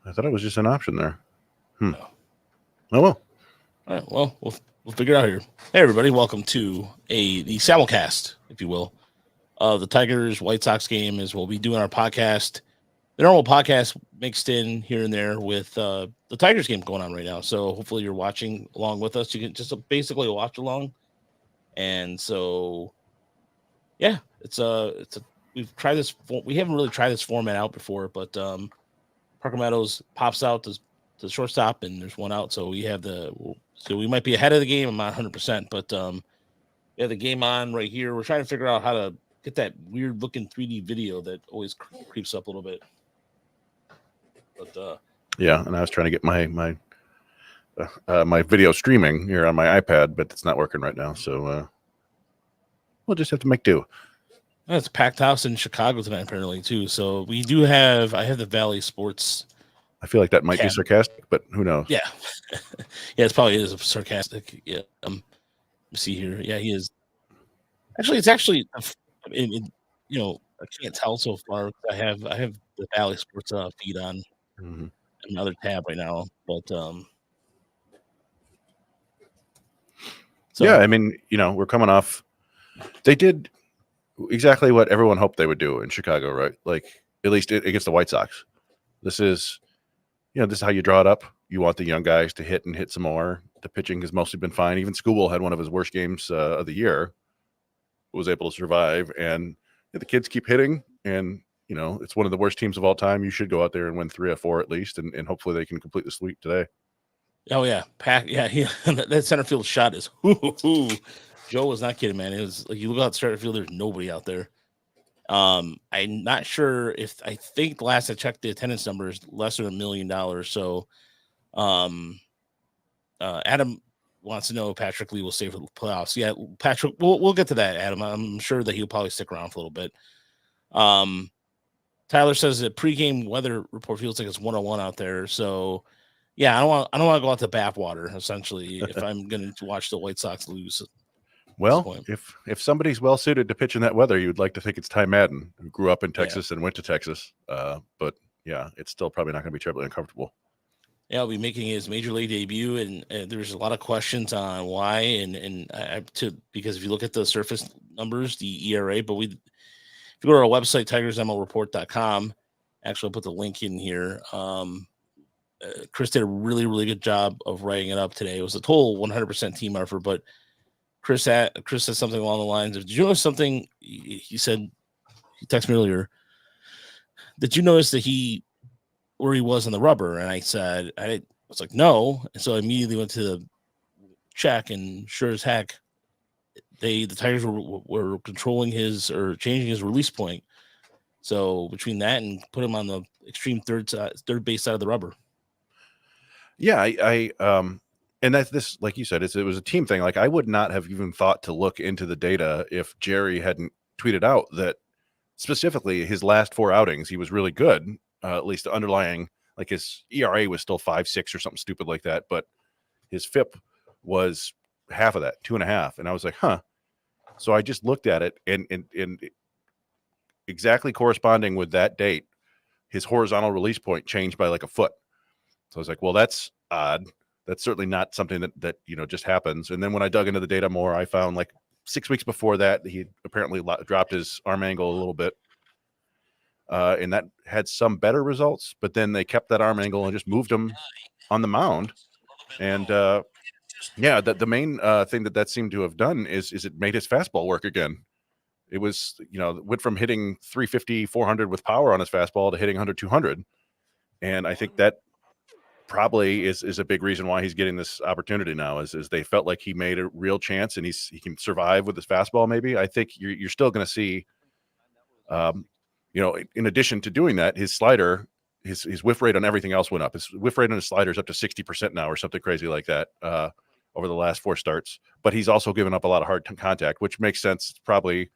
I thought it was just an option there. No. Oh, well. All right, well, we'll figure it out here. Hey, everybody, welcome to the simulcast, if you will, of the Tigers White Sox game. As we'll be doing our podcast, the normal podcast mixed in here and there with the Tigers game going on right now. So hopefully you're watching along with us. You can just basically watch along. And so, yeah, we've tried this. We haven't really tried this format out before, but Parker Meadows pops out to the shortstop, and there's one out. So we might be ahead of the game. I'm not 100%, but we have the game on right here. We're trying to figure out how to get that weird looking 3D video that always creeps up a little bit. But yeah, and I was trying to get my video streaming here on my iPad, but it's not working right now. So we'll just have to make do. It's a packed house in Chicago tonight, apparently, too. So I have the Valley Sports. I feel like that might be sarcastic, but who knows? Yeah. Yeah, it probably is sarcastic. Yeah. Let's see here. Yeah, he is. Actually, it's actually, I can't tell so far. I have the Valley Sports feed on another tab right now. But, yeah, I mean, we're coming off. They did exactly what everyone hoped they would do in Chicago, right? Like, at least against the White Sox. This is how you draw it up. You want the young guys to hit some more. The pitching has mostly been fine. Even Skubal had one of his worst games of the year. Was able to survive, and the kids keep hitting. And it's one of the worst teams of all time. You should go out there and win 3 or 4 at least, and hopefully they can complete the sweep today. Oh yeah, that center field shot is. Joe was not kidding, man. It was like you look out the center field. There's nobody out there. I'm not sure I think the last I checked the attendance number is less than $1 million. So, Adam wants to know if Patrick Lee will stay for the playoffs. Yeah, Patrick, we'll get to that, Adam. I'm sure that he'll probably stick around for a little bit. Tyler says that pregame weather report feels like it's 101 out there. So, yeah, I don't want to go out to bathwater essentially if I'm going to watch the White Sox lose. Well, if somebody's well suited to pitch in that weather, you'd like to think it's Ty Madden, who grew up in Texas and went to Texas. But yeah, it's still probably not going to be terribly uncomfortable. Yeah, he'll be making his major league debut, and there's a lot of questions on why, because if you look at the surface numbers, the ERA, but if you go to our website, tigersmlreport.com, actually I'll put the link in here. Chris did a really, really good job of writing it up today. It was a total 100% team effort, but Chris said something along the lines of, did you notice something? He said, he texted me earlier, did you notice that where he was on the rubber? And I said, I was like, no. And so I immediately went to the check, and sure as heck, the Tigers were controlling changing his release point. So between that and put him on the extreme third base side of the rubber. Yeah, and that's this, like you said, it was a team thing. Like, I would not have even thought to look into the data if Jerry hadn't tweeted out that specifically his last 4 outings, he was really good. At least underlying, like his ERA was still 5.6 or something stupid like that, but his FIP was half of that, 2.5. And I was like, huh. So I just looked at it, and exactly corresponding with that date, his horizontal release point changed by like a foot. So I was like, well, that's odd. That's certainly not something that just happens. And then when I dug into the data more, I found like 6 weeks before that, he apparently dropped his arm angle a little bit. And that had some better results, but then they kept that arm angle and just moved him on the mound. And the main thing that seemed to have done is it made his fastball work again. It was, went from hitting 350, 400 with power on his fastball to hitting 100, 200. And I think that probably is a big reason why he's getting this opportunity now is they felt like he made a real chance and he can survive with his fastball. Maybe I think you're still going to see, in addition to doing that, his slider, his whiff rate on everything else went up. His whiff rate on his slider is up to 60% now or something crazy like that over the last 4 starts. But he's also given up a lot of hard contact, which makes sense. It's probably,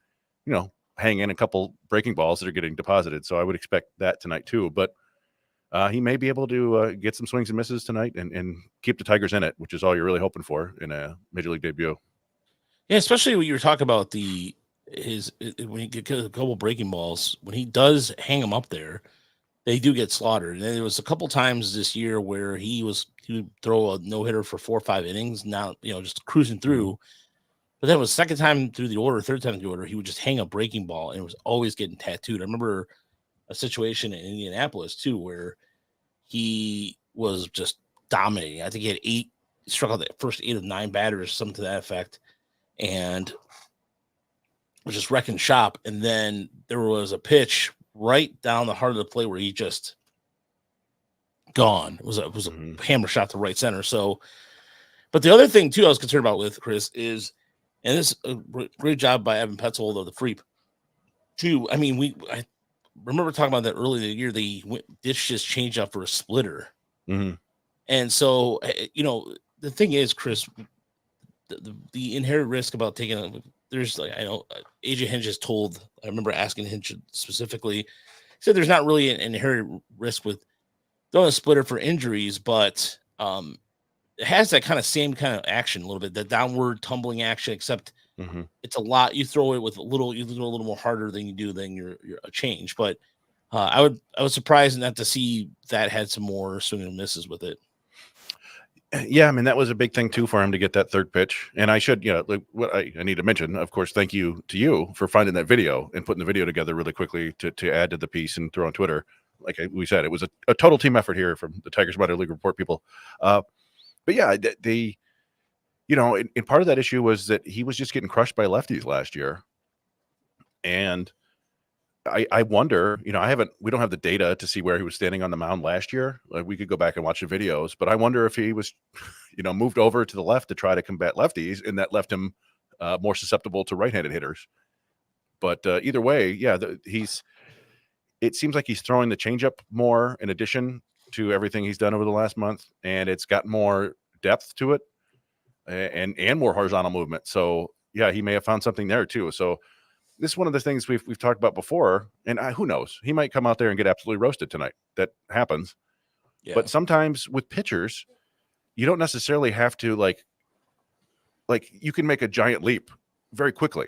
hang in a couple breaking balls that are getting deposited. So I would expect that tonight too. But he may be able to get some swings and misses tonight and keep the Tigers in it, which is all you're really hoping for in a major league debut. Yeah, especially when you were talking about when he gets a couple breaking balls, when he does hang them up there, they do get slaughtered. And there was a couple times this year where he would throw a no hitter for 4 or 5 innings, now just cruising through. But then it was second time through the order, third time through the order, he would just hang a breaking ball and it was always getting tattooed. I remember a situation in Indianapolis too where he was just dominating. I think he had struck out the first 8 of 9 batters, something to that effect, and was just wrecking shop. And then there was a pitch right down the heart of the plate where he just gone. It was a hammer shot to right center. So, but the other thing too I was concerned about with Chris is, and this is a great job by Evan Petzold of the Freep too. I mean, I remember talking about that earlier in the year. They ditched his changeup for a splitter. And so, the thing is, Chris, the inherent risk about taking there's like, I know AJ Hinch has told, I remember asking Hinch specifically, he said there's not really an inherent risk with throwing a splitter for injuries, but it has that same kind of action a little bit, that downward tumbling action, except it's a lot. You throw it with you throw a little more harder than you do than your a change. But I was surprised not to see that had some more swing and misses with it. Yeah, I mean, that was a big thing too for him to get that third pitch. And I should, like what I need to mention, of course, thank you to you for finding that video and putting the video together really quickly to add to the piece and throw on Twitter. Like we said, it was a total team effort here from the Tigers Minor League Report people. But yeah, and part of that issue was that he was just getting crushed by lefties last year. And I wonder, we don't have the data to see where he was standing on the mound last year. Like, we could go back and watch the videos, but I wonder if he was, moved over to the left to try to combat lefties, and that left him more susceptible to right-handed hitters. But either way, yeah, it seems like he's throwing the changeup more in addition to everything he's done over the last month, and it's got more depth to it and more horizontal movement. So yeah, he may have found something there too. So this is one of the things we've talked about before, and who knows, he might come out there and get absolutely roasted tonight. That happens. Yeah. But sometimes with pitchers, you don't necessarily have to like you can make a giant leap very quickly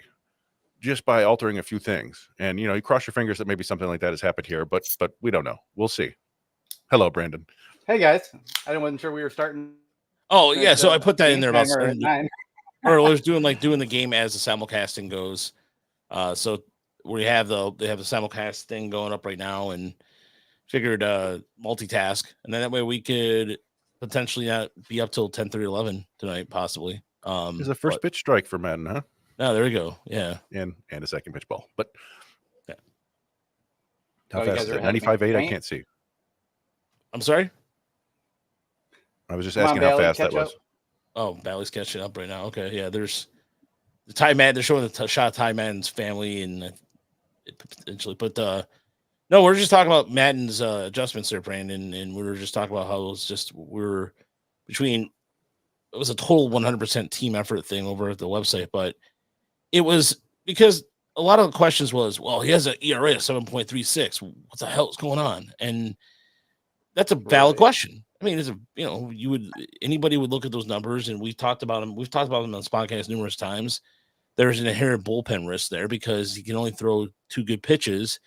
just by altering a few things. And you cross your fingers that maybe something like that has happened here, but we don't know. We'll see. Hello, Brandon. Hey guys, I wasn't sure we were starting. Oh yeah, so I put that in there about or I was doing the game as the simulcasting goes. So they have the simulcast thing going up right now, and figured multitask, and then that way we could potentially not be up till 10:30, 11 tonight, possibly. There's a first pitch strike for Madden, huh? Oh, there we go. Yeah, and a second pitch ball. But yeah. How fast is it? 95.8. I can't see. I'm sorry. I was just asking how fast that was. Oh, Bally's catching up right now. Okay, yeah. There's the Ty Madden. They're showing the shot of Ty Madden's family and potentially, but no, we're just talking about Madden's adjustments there, Brandon, and we were just talking about how it was a total 100% team effort thing over at the website, but it was because a lot of the questions was, well, he has an ERA of 7.36. What the hell is going on? And that's a valid question. I mean, anybody would look at those numbers, and we've talked about them. We've talked about them on this podcast numerous times. There's an inherent bullpen risk there because he can only throw 2 good pitches.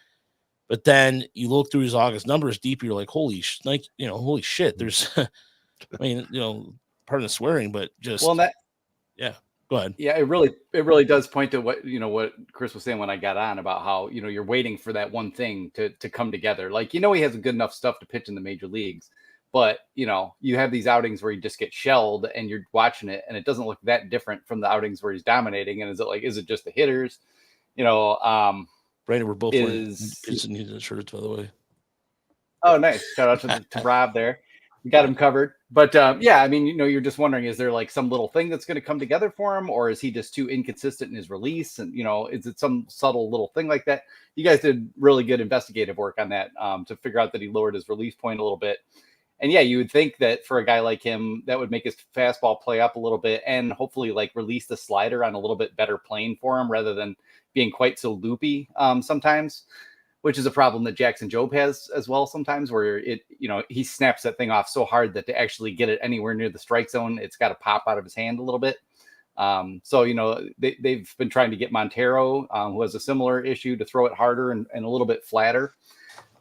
But then you look through his August numbers deep, you're like, holy shit. There's, pardon the swearing, but just yeah. Go ahead. Yeah, it really does point to what Chris was saying when I got on about how you're waiting for that one thing to come together. Like he has good enough stuff to pitch in the major leagues, but you have these outings where you just get shelled and you're watching it and it doesn't look that different from the outings where he's dominating. And is it just the hitters? Brandon, we're both wearing shirts, by the way. Oh, nice! Shout out to Rob there. We got him covered. But yeah, I mean, you're just wondering, is there like some little thing that's going to come together for him, or is he just too inconsistent in his release? And, is it some subtle little thing like that? You guys did really good investigative work on that to figure out that he lowered his release point a little bit. And yeah, you would think that for a guy like him, that would make his fastball play up a little bit and hopefully like release the slider on a little bit better plane for him rather than being quite so loopy sometimes, which is a problem that Jackson Jobe has as well sometimes, where he snaps that thing off so hard that to actually get it anywhere near the strike zone, it's got to pop out of his hand a little bit. So they've been trying to get Montero, who has a similar issue, to throw it harder and a little bit flatter.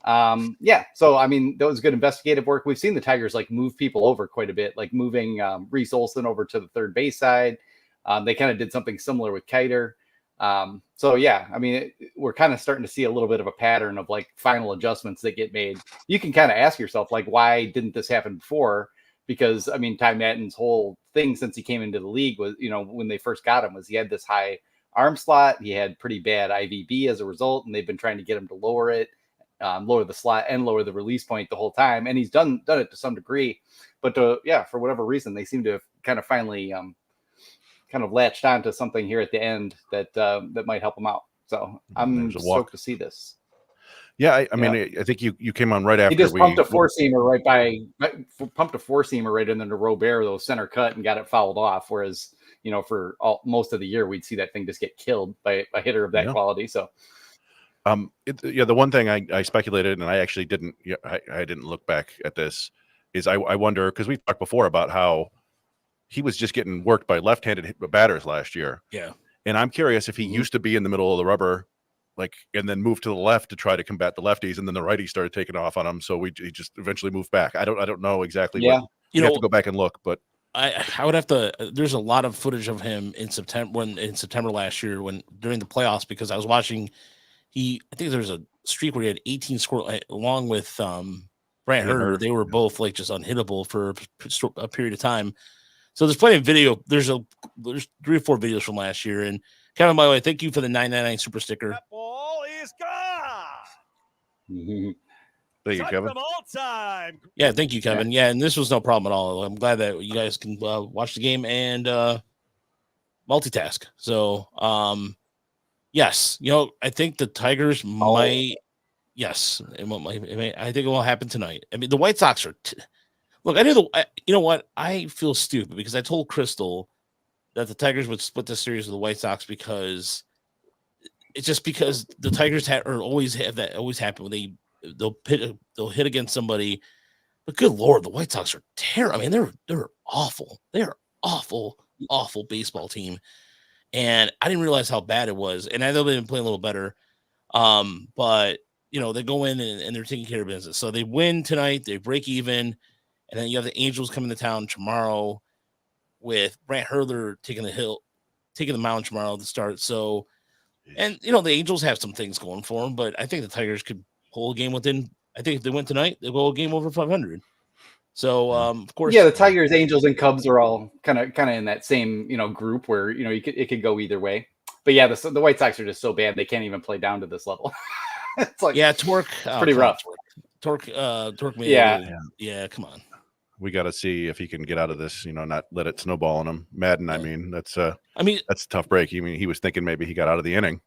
Yeah, so I mean, that was good investigative work. We've seen the Tigers like move people over quite a bit, like moving Reese Olson over to the third base side. They kind of did something similar with Kiter. So yeah, I mean, we're kind of starting to see a little bit of a pattern of like final adjustments that get made. You can kind of ask yourself, like, why didn't this happen before? Because I mean, Ty Madden's whole thing since he came into the league was, when they first got him, was he had this high arm slot. He had pretty bad IVB as a result, and they've been trying to get him to lower it. Lower the slot and lower the release point the whole time, and he's done it to some degree. But for whatever reason, they seem to have kind of finally kind of latched onto something here at the end that might help him out. So I'm stoked to see this. Yeah, I mean, I think you came on right after he just pumped a four seamer right into the Robert, those center cut, and got it fouled off. Whereas for most of the year, we'd see that thing just get killed by a hitter of that quality. So. The one thing I speculated, and I actually didn't, I didn't look back at this, is I wonder, because we talked before about how he was just getting worked by left-handed batters last year. Yeah. And I'm curious if he used to be in the middle of the rubber, and then moved to the left to try to combat the lefties, and then the righties started taking off on him. So he just eventually moved back. I don't know exactly. Yeah. You have to go back and look, but I would have to. There's a lot of footage of him in September last year during the playoffs, because I was watching. I think there's a streak where he had 18 score along with Brant Herter. They were both like just unhittable for a period of time. So there's plenty of video. There's 3 or 4 videos from last year. And Kevin, by the way, thank you for the 999 super sticker. That ball is gone. Thank you, Kevin. Time. Yeah, thank you, Kevin. Yeah, and this was no problem at all. I'm glad that you guys can watch the game and multitask. So, yes, I think the Tigers might. Yes, I think it will happen tonight. I mean, the White Sox are. Look, you know what? I feel stupid because I told Crystal that the Tigers would split the series with the White Sox because it's just because the Tigers always happen when they'll hit against somebody. But good Lord, the White Sox are terrible. I mean, they're awful. They're awful baseball team. And I didn't realize how bad it was. And I know they've been playing a little better. But, they go in and they're taking care of business. So they win tonight. They break even. And then you have the Angels coming to town tomorrow with Brant Herter taking the mound tomorrow to start. So, and, the Angels have some things going for them. But I think the Tigers could pull a game within. I think if they win tonight, they'll go a game over 500. So, of course, the Tigers, Angels, and Cubs are all kind of in that same group where it could go either way. But yeah, the White Sox are just so bad they can't even play down to this level. It's like Torque, pretty rough. Torque, yeah. Come on, we got to see if he can get out of this. Not let it snowball on him. Madden, I mean, that's a tough break. I mean, he was thinking maybe he got out of the inning.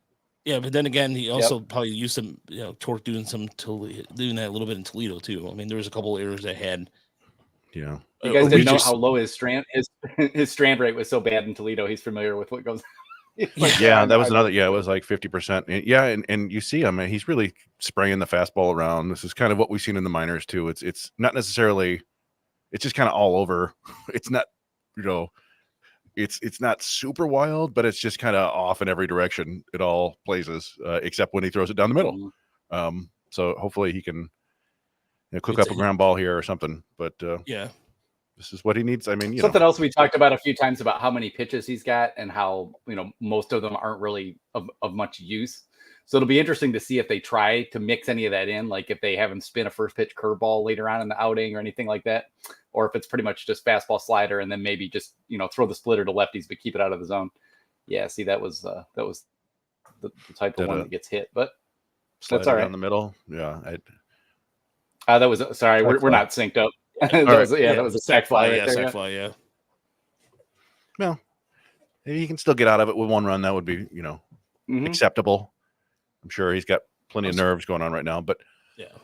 Yeah, but then again, he also probably used some, Torque doing that a little bit in Toledo too. I mean, there was a couple of errors that had. Yeah, you guys didn't know how low his strand rate was so bad in Toledo. He's familiar with what goes. That was another. Yeah, it was like 50%. Yeah, and you see him, and he's really spraying the fastball around. This is kind of what we've seen in the minors too. It's not necessarily. It's just kind of all over. It's not, it's not super wild, but it's just kind of off in every direction. It all places, except when he throws it down the middle. So hopefully he can cook up a ground ball here or something. But this is what he needs. I mean, something else we talked about a few times about how many pitches he's got and how most of them aren't really of much use. So it'll be interesting to see if they try to mix any of that in, like if they have him spin a first pitch curveball later on in the outing or anything like that, or if it's pretty much just fastball slider and then maybe just throw the splitter to lefties but keep it out of the zone. Yeah, see that was the type of one that gets hit, but that's all right. Down the middle, yeah. That was sorry, we're not synced up. That was a sac fly. Yeah, sac fly. Yeah. Well, maybe he can still get out of it with one run. That would be acceptable. I'm sure he's got plenty of nerves going on right now, but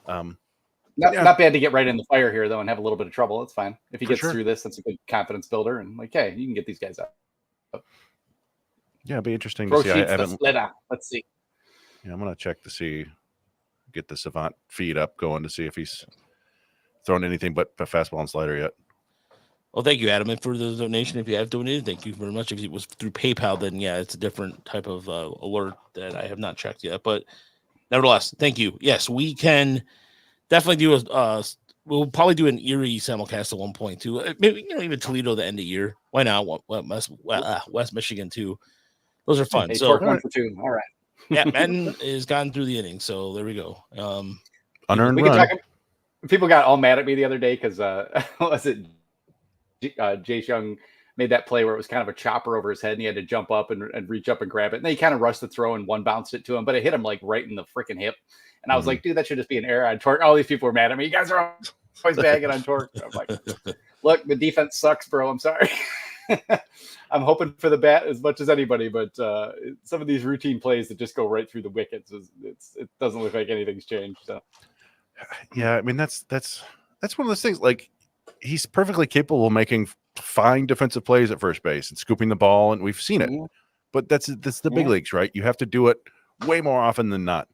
not bad to get right in the fire here though and have a little bit of trouble. It's fine if he gets through this. That's a good confidence builder, and hey, you can get these guys out. Yeah, it'd be interesting to see. Let's see. Yeah, I'm gonna check to see, get the Savant feed up going to see if he's thrown anything but a fastball and slider yet. Well, thank you, Adam, and for the donation. If you have donated, thank you very much. If it was through PayPal, then it's a different type of alert that I have not checked yet. But nevertheless, thank you. Yes, we can. definitely do a. We'll probably do an Eerie simulcast at one point too. Maybe even Toledo the end of year. Why not? West Michigan too. Those are fun. Hey, So Torque 1 for 2. All right. yeah, Madden is gone through the innings. So there we go. Unearned We can run. talk. People got all mad at me the other day because was it Jace Young made that play where it was kind of a chopper over his head and he had to jump up and reach up and grab it. And then he kind of rushed the throw and one bounced it to him, but it hit him like right in the freaking hip. And I was like, dude, that should just be an error on Torque. All these people were mad at me. You guys are always bagging on Torque. I'm like, look, the defense sucks, bro. I'm sorry. I'm hoping for the bat as much as anybody, but some of these routine plays that just go right through the wickets, it doesn't look like anything's changed. So. Yeah, I mean that's one of those things. Like he's perfectly capable of making fine defensive plays at first base and scooping the ball, and we've seen it. But that's the big leagues, right? You have to do it way more often than not,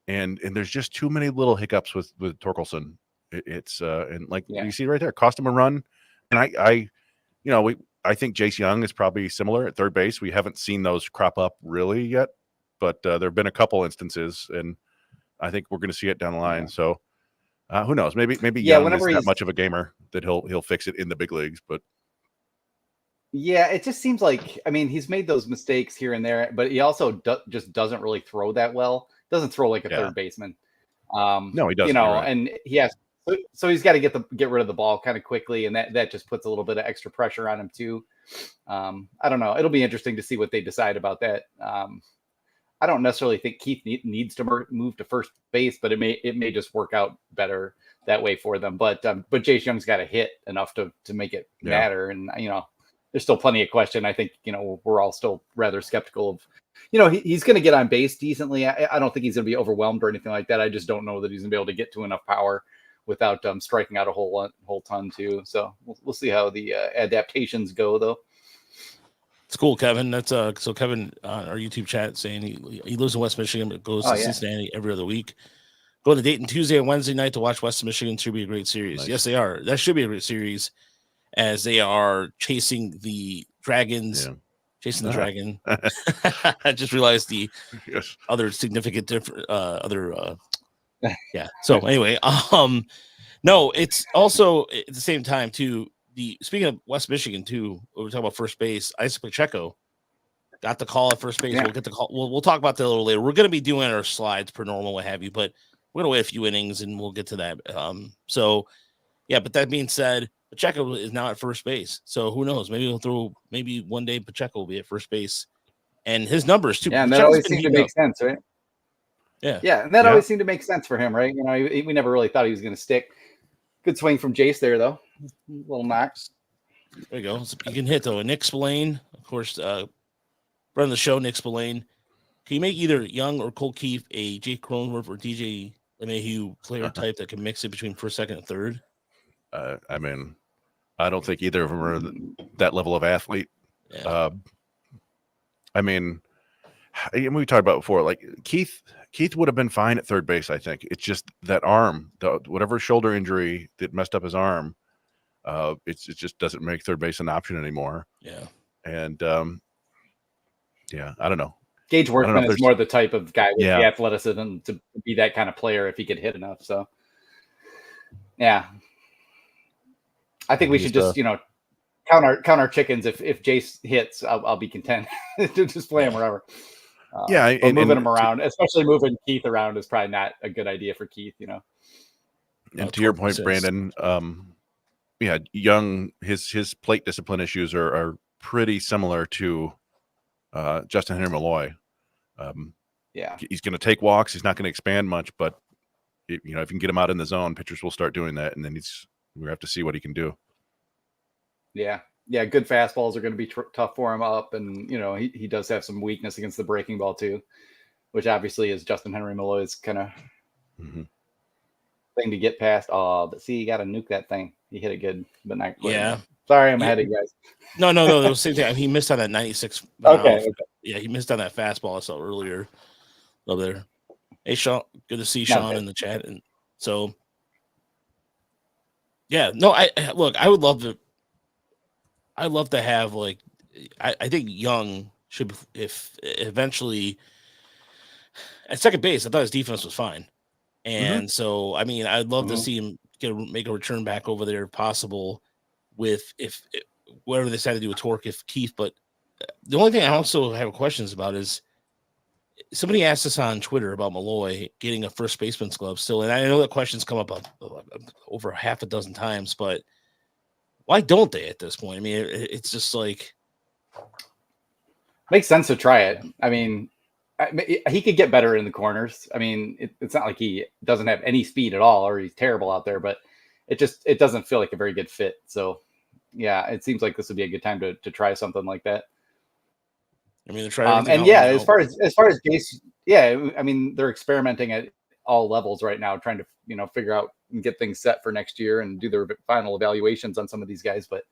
and there's just too many little hiccups with Torkelson. It's and like you see right there, cost him a run. And I think Jace Young is probably similar at third base. We haven't seen those crop up really yet, but there have been a couple instances, and I think we're going to see it down the line. So who knows? Maybe Young is that much of a gamer that he'll fix it in the big leagues. But yeah, it just seems like, I mean, he's made those mistakes here and there, but he also just doesn't really throw that well. Doesn't throw like a third baseman. No, he doesn't. You know, right. and he has. So he's got to get rid of the ball kind of quickly, and that just puts a little bit of extra pressure on him too. I don't know. It'll be interesting to see what they decide about that. I don't necessarily think Keith needs to move to first base, but it may just work out better that way for them. But Jace Young's got to hit enough to make it matter, and there's still plenty of question. I think we're all still rather skeptical of. He's going to get on base decently. I don't think he's going to be overwhelmed or anything like that. I just don't know that he's going to be able to get to enough power without striking out a whole ton too. So we'll see how the adaptations go, though. It's cool, Kevin. That's so Kevin on our YouTube chat saying he lives in West Michigan, but goes to Cincinnati every other week. Go to Dayton Tuesday and Wednesday night to watch West Michigan. Should be a great series. Nice. Yes, they are. That should be a great series as they are chasing the Dragons. Yeah. Chasing the dragon. I just realized the other significant yeah. So anyway, no, it's also at the same time too. Speaking of West Michigan too, we're talking about first base. Isaac Pacheco got the call at first base. Yeah. We'll get the call. We'll talk about that a little later. We're going to be doing our slides per normal, what have you, but we're going to wait a few innings and we'll get to that. So yeah, but that being said, Pacheco is now at first base. So who knows? Maybe one day Pacheco will be at first base, and his numbers too. Yeah, and that always seemed to make sense, right? Yeah, yeah, and that always seemed to make sense for him, right? We never really thought he was going to stick. Good swing from Jace there, though. Little knocks. There you go. So you can hit though. Nick Spillane, of course, running the show. Nick Spillane. Can you make either Young or Cole Keefe a Jake Cronenworth or DJ LeMahieu player type that can mix it between first, second, and third? I mean, I don't think either of them are that level of athlete. Yeah. I mean, we talked about before, like Keith would have been fine at third base. I think it's just that arm, whatever shoulder injury that messed up his arm. It just doesn't make third base an option anymore. Yeah. And I don't know. Gage Workman is more the type of guy with the athleticism to be that kind of player if he could hit enough. So, yeah. I think we should just, count our chickens. If Jace hits, I'll be content to just play him wherever. But moving him around, especially moving Keith around, is probably not a good idea for Keith. And to your point, Brandon, Young, his plate discipline issues are pretty similar to Justin Henry Malloy. He's going to take walks. He's not going to expand much, but if you can get him out in the zone, pitchers will start doing that, and then we have to see what he can do. Yeah. Good fastballs are going to be tough for him up, and he does have some weakness against the breaking ball too, which obviously is Justin Henry Malloy's kind of thing to get past. Oh, but see, you got to nuke that thing. He hit it good, but not quite. Yeah. Sorry, I'm ahead of you guys. No. It was the same thing. He missed on that 96. Okay. Yeah, he missed on that fastball I saw earlier. Over there. Hey, Sean. Good to see Sean in the chat. And so, yeah. No, I would love to. I'd love to have I think Young should, if eventually at second base. I thought his defense was fine. And so, I mean, I'd love to see him make a return back over there if possible with if whatever they decide to do with Torque, if Keith. But the only thing I also have questions about is somebody asked us on Twitter about Malloy getting a first baseman's glove still. And I know that question's come up over half a dozen times, but why don't they at this point? I mean, it's just like. Makes sense to try it. I mean, he could get better in the corners. I mean, it's not like he doesn't have any speed at all or he's terrible out there, but it doesn't feel like a very good fit. So, yeah, it seems like this would be a good time to try something like that. I mean, they're trying and yeah, as far as Jace, yeah, I mean, they're experimenting at all levels right now, trying to figure out and get things set for next year and do their final evaluations on some of these guys. But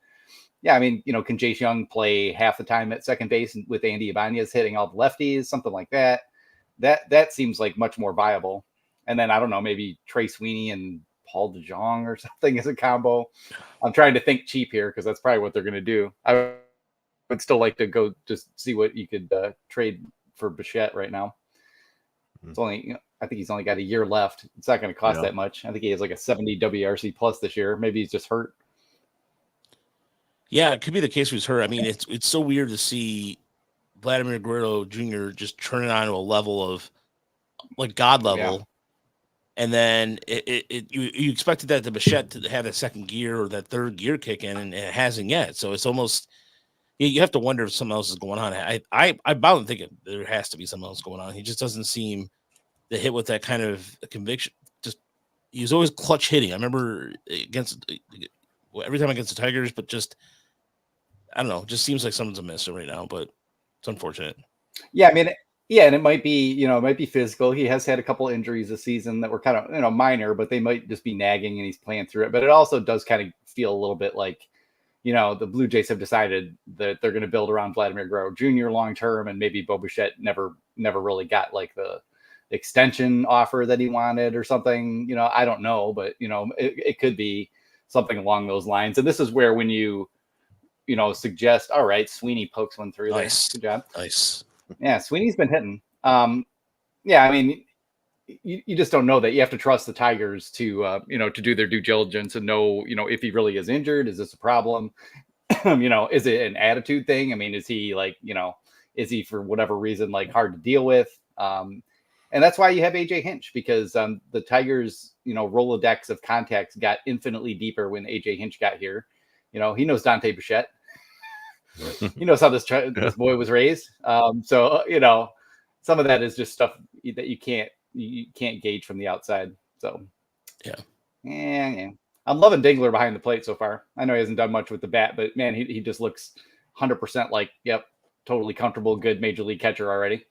yeah, I mean, can Jace Young play half the time at second base with Andy Ibanez hitting all the lefties, something like that? That seems like much more viable. And then I don't know, maybe Trey Sweeney and Paul DeJong or something as a combo. I'm trying to think cheap here because that's probably what they're going to do. I would still like to go just see what you could trade for Bichette right now. It's only, I think he's only got a year left. It's not going to cost that much. I think he has like a 70 WRC plus this year. Maybe he's just hurt. Yeah, it could be the case where he's hurt. I mean, it's so weird to see Vladimir Guerrero Jr. just turn it on to a level of like God level. Yeah. And then you expected that the Bichette to have that second gear or that third gear kick in, and it hasn't yet. So it's almost, you have to wonder if something else is going on. I about to think there has to be something else going on. He just doesn't seem to hit with that kind of conviction. Just he's always clutch hitting. I remember every time against the Tigers, but just I don't know. Just seems like something's amiss right now, but it's unfortunate. Yeah, I mean, yeah, and it might be physical. He has had a couple injuries this season that were kind of minor, but they might just be nagging, and he's playing through it. But it also does kind of feel a little bit like, the Blue Jays have decided that they're going to build around Vladimir Guerrero Jr. long term, and maybe Bo Bichette never really got like the extension offer that he wanted or something. I don't know, but it could be something along those lines. And this is where when you suggest, all right, Sweeney pokes one through. Nice. There. Good job. Nice. Yeah, Sweeney's been hitting. Yeah, I mean, you just don't know that. You have to trust the Tigers to to do their due diligence and know, if he really is injured, is this a problem? Is it an attitude thing? I mean, is he like, is he for whatever reason like hard to deal with? And that's why you have AJ Hinch, because the Tigers, Rolodex of contacts got infinitely deeper when AJ Hinch got here. He knows Dante Bichette. He knows how this boy was raised. So some of that is just stuff that you can't gauge from the outside. So yeah. I'm loving Dingler behind the plate so far. I know he hasn't done much with the bat, but man, he just looks 100% like, yep, totally comfortable, good major league catcher already.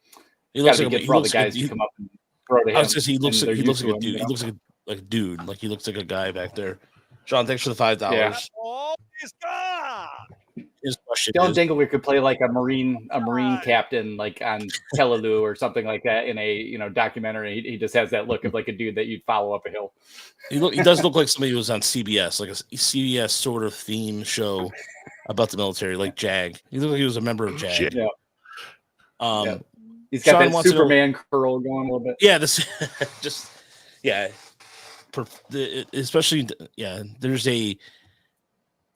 He looks like all the guys to come up and throw to him. He looks like a dude. He looks like a dude. Like he looks like a guy back there. Sean, thanks for the $5. Yeah. Oh, he's gone. His question Dylan is, Dingler could play like a Marine captain, like on Telelu or something like that in a documentary. He just has that look of like a dude that you'd follow up a hill. He does look like somebody who was on CBS, like a CBS sort of theme show about the military, like Jag. He looked like he was a member of Jag. Yeah. He's got Sean that Superman curl going a little bit. Yeah, especially there's a.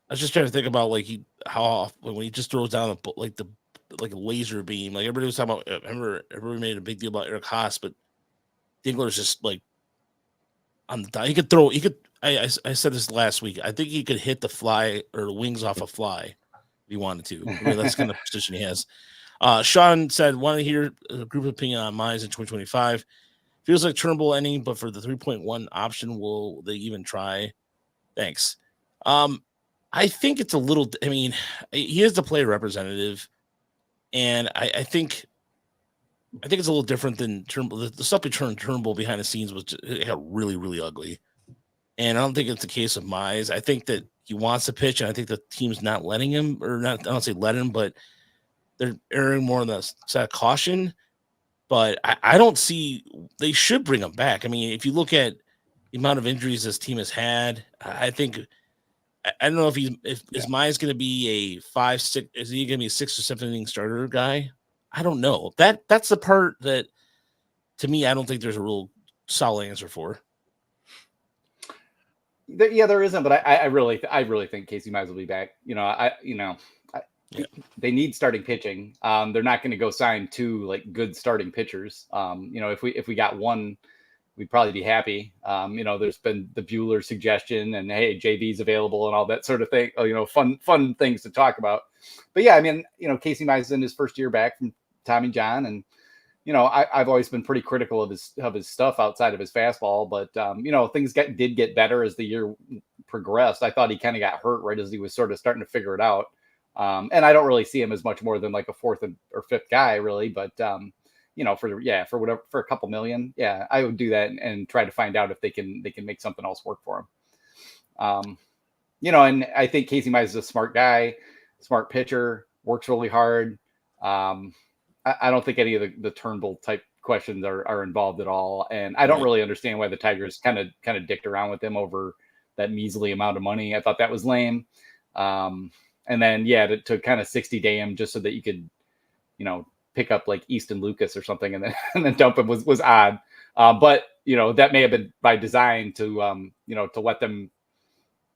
I was just trying to think about like how often when he just throws down a laser beam. Like everybody was talking about. I remember everybody made a big deal about Eric Haas, but Dingler's just like on the. He could throw. He could. I said this last week. I think he could hit the fly or the wings off a fly if he wanted to. I mean, that's the kind of position he has. Sean said, want to hear a group opinion on Mize in 2025. Feels like Turnbull ending, but for the 3.1 option, will they even try? Thanks. I think it's a little. I mean, he is the player representative, and I think it's a little different than Turnbull. The stuff between Turnbull behind the scenes it got really, really ugly, and I don't think it's the case of Mize. I think that he wants to pitch, and I think the team's not letting him, or not. I don't say let him, but they're erring more on the side of caution. But I don't see they should bring him back. I mean, if you look at the amount of injuries this team has had, I think. I don't know if is Mize going to be a 5-6? Is he going to be a 6 or 7 inning starter guy? I don't know. That's the part that, to me, I don't think there's a real solid answer for. There isn't, but I really think Casey Mize will be back. They need starting pitching. They're not going to go sign 2 like good starting pitchers. If we got one, we'd probably be happy. There's been the Bueller suggestion, and hey, JV's available and all that sort of thing. Fun things to talk about. But yeah, Casey Mize is in his first year back from Tommy John, and I've always been pretty critical of his stuff outside of his fastball, but things did get better as the year progressed. I thought he kind of got hurt right as he was sort of starting to figure it out. And I don't really see him as much more than like a 4th or 5th guy, really. But for a couple million, yeah, I would do that and try to find out if they can make something else work for him. And I think Casey Mize is a smart guy, smart pitcher, works really hard. I don't think any of the Turnbull type questions are involved at all. And I don't really understand why the Tigers kind of dicked around with him over that measly amount of money. I thought that was lame. And then, to kind of 60-day him just so that you could, pick up like Easton Lucas or something and then dump him was odd. But, that may have been by design to let them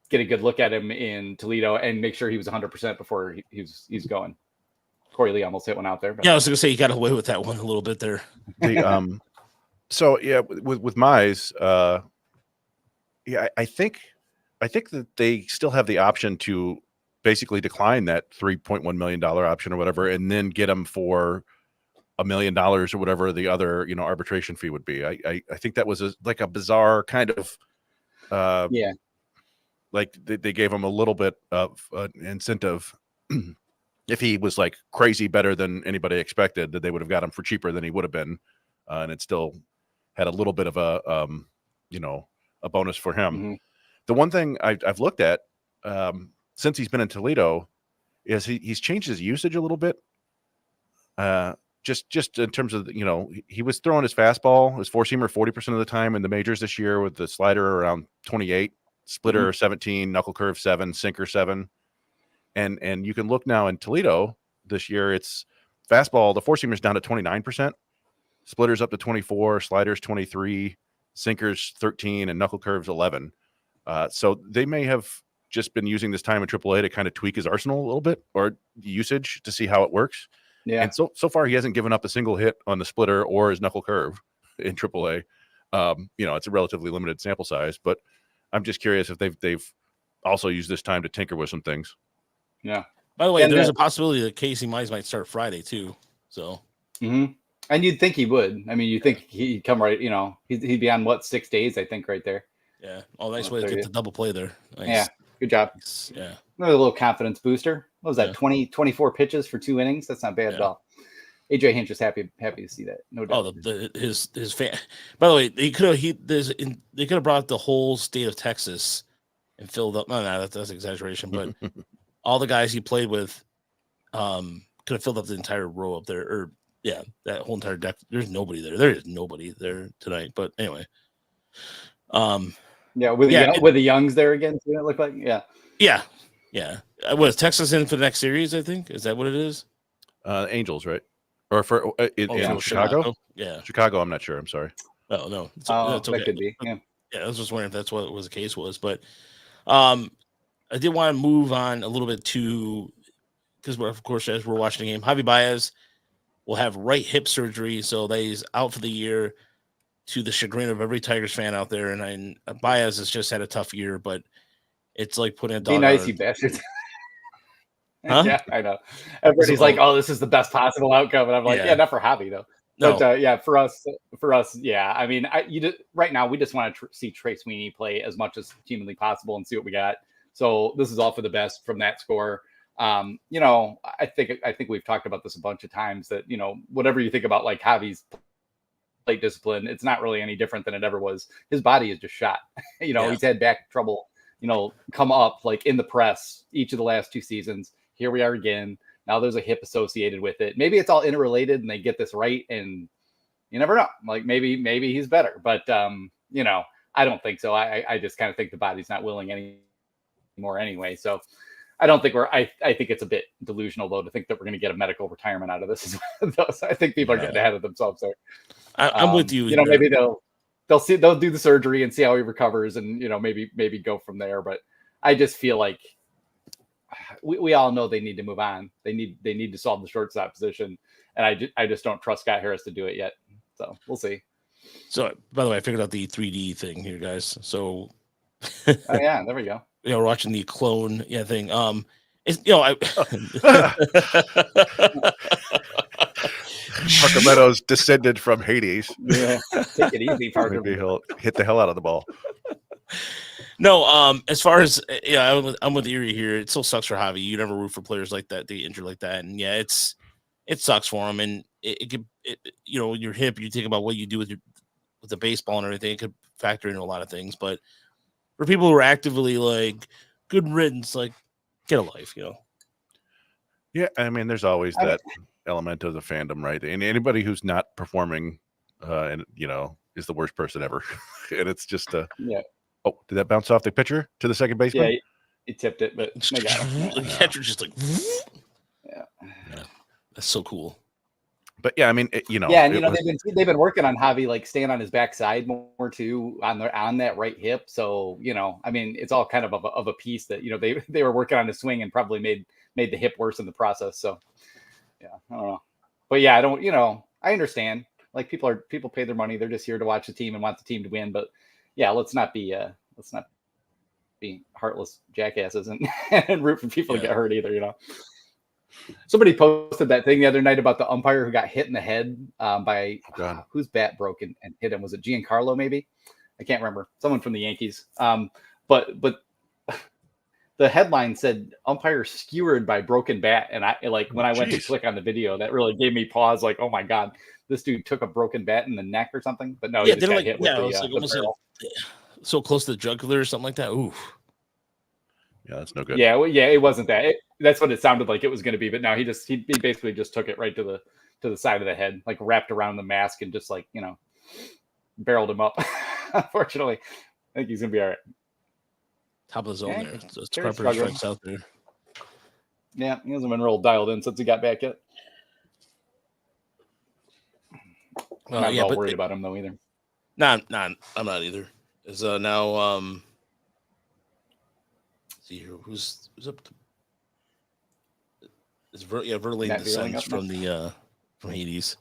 get a good look at him in Toledo and make sure he was 100% before he's going. Corey Lee almost hit one out there. But. Yeah, I was going to say you got away with that one a little bit there. So yeah, with Mize, I think that they still have the option to basically decline that $3.1 million option or whatever, and then get him for $1 million or whatever the other arbitration fee would be. I think that was a bizarre kind of like they gave him a little bit of incentive. If he was like crazy better than anybody expected, that they would have got him for cheaper than he would have been, and it still had a little bit of a bonus for him. Mm-hmm. The one thing I've looked at since he's been in Toledo is he's changed his usage a little bit. Just in terms of he was throwing his fastball, his 4-seamer 40% of the time in the majors this year, with the slider around 28, splitter 17, knuckle curve 7, sinker 7. And you can look now in Toledo this year, it's fastball, the 4-seamer's down to 29%, splitters up to 24, sliders 23, sinkers 13, and knuckle curves 11. So they may have just been using this time in AAA to kind of tweak his arsenal a little bit, or usage, to see how it works. Yeah. And so far he hasn't given up a single hit on the splitter or his knuckle curve in AAA. It's a relatively limited sample size, but I'm just curious if they've also used this time to tinker with some things. Yeah. By the way, there's a possibility that Casey Mize might start Friday too. So. Mm-hmm. And you'd think he would. I mean, you think he'd come right. He'd be on 6 days, I think, right there. Yeah. Oh, nice way to get the double play there. Nice. Yeah. Good job. Yeah. Another little confidence booster. What was that? 24 pitches for 2 innings. That's not bad at all. AJ Hinch is happy to see that. No doubt. Oh, his fan. By the way, they could have brought the whole state of Texas and filled up. No, that's exaggeration. But all the guys he played with, could have filled up the entire row up there. Or that whole entire deck. There's nobody there. There is nobody there tonight. But anyway. With the Youngs there again. It looked like Yeah. Was Texas in for the next series? I think, is that what it is? Angels, right? Or for in Chicago? Yeah, Chicago. I'm not sure. I'm sorry. Oh no, that's okay. That could be. Yeah. I was just wondering if that's what the case was, but I did want to move on a little bit to, because of course as we're watching the game, Javy Baez will have right hip surgery, so that he's out for the year, to the chagrin of every Tigers fan out there. And Baez has just had a tough year, but it's like putting a dog. Be nice, you bastards. Huh? Yeah, I know. Everybody's like, "Oh, this is the best possible outcome," and I'm like, "Yeah, not for Javy though." No. But for us, yeah. I mean, right now we just want to see Trey Sweeney play as much as humanly possible and see what we got. So this is all for the best from that score. I think we've talked about this a bunch of times, that whatever you think about like Javy's plate discipline, it's not really any different than it ever was. His body is just shot. He's had back trouble, come up like in the press each of the last 2 seasons. Here we are again. Now there's a hip associated with it. Maybe it's all interrelated and they get this right, and you never know. Like maybe he's better, but I don't think so. I just kind of think the body's not willing anymore anyway. So I don't think I think it's a bit delusional though to think that we're going to get a medical retirement out of this. So I think people are getting ahead of themselves there. I'm with you. Maybe they'll they'll do the surgery and see how he recovers, and maybe go from there. But I just feel like we all know they need to move on. They need to solve the shortstop position, and I just don't trust Scott Harris to do it yet. So we'll see. So, by the way, I figured out the 3D thing here, guys. So, Oh yeah, there we go. we're watching the clone thing. It's Parker Meadows descended from Hades. Yeah, take it easy, Parker. Maybe he'll hit the hell out of the ball. No, as far as I'm with Eerie here. It still sucks for Javy. You never root for players like that. They get injured like that, and it sucks for him. And it could, your hip. You think about what you do with the baseball and everything. It could factor into a lot of things. But for people who are actively like good riddance, like get a life, Yeah, I mean, there's always that element of the fandom, right? And anybody who's not performing, is the worst person ever. And it's just yeah. Oh, did that bounce off the pitcher to the second baseman? Yeah, he tipped it, but they got him. The catcher's just like, yeah. That's so cool. But yeah, I mean, they've been working on Javy like staying on his backside more too on that right hip. So I mean, it's all kind of a piece that they were working on his swing and probably made the hip worse in the process. So yeah, I don't know, but yeah, I don't. I understand. Like people pay their money. They're just here to watch the team and want the team to win. But yeah, let's not be heartless jackasses and root for people to get hurt either. Somebody posted that thing the other night about the umpire who got hit in the head by whose bat broke and hit him. Was it Giancarlo? Maybe, I can't remember. Someone from the Yankees. But the headline said umpire skewered by broken bat, and I when I went to click on the video, that really gave me pause. Like, oh my god, this dude took a broken bat in the neck or something. But no, he just got hit with the so close to the jugular or something like that. Ooh. Yeah, that's no good. Yeah, it wasn't that. That's what it sounded like it was going to be, but no, he basically just took it right to the side of the head, like wrapped around the mask and just barreled him up. Unfortunately, I think he's gonna be all right. Top of the zone there. So it's Carpenter strikes out there. Yeah, he hasn't been real dialed in since he got back yet. Not worried about him though either. Nah, I'm not either. Is now see here who's up to Verlaine descends from from Hades.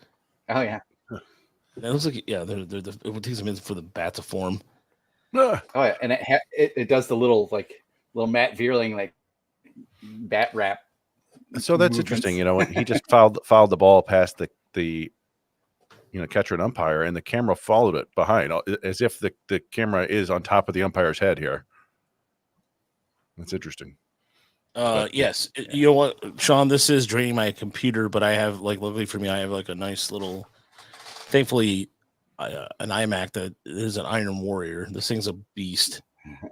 Oh yeah. It looks like it takes a minute for the bat to form. Oh yeah, and it does the little Matt Vierling bat wrap. So that's interesting. When he just fouled the ball past the catcher and umpire, and the camera followed it behind, as if the camera is on top of the umpire's head here. That's interesting. Yes. You know what, Sean, this is draining my computer, but I have luckily for me, I have a nice little, thankfully, an iMac that is an Iron Warrior. This thing's a beast.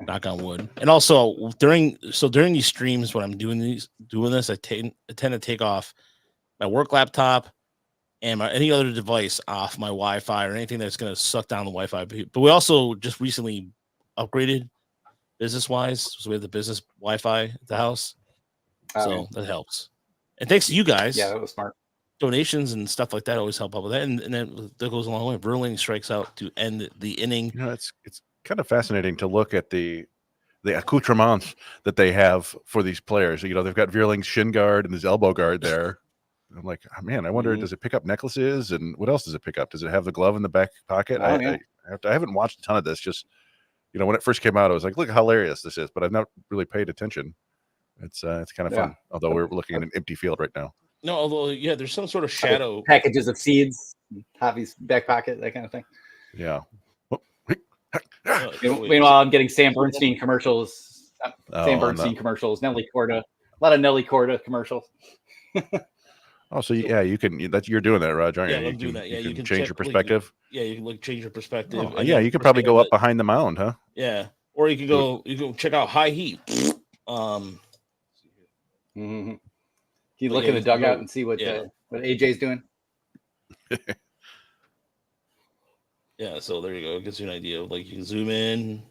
Knock on wood. And also during these streams, when I'm doing this, I tend to take off my work laptop and any other device off my Wi-Fi or anything that's going to suck down the Wi-Fi. But we also just recently upgraded business-wise, so we have the business Wi-Fi at the house, so that helps. And thanks to you guys, that was smart. Donations and stuff like that always help out with that, and then that goes a long way. Verlaine strikes out to end the inning. It's kind of fascinating to look at the accoutrements that they have for these players. They've got Vierling's shin guard and his elbow guard there. I'm like, oh, man, I wonder, does it pick up necklaces, and what else does it pick up? Does it have the glove in the back pocket? I haven't watched a ton of this. Just when it first came out, I was like, look how hilarious this is, but I've not really paid attention. It's kind of fun, although we're looking at an empty field right now. No, although there's some sort of shadow packages of seeds, Javy's back pocket, that kind of thing. Yeah. Meanwhile, I'm getting Sam Bernstein commercials. Commercials. Nelly Corda, a lot of Nelly Corda commercials. Oh, so you can. You're doing that, Raj, aren't you? Yeah, I'm doing that. Yeah, you can change your perspective. You can change your perspective. Oh, yeah, you could probably go up behind the mound, huh? Yeah, or you could go. You can check out High Heat. You look in the dugout and see what AJ's doing. Yeah, so there you go. It gives you an idea of you can zoom in,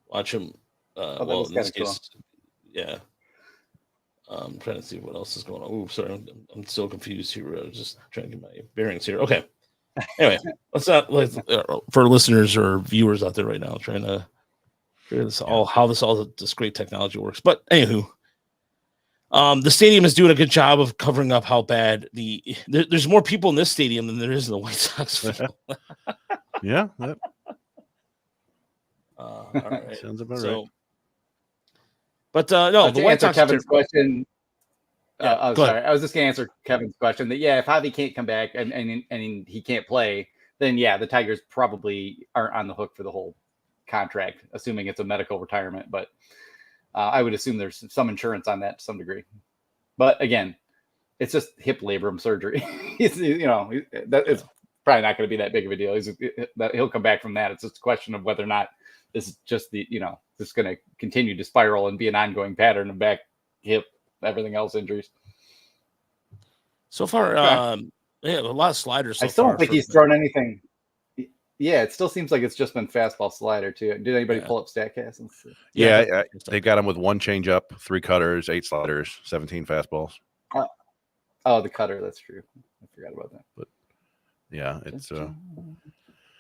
watch him. In this case, yeah. I'm trying to see what else is going on. Oh, sorry, I'm still confused here. I was just trying to get my bearings here. Okay. Anyway, for listeners or viewers out there right now trying to figure this how this great technology works. But anywho, the stadium is doing a good job of covering up how bad there's more people in this stadium than there is in the White Sox field. Yeah, that All right. sounds about right. But no, the to White answer Sox Kevin's question. Yeah, sorry. I was just gonna answer Kevin's question that if Javy can't come back and he can't play, then the Tigers probably aren't on the hook for the whole contract, assuming it's a medical retirement. But I would assume there's some insurance on that to some degree. But again, it's just hip labrum surgery. It's probably not going to be that big of a deal. He'll come back from that. It's just a question of whether or not this is just this is going to continue to spiral and be an ongoing pattern of back, hip, everything else injuries. So far, a lot of sliders. I still don't think he's thrown anything. Yeah, it still seems like it's just been fastball slider too. Did anybody pull up StatCast? Yeah, they got him with 1 changeup, 3 cutters, 8 sliders, 17 fastballs. Oh, the cutter. That's true. I forgot about that. But yeah, it's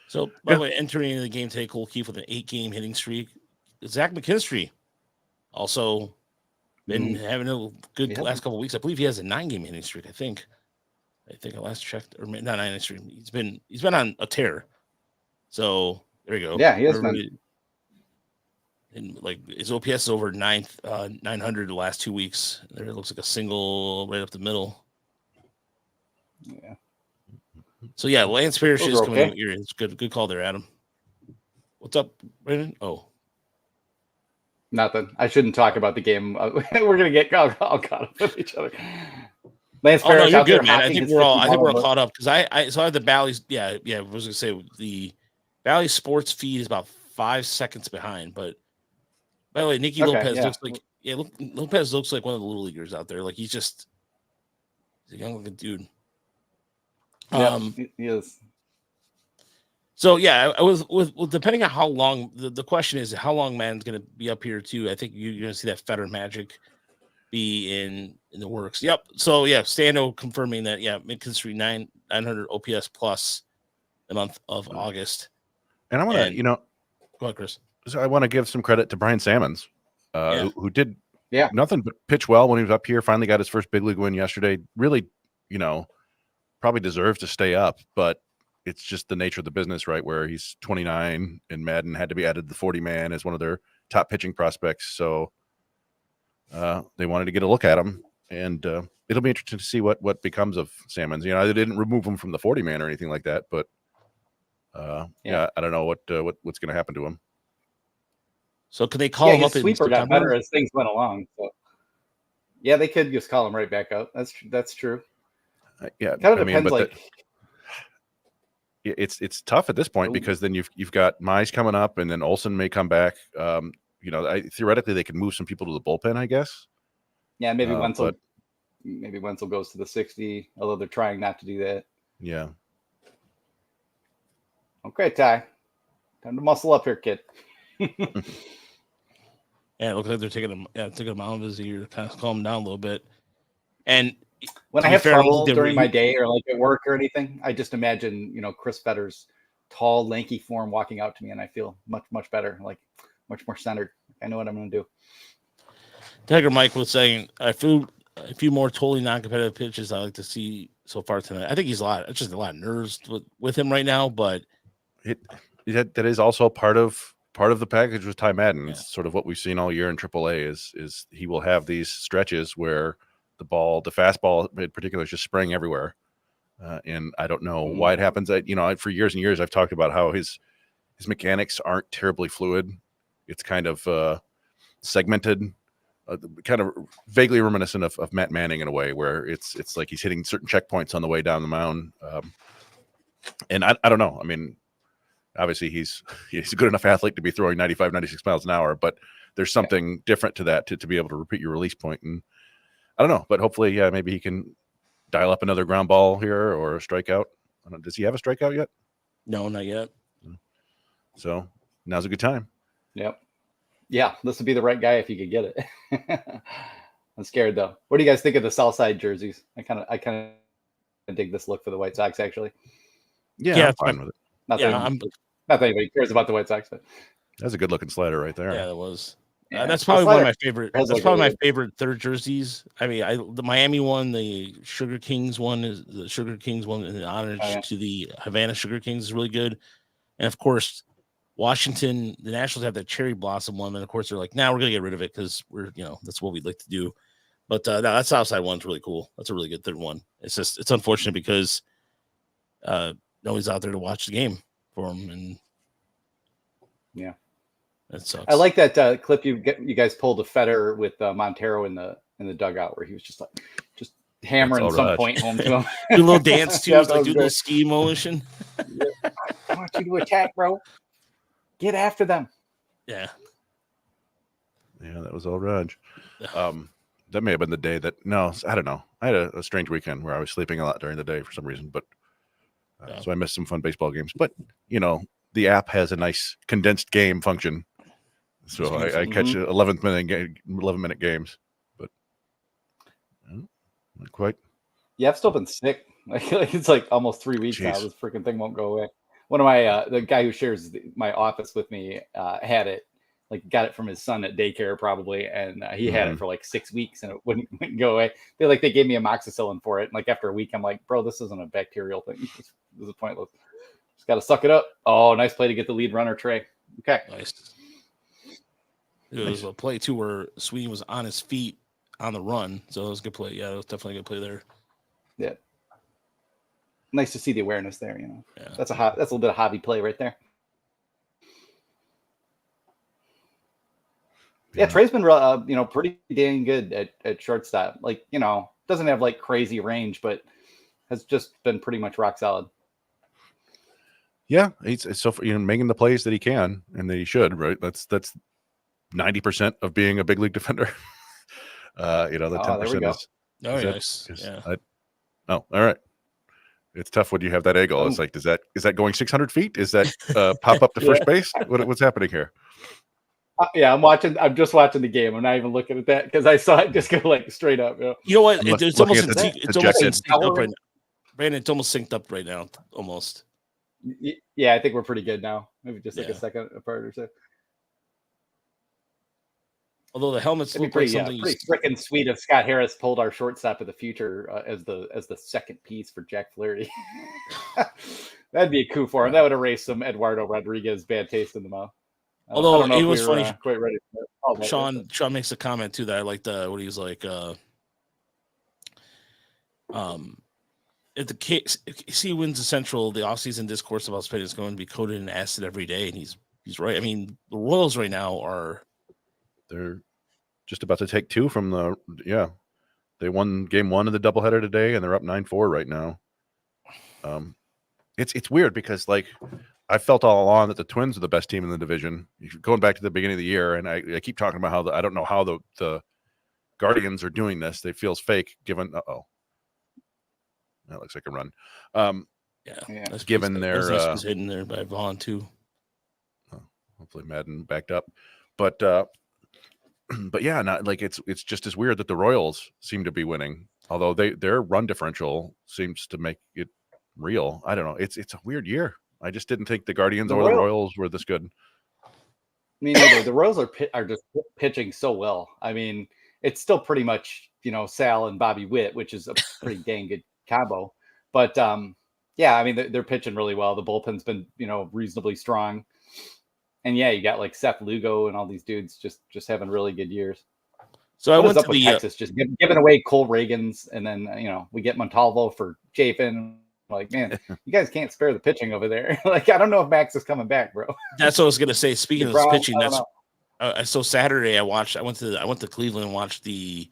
So by the way, entering into the game today, Cole Keefe with an 8-game hitting streak. Zach McKinstry also been having a good last couple of weeks. I believe he has a 9-game hitting streak. I think I last checked, or not 9 streak. He's been on a tear. So there you go. Yeah, he has been. And like his OPS is over 900 the last 2 weeks. There it looks like a single right up the middle. Yeah. So yeah, Lance Parrish is coming out here. It's good call there, Adam. What's up, Brandon? Oh, nothing. I shouldn't talk about the game. We're gonna get all caught up with each other. Lance Parrish, you're good, man. I think we're all caught up because I have the Bally's. Yeah. I was gonna say the Bally Sports feed is about 5 seconds behind. But by the way, Nicky Lopez Lopez looks like one of the little leaguers out there. Like he's a young looking dude. He is. So yeah, I was with depending on how long the question is how long Madden's going to be up here too. I think you're going to see that Fetter Magic be in the works. Yep. So yeah, Stando confirming that McKinstry 900 OPS plus the month of August. And I want to go ahead, Chris. So I want to give some credit to Brian Sammons, who did nothing but pitch well when he was up here. Finally got his first big league win yesterday. Really, probably deserves to stay up, but it's just the nature of the business, right? Where he's 29 and Madden had to be added to the 40 man as one of their top pitching prospects. So they wanted to get a look at him, and it'll be interesting to see what becomes of Sammons. They didn't remove him from the 40 man or anything like that, but I don't know what's going to happen to him. So could they call him up? His sweeper got better as things went along. So yeah, they could just call him right back up. That's true. Kind of depends. It's tough at this point because then you've got Mize coming up, and then Olsen may come back. Theoretically they could move some people to the bullpen, I guess. Yeah, maybe Wenzel goes to the 60, although they're trying not to do that. Yeah. Okay, Ty. Time to muscle up here, kid. Yeah, it looks like they're taking him out of his ear to kind of calm him down a little bit. And when I have trouble during my day or like at work or anything, I just imagine, Chris Fetter's tall, lanky form walking out to me, and I feel much, much better, like much more centered. I know what I'm going to do. Tiger Mike was saying a few more totally non-competitive pitches I like to see so far tonight. I think he's it's just a lot of nerves with him right now, but that is also part of the package with Ty Madden. Yeah. It's sort of what we've seen all year in AAA is he will have these stretches where the fastball in particular is just spraying everywhere. And I don't know why it happens. For years and years, I've talked about how his mechanics aren't terribly fluid. It's kind of segmented, kind of vaguely reminiscent of Matt Manning in a way, where it's like he's hitting certain checkpoints on the way down the mound. And I don't know. I mean, obviously he's a good enough athlete to be throwing 95, 96 miles an hour, but there's something different to that to be able to repeat your release point. And I don't know, but hopefully, maybe he can dial up another ground ball here or a strikeout. Does he have a strikeout yet? No, not yet. So now's a good time. Yep. Yeah, this would be the right guy if he could get it. I'm scared though. What do you guys think of the Southside jerseys? I kind of dig this look for the White Sox actually. Yeah, Yeah, I'm it's fine my- with it. Not, Yeah, that, not that anybody cares about the White Sox, but That's a good looking slider right there. yeah, that was. yeah. That's The probably one of slider my favorite. has, That's like, probably a- my favorite third jerseys. I mean, the Miami one, the Sugar Kings one is the Sugar Kings one, and the homage Oh, yeah. to the Havana Sugar Kings is really good. And of course, Washington, the Nationals have that cherry blossom one, and of course they're like, "Now we're gonna get rid of it because we're, that's what we'd like to do." But no, that Southside one's really cool. That's a really good third one. It's unfortunate because nobody's out there to watch the game for them, and Yeah. that sucks. I like that clip you guys pulled a Federer with Montero in the dugout where he was just hammering all some right. point home to him. do a little dance too. Yeah, It's that like was do a great. little ski motion. I want you to attack, bro. Get after them. Yeah. Yeah, that was all Raj. That may have been the day that. No, I don't know. I had a strange weekend where I was sleeping a lot during the day for some reason, but so I missed some fun baseball games. But the app has a nice condensed game function, so I catch 11-minute games. But not quite. Yeah, I've still been sick. Like it's like almost 3 weeks now. Jeez. This freaking thing won't go away. One of my the guy who shares my office with me had it, like got it from his son at daycare probably, and he had it for like 6 weeks and it wouldn't go away. They gave me amoxicillin for it, and like after a week, I'm like, bro, this isn't a bacterial thing. This is pointless. Just got to suck it up. Oh, nice play to get the lead runner, Trey. Okay, Nice. It was a play too where Sweeney was on his feet on the run, so it was a good play. Yeah, it was definitely a good play there. yeah. Nice to see the awareness there. Yeah. That's a little bit of hobby play right there. Yeah, Trey's been pretty dang good at shortstop. Like, doesn't have like crazy range, but has just been pretty much rock solid. Yeah, it's so making the plays that he can and that he should. Right, that's 90% of being a big league defender. The 10% is. Oh, is nice. that, Yeah. all right. It's tough when you have that angle. It's like, is that going 600 feet? Is that pop up to first base? What's happening here? Yeah, I'm just watching the game. I'm not even looking at that because I saw it just go like straight up. You know what? It's almost projected. synced up right now. Brandon, it's almost synced up right now. Almost. Yeah, I think we're pretty good now. Maybe just like a second apart or so. Although the helmets It'd be look pretty, like something. Pretty freaking sweet if Scott Harris pulled our shortstop of the future as the second piece for Jack Flaherty. That'd be a coup for him. That would erase some Eduardo Rodriguez bad taste in the mouth. Although it was funny, quite ready. Sean makes a comment too that I like what he was like. If the KC wins the Central, the offseason discourse about Spain is going to be coated in acid every day, and he's right. I mean, the Royals right now they're just about to take two from they won game 1 of the doubleheader today, and they're up 9-4 right now. It's weird because like I felt all along that the Twins are the best team in the division. Going back to the beginning of the year, and I keep talking about how I don't know how the Guardians are doing this. It feels fake given. That looks like a run. Given their was hitting there by Vaughn too. Hopefully Madden backed up, but yeah, not like it's just as weird that the Royals seem to be winning, although their run differential seems to make it real. I don't know. It's a weird year. I just didn't think the Guardians or the Royals were this good. Me neither. The Royals are just pitching so well. I mean, it's still pretty much Sal and Bobby Witt, which is a pretty dang good combo. But yeah, I mean they're pitching really well. The bullpen's been reasonably strong, and yeah, you got like Seth Lugo and all these dudes just having really good years. So I went up to with Texas, just giving away Cole Reagans, and then we get Montalvo for Chafin. Like, man, you guys can't spare the pitching over there. Like, I don't know if Max is coming back, bro. That's what I was gonna say. Speaking of this pitching, so Saturday I went to Cleveland and watched the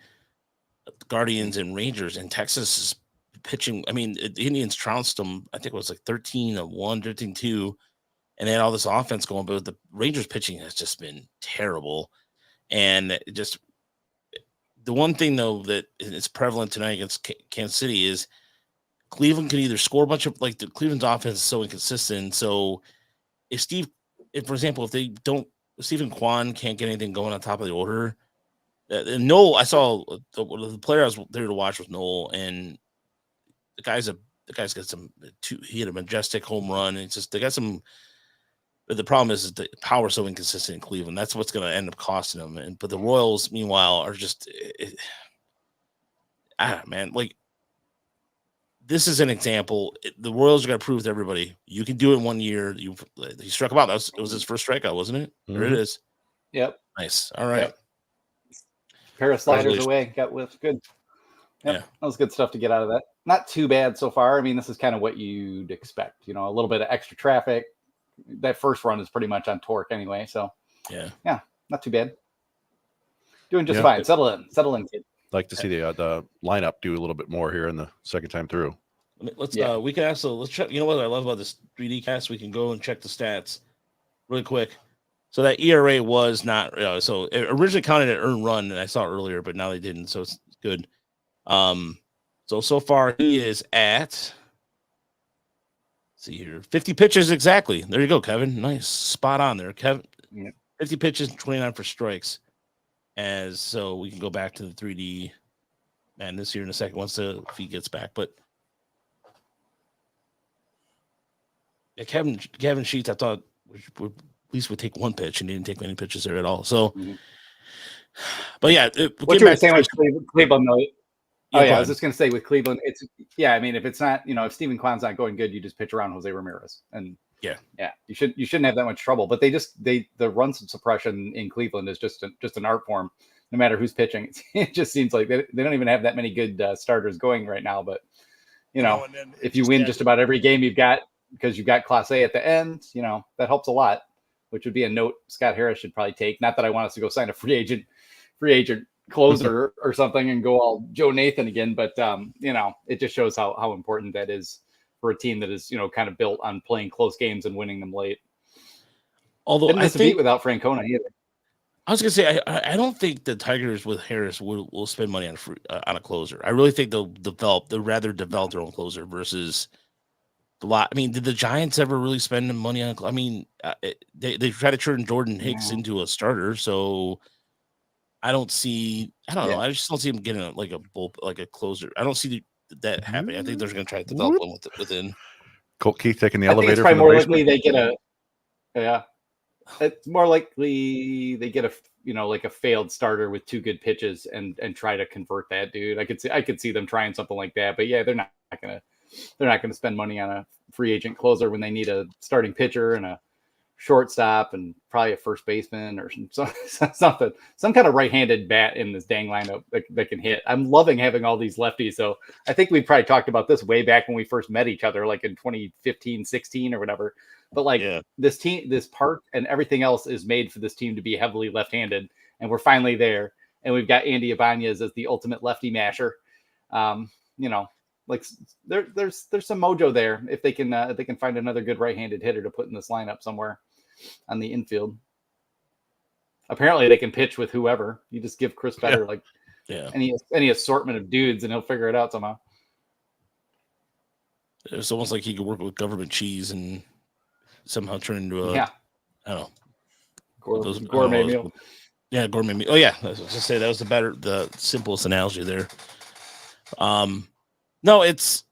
Guardians and Rangers, and Texas is pitching. I mean, the Indians trounced them. I think it was like 13-1, 13-2, and they had all this offense going. But the Rangers pitching has just been terrible, and just the one thing though that is prevalent tonight against Kansas City is Cleveland can either score a bunch of the Cleveland's offense is so inconsistent. So if for example, if Stephen Kwan can't get anything going on top of the order, and Noel, I saw the player I was there to watch was Noel, and the guy's a the guy's got he had a majestic home run. And it's just they got some. But the problem is the power's so inconsistent in Cleveland. That's what's going to end up costing them. But the Royals, meanwhile, are just man, like this is an example. The Royals are going to prove to everybody you can do it in 1 year. He struck him out. It was his first strikeout, wasn't it? Mm-hmm. There it is. Yep. Nice. All right. Yep. Pair of sliders away. Got with good. Yep. Yeah. That was good stuff to get out of that. Not too bad so far. I mean, this is kind of what you'd expect. A little bit of extra traffic. That first run is pretty much on torque anyway. So yeah, not too bad. Doing just fine. Settle in, kid. Like to see the lineup do a little bit more here in the second time through. We can also let's check. You know what I love about this 3D cast? We can go and check the stats really quick. So that ERA was not so it originally counted an earned run, and I saw it earlier, but now they didn't, so it's good. So far he is at. See here, 50 pitches exactly. There you go, Kevin. Nice, spot on there, Kevin. Yeah. 50 pitches, 29 for strikes. So we can go back to the 3D madness here in a second once if he gets back. But yeah, Kevin Sheets, I thought at least would take one pitch, and he didn't take many pitches there at all. So, but yeah, what you were saying with Cleveland, though. Yeah, I was just going to say with Cleveland, I mean, if it's not, if Steven Kwan's not going good, you just pitch around Jose Ramirez, and yeah, you shouldn't have that much trouble. But the run suppression in Cleveland is just an art form. No matter who's pitching, it just seems like they don't even have that many good starters going right now. But if you win just about every game you've got because you've got Class A at the end, that helps a lot. Which would be a note Scott Harris should probably take. Not that I want us to go sign a free agent closer or something and go all Joe Nathan again, but it just shows how important that is for a team that is kind of built on playing close games and winning them late. Although I think beat without Francona either. I was gonna say I don't think the Tigers with Harris will spend money on a closer. I really think they'll rather develop their own closer versus a lot. I mean, did the Giants ever really spend money on? I mean, they try to turn Jordan Hicks into a starter, so. I don't know. I just don't see him getting a closer. I don't see that happening. I think they're going to try to develop one within. Colt Keith taking the I think elevator. It's probably more likely they get It's more likely they get a failed starter with 2 good pitches and try to convert that dude. I could see them trying something like that. But yeah, they're not gonna spend money on a free agent closer when they need a starting pitcher and a shortstop and probably a first baseman or something, some kind of right-handed bat in this dang lineup that can hit. I'm loving having all these lefties. So I think we probably talked about this way back when we first met each other, like in 2015, 16 or whatever. But this team, this park and everything else is made for this team to be heavily left-handed. And we're finally there. And we've got Andy Ibanez as the ultimate lefty masher. Like there's some mojo there if they can find another good right-handed hitter to put in this lineup somewhere on the infield. Apparently they can pitch with whoever. You just give Chris Fetter any assortment of dudes and he'll figure it out somehow. It's almost like he could work with government cheese and somehow turn into I don't know. Gourmet meal. Yeah, gourmet meal. Oh yeah, I was just say that was the simplest analogy there. No, it's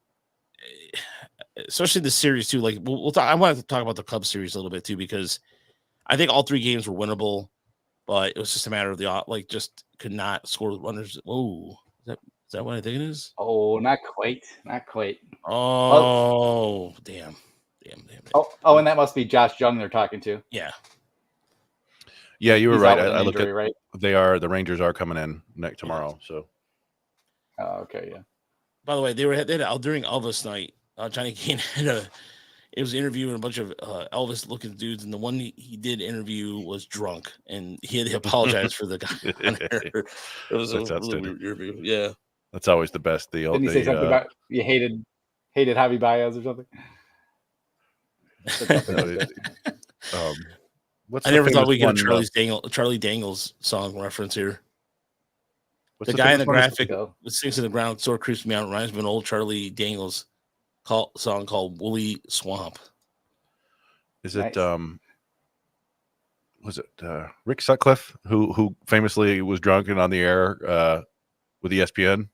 especially the series too. Like we'll talk. I wanted to talk about the Cubs series a little bit too because I think all 3 games were winnable, but it was just a matter of just could not score runners. Whoa, is that what I think it is? Oh, not quite. Oh, damn. Oh, and that must be Josh Jung they're talking to. Yeah, you were He's right. out with an I looked injury, at right? the Rangers are coming in tomorrow. So, okay, yeah. By the way, they had during Elvis night. Johnny Kane was interviewing a bunch of Elvis looking dudes, and the one he did interview was drunk, and he had to apologize for the guy on air. It was a really weird interview. Yeah, that's always the best. Didn't he say something about you hated Javy Baez or something? I never thought we'd get a Charlie Dangles song reference here. The guy in the graphic that sings in the ground sort of creeps me out. Reminds me of an old Charlie Dangles song called Woolly Swamp. Is it was it Rick Sutcliffe who famously was drunk and on the air with ESPN?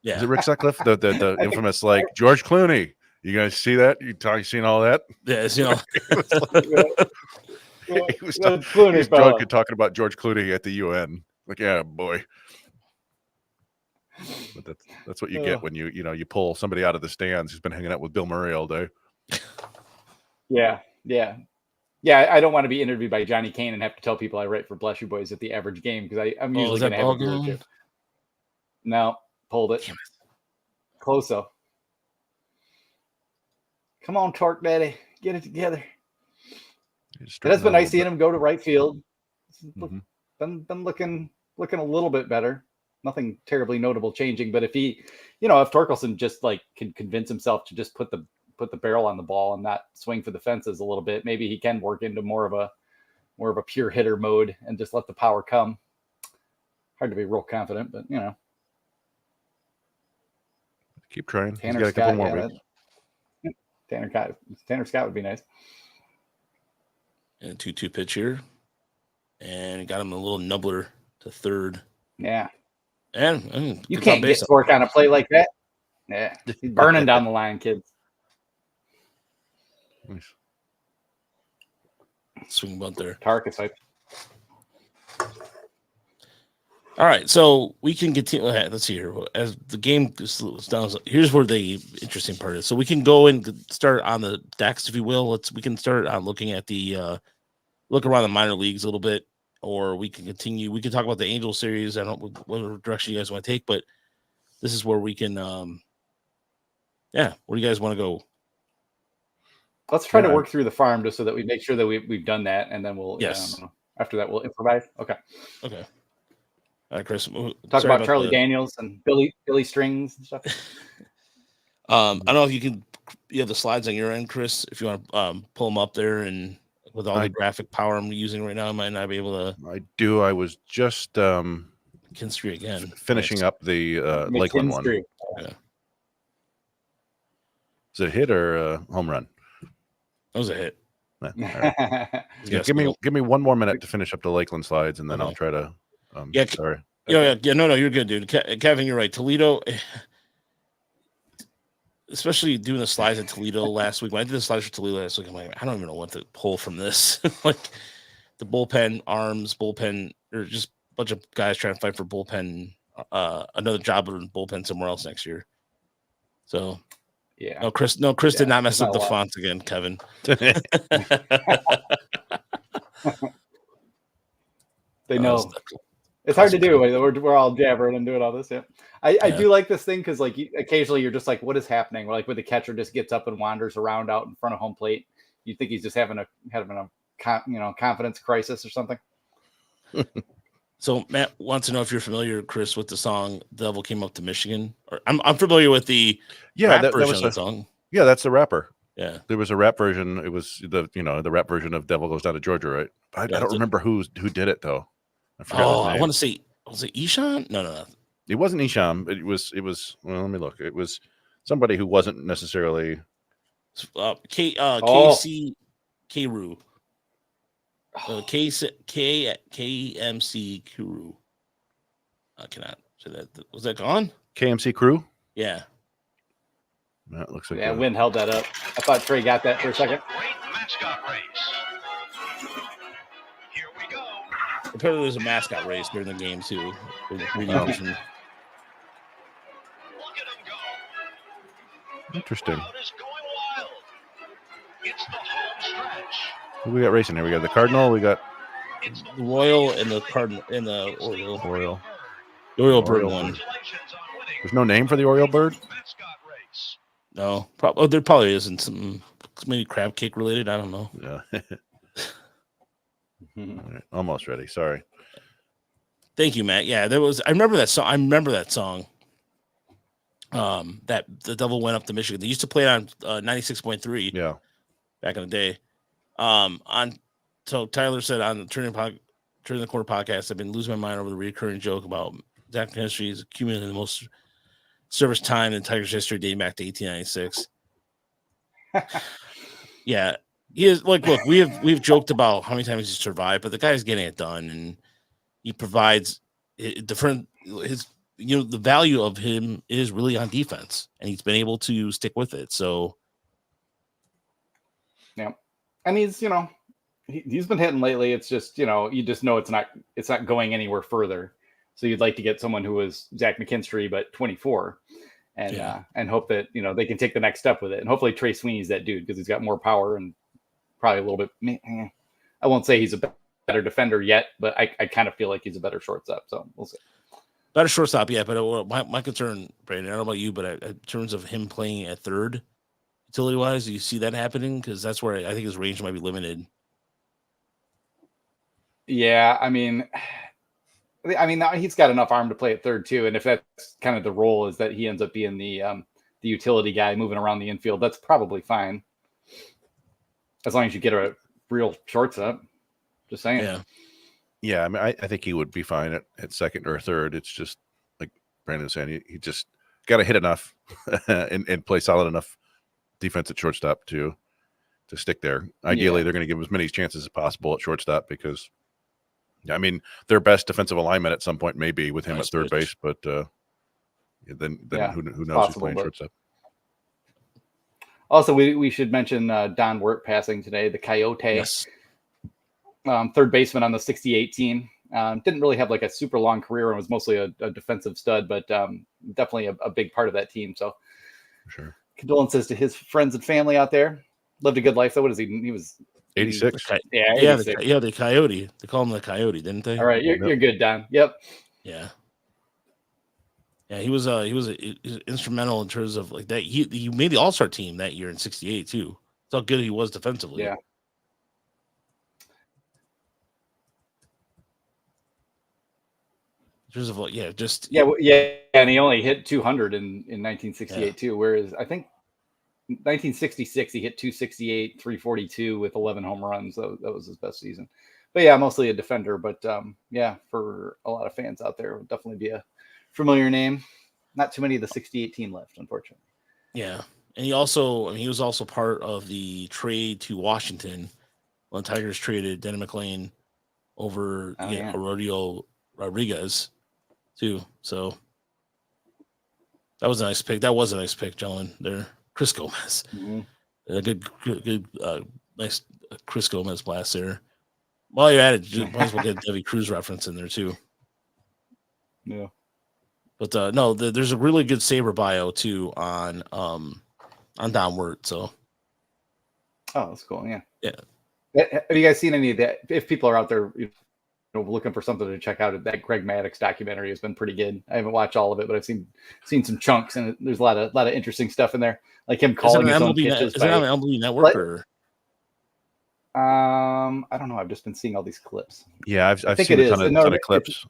Yeah. Is it Rick Sutcliffe? The infamous like George Clooney. You guys see that? You seen all that? Yeah, it's, you know. He was Clooney drunk fella. and talking about George Clooney at the UN. Like, yeah, boy. But that's what you get when you pull somebody out of the stands who's been hanging out with Bill Murray all day. Yeah. I don't want to be interviewed by Johnny Kane and have to tell people I write for Bless You Boys at the average game because I'm usually going to have a beer or two. No, pulled it. Close though. Come on, Torque Daddy, get it together. It has been nice seeing him go to right field. Been looking a little bit better. Nothing terribly notable changing, but if he, if Torkelson just like can convince himself to just put the barrel on the ball and not swing for the fences a little bit, maybe he can work into more of a pure hitter mode and just let the power come. Hard to be real confident, but keep trying. Tanner He's got Scott, a couple more weeks. Tanner Scott would be nice. And 2-2 pitch here. And got him a little nubbler to third. Yeah. And you can't get Torque on a play like that. Yeah. He's burning down the line, kids. Nice. Swing bunt there. Tark is hype. All right, so we can continue. Let's see here. As the game slows down, here's where the interesting part is. So we can go and start on the decks, if you will. We can start on looking at the look around the minor leagues a little bit, or we can continue. We can talk about the Angel series. I don't know what direction you guys want to take, but this is where we can. Where do you guys want to go? Let's try to work through the farm just so that we make sure that we've done that, and then we'll. Yes. After that, we'll improvise. Okay. All right, Chris. Talk about Charlie Daniels and Billy Strings and stuff. I don't know if you have the slides on your end, Chris. If you want to pull them up there, and with all the graphic power I'm using right now, I might not be able to. I do. I was just Kinstry again, finishing up the Lakeland one. Yeah. Is it a hit or a home run? That was a hit. Right. Give me one more minute to finish up the Lakeland slides, and then I'll try to. Sorry. Yeah. No, you're good, dude. Kevin, you're right. Toledo, especially doing the slides at Toledo last week. When I did the slides for Toledo last week, I'm like, I don't even know what to pull from this. Like the bullpen arms, or just a bunch of guys trying to fight for bullpen, another job in bullpen somewhere else next year. So. Yeah. No, Chris did not mess up the fonts again, Kevin. They know. It's hard to do. We're all jabbering and doing all this. Yeah. I do like this thing because like occasionally you're just like, what is happening? Like when the catcher just gets up and wanders around out in front of home plate. You think he's just having a confidence crisis or something. So Matt wants to know if you're familiar, Chris, with the song "Devil Came Up to Michigan." Or I'm familiar with the rap version of the song. Yeah, that's the rapper. Yeah, there was a rap version. It was the rap version of "Devil Goes Down to Georgia," right? I don't remember who did it though. I forgot his name. I want to say, was it Ishan? No. It wasn't Isham. It was. Well, let me look. It was somebody who wasn't necessarily. KC Kru. KMC Kuru. I cannot say that. Was that gone? KMC Crew? Yeah. That looks like Wynn held that up. I thought Trey got that for a second. Great mascot race. Here we go. Apparently there's a mascot race during the game too. Look at him go. Interesting. Crowd is going wild. It's the home stretch. Who we got racing here? We got the Cardinal. We got the Royal and the Cardinal and the Oriole. The Oriole Bird won. There's no name for the Oriole Bird? No. There probably isn't. Some maybe crab cake related. I don't know. Yeah. All right, almost ready. Sorry. Thank you, Matt. Yeah, there was. I remember that song. That the Devil Went Up to Michigan. They used to play it on 96.3. Yeah. Back in the day. So Tyler said on the Turning the Corner podcast, I've been losing my mind over the recurring joke about Zach McKinstry is accumulating the most service time in Tigers history dating back to 1896. Yeah, he is. Like, look, we've joked about how many times he survived, but the guy's getting it done, and he provides different. His the value of him is really on defense, and he's been able to stick with it. So, yeah, and he's he's been hitting lately. It's just you just know it's not going anywhere further. So you'd like to get someone who is Zach McKinstry but 24, and hope that they can take the next step with it. And hopefully Trey Sweeney's that dude because he's got more power and probably a little bit. I won't say he's a better defender yet, but I kind of feel like he's a better shortstop. So we'll see. Better shortstop, yeah. But my concern, Brandon, I don't know about you, but in terms of him playing at third, utility wise, do you see that happening? Because that's where I think his range might be limited. Yeah, I mean, he's got enough arm to play at third too, and if that's kind of the role is that he ends up being the utility guy moving around the infield, that's probably fine, as long as you get a real shortstop. Just saying. Yeah. I mean, I think he would be fine at second or third. It's just like Brandon was saying, he just got to hit enough and play solid enough defense at shortstop to stick there. Ideally, they're going to give him as many chances as possible at shortstop because, I mean, their best defensive alignment at some point may be with him at third base, but then who knows who's playing shortstop. Also, we should mention Don Wirt passing today, the Coyote. Yes. Third baseman on the 68 team. Didn't really have like a super long career and was mostly a defensive stud, but definitely a big part of that team. So sure. Condolences to his friends and family out there. Lived a good life though. What is he? He was 86. Yeah, 86. The Coyote. They call him the Coyote, didn't they? All right, you're good, Don. Yep. Yeah. Yeah, he was instrumental in terms of like that. He made the All-Star team that year in '68 too. That's how good he was defensively. Yeah. In terms of and he only hit 200 in 1968 too. Whereas I think 1966 he hit 268, 342 with 11 home runs. That was his best season. But yeah, mostly a defender. But for a lot of fans out there, it would definitely be a familiar name. Not too many of the 68 team left, unfortunately. Yeah, and he was also part of the trade to Washington when the Tigers traded Denny McLain over Aurelio Rodriguez too. So that was a nice pick. Gentlemen. There, Chris Gomez, a good, nice Chris Gomez blast there. While you're at it, you might as well get a Debbie Cruz reference in there too. Yeah. But no, there's a really good Saber bio too on Don Wirt. So, that's cool. Yeah. Yeah. Have you guys seen any of that? If people are out there, looking for something to check out, that Greg Maddux documentary has been pretty good. I haven't watched all of it, but I've seen some chunks, and there's a lot of interesting stuff in there, like him calling his own pitches. Is it on MLB Network or? I don't know. I've just been seeing all these clips. Yeah, I've seen a ton of clips.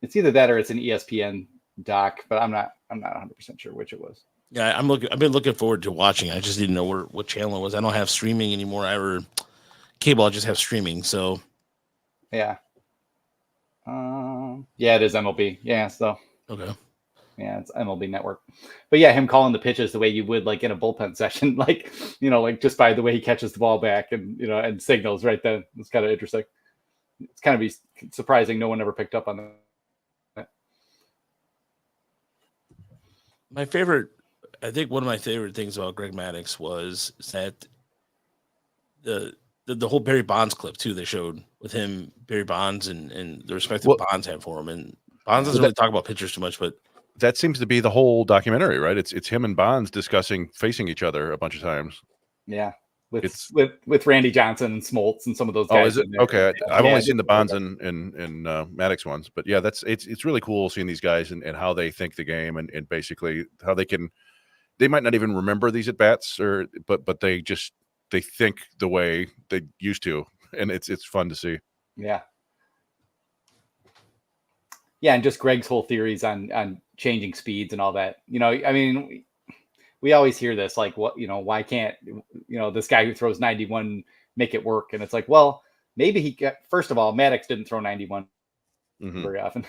It's either that or it's an ESPN doc, but I'm not 100% sure which it was. Yeah, I've been looking forward to watching. I just didn't know what channel it was. I don't have streaming anymore. Cable. I just have streaming. So. Yeah. It is MLB. Yeah. So. Okay. Yeah, it's MLB Network. But yeah, him calling the pitches the way you would like in a bullpen session, like just by the way he catches the ball back and and signals right then. It's kind of interesting. It's kind of be surprising no one ever picked up on that. I think one of my favorite things about Greg Maddux was that the whole Barry Bonds clip too they showed with him, Barry Bonds and the respect that Bonds had for him. And Bonds doesn't really talk about pitchers too much, but that seems to be the whole documentary, right? It's him and Bonds facing each other a bunch of times. Yeah. With Randy Johnson and Smoltz and some of those guys. Oh, is it? Okay. I've only seen the Bonds and Maddux ones, but yeah, it's really cool seeing these guys and how they think the game and basically how they might not even remember these at bats but they think the way they used to, and it's fun to see. Yeah. Yeah, and just Greg's whole theories on changing speeds and all that. I mean, we always hear this, like, why can't, this guy who throws 91 make it work? And it's like, well, maybe first of all, Maddux didn't throw 91 very often.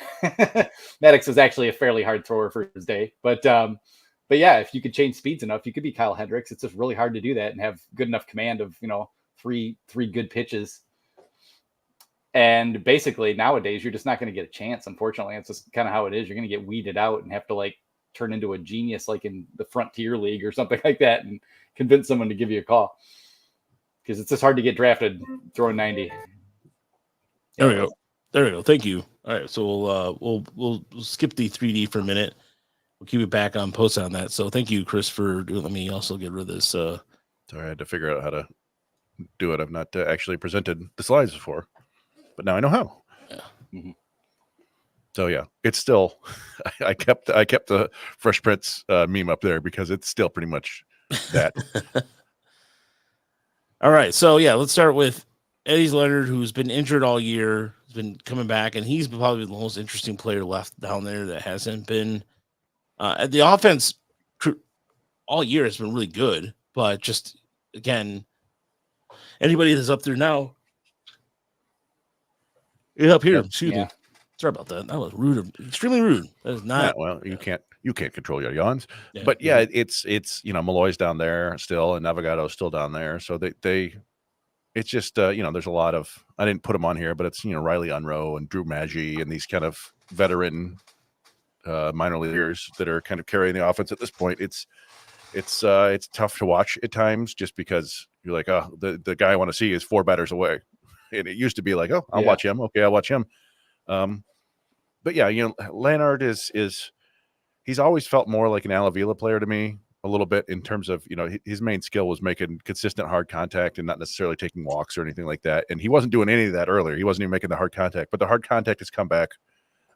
Maddux was actually a fairly hard thrower for his day. But yeah, if you could change speeds enough, you could be Kyle Hendricks. It's just really hard to do that and have good enough command of, three good pitches And basically nowadays you're just not going to get a chance. Unfortunately, it's just kind of how it is. You're going to get weeded out and have to like turn into a genius, like in the Frontier League or something like that, and convince someone to give you a call. Because it's just hard to get drafted throwing 90. There we go. There we go. Thank you. All right, so we'll skip the 3D for a minute. We'll keep it back on post on that. So thank you, Chris, for doing. Let me also get rid of this. Sorry, I had to figure out how to do it. I've not actually presented the slides before, but now I know how. Yeah. Mm-hmm. So yeah, it's still. I kept the Fresh Prince meme up there because it's still pretty much that. All right, so yeah, let's start with Eddie Leonard, who's been injured all year, has been coming back, and he's probably the most interesting player left down there that hasn't been. The offense all year has been really good, but just again, anybody that's up there now, you're up here. Yep. Excuse me. Sorry about that. That was rude, extremely rude. That is not. Yeah, well, you can't control your yawns, Yeah. but yeah, it's Malloy's down there still, and Navigato's still down there, so they it's just there's a lot of, I didn't put them on here, but it's Riley Unroe and Drew Maggi and these kind of veteran minor leaguers that are kind of carrying the offense at this point. It's tough to watch at times just because you're like, oh, the guy I want to see is 4 batters away, and it used to be like, oh, I'll watch him. Okay, I'll watch him. But yeah, Leonard is he's always felt more like an Alavila player to me a little bit in terms of, his main skill was making consistent hard contact and not necessarily taking walks or anything like that. And he wasn't doing any of that earlier. He wasn't even making the hard contact, but the hard contact has come back.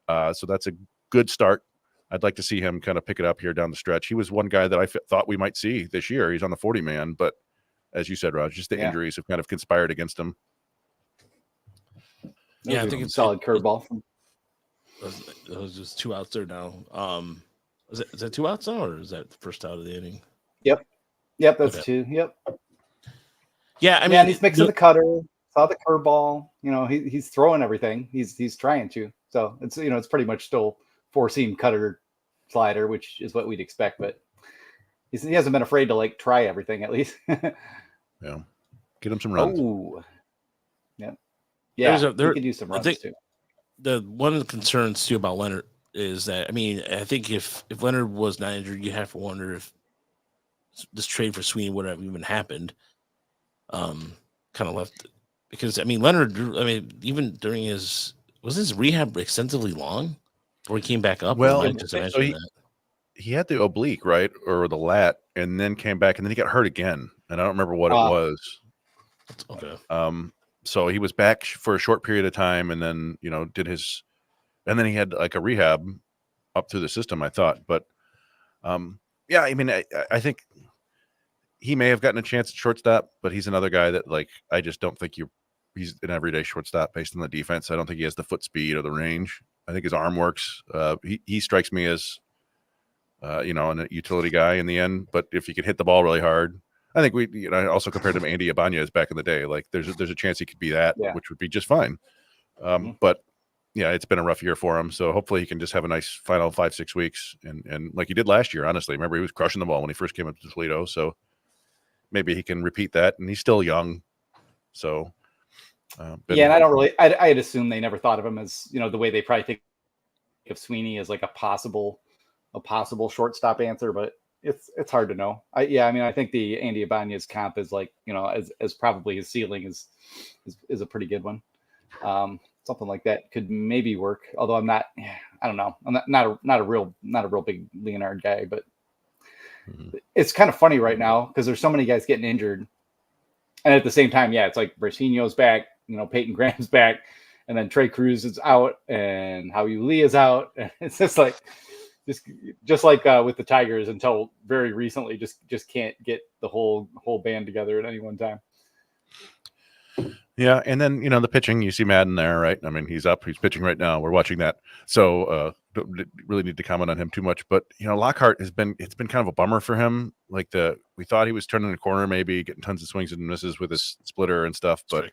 So that's a good start. I'd like to see him kind of pick it up here down the stretch. He was one guy that I thought we might see this year. He's on the 40-man, but as you said, Raj, just the injuries have kind of conspired against him. Yeah, I think it's solid curveball. Those just 2 outs there now. Is that 2 outs now, or is that the first out of the inning? Yep, that's okay. 2. Yep. Yeah, I mean, he's mixing the cutter, saw the curveball. He's throwing everything. He's trying to. So it's it's pretty much still 4-seam cutter slider, which is what we'd expect. But he hasn't been afraid to like try everything at least. Yeah, get him some runs. Oh, yeah. He could use some runs too. One of the concerns too about Leonard is that, I mean, I think if Leonard was not injured, you have to wonder if this trade for Sweeney would have even happened. Kind of left, because I mean, Leonard, even during his rehab extensively long before he came back up? Well, so he had the oblique, right, or the lat, and then came back, and then he got hurt again, and I don't remember what it was. Okay. So he was back for a short period of time, and then did his, and then he had like a rehab up through the system, I thought. But yeah, I mean, I think he may have gotten a chance at shortstop, but he's another guy that, like, I just don't think he's an everyday shortstop based on the defense. I don't think he has the foot speed or the range. I think his arm works. He strikes me as a utility guy in the end. But if he could hit the ball really hard, I think I also compared him to Andy Ibanez back in the day. Like there's a chance he could be that, which would be just fine. But yeah, it's been a rough year for him. So hopefully he can just have a nice final 5-6 weeks and like he did last year. Honestly, remember he was crushing the ball when he first came up to Toledo. So maybe he can repeat that, and he's still young. So and I don't really. I'd assume they never thought of him as the way they probably think of Sweeney as like a possible shortstop answer, but it's hard to know. I think the Andy Ibanez comp is like as probably his ceiling is a pretty good one. Something like that could maybe work. Although I'm not. I don't know. I'm not a real big Leonard guy, but it's kind of funny right now because there's so many guys getting injured, and at the same time, it's like Brasinho's back. Peyton Graham's back, and then Trey Cruz is out, and Howie Lee is out. And it's just like, just like with the Tigers until very recently, just can't get the whole band together at any one time. Yeah, and then the pitching, you see Madden there, right? I mean, he's pitching right now. We're watching that, so don't really need to comment on him too much. But Lockhart it's been kind of a bummer for him. Like we thought he was turning the corner, maybe getting tons of swings and misses with his splitter and stuff, but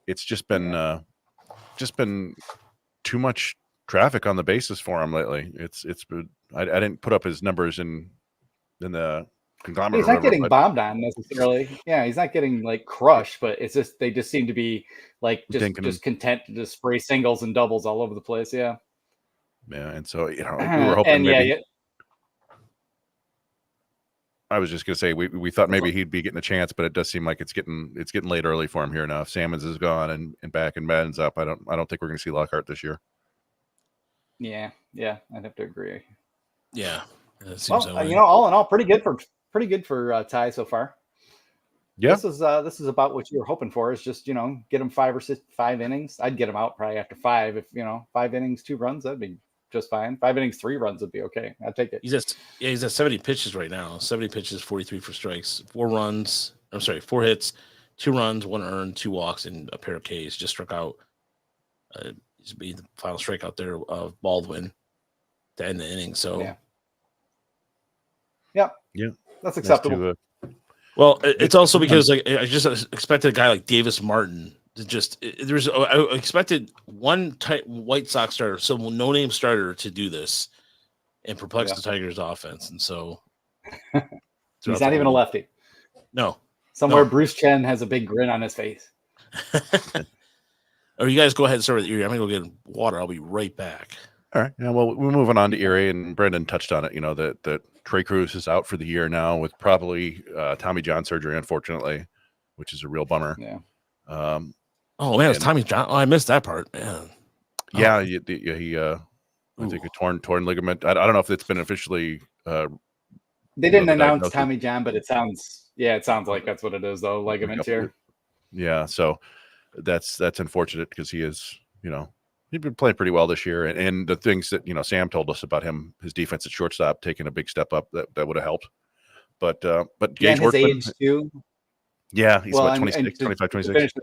it's just been too much traffic on the bases for him lately. I didn't put up his numbers in the conglomerate. He's or not whatever, getting bombed on necessarily. Yeah, he's not getting like crushed, but it's just they just seem to be like Dinking. just content to just spray singles and doubles all over the place. Yeah. Yeah, and so we were hoping And maybe. yeah, I was just gonna say we thought maybe he'd be getting a chance, but it does seem like it's getting late early for him here now. If Salmons is gone and back and Madden's up, I don't think we're gonna see Lockhart this year. yeah, I'd have to agree. Yeah, it seems that Well, way. all in all, pretty good for Ty so far. Yeah, This is about what you were hoping for. Is just get him 5 innings. I'd get him out probably after 5. If 5 innings, 2 runs, that'd be just fine. 5 innings, 3 runs would be okay. I'd take it. He's at 70 pitches right now. 70 pitches, 43 for strikes, 4 runs. I'm sorry, 4 hits, 2 runs, 1 earned, 2 walks, and a pair of Ks. Just struck out. He's be the final strikeout there of Baldwin to end the inning. So yeah, that's acceptable. Well, it's also because I just expected a guy like Davis Martin to just. I expected one White Sox starter, some no-name starter, to do this and perplex the Tigers' offense, and so he's not even a lefty. No, somewhere Bruce Chen has a big grin on his face. Or you guys go ahead and start with Eerie. I'm gonna go get water. I'll be right back. All right. Yeah. Well, we're moving on to Eerie, and Brendan touched on it. That Trey Cruz is out for the year now with probably Tommy John surgery, unfortunately, which is a real bummer. Yeah. Oh man, it's Tommy John. Oh, I missed that part, man. Yeah. He I think a torn ligament. I don't know if it's been officially. They didn't announce Tommy John, but it sounds like that's what it is, though. Ligament tear. Yeah. So that's unfortunate because he is, he'd been playing pretty well this year, and the things that Sam told us about him, his defense at shortstop taking a big step up, that would have helped. But Gage his Workman, age too. Yeah, he's 26, 25, 26.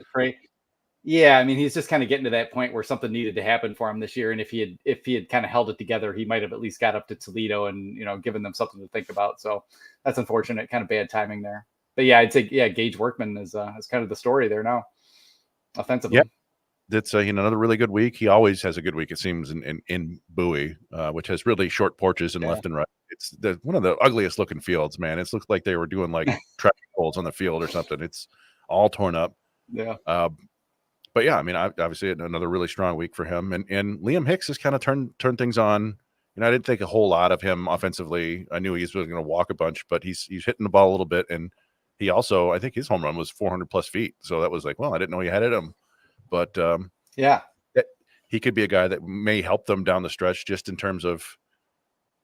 Yeah, I mean, he's just kind of getting to that point where something needed to happen for him this year, and if he had kind of held it together, he might have at least got up to Toledo and given them something to think about. So that's unfortunate, kind of bad timing there. But yeah, I'd say Gage Workman is kind of the story there now, offensively. Yeah. That's another really good week. He always has a good week, it seems, in Bowie, which has really short porches and left and right. It's one of the ugliest looking fields, man. It looks like they were doing like traffic holes on the field or something. It's all torn up. Yeah. But yeah, I mean, obviously another really strong week for him. And Liam Hicks has kind of turned things on. I didn't think a whole lot of him offensively. I knew he was going to walk a bunch, but he's hitting the ball a little bit. And he also, I think his home run was 400 plus feet. So that was like, well, I didn't know he had it in him. But he could be a guy that may help them down the stretch just in terms of,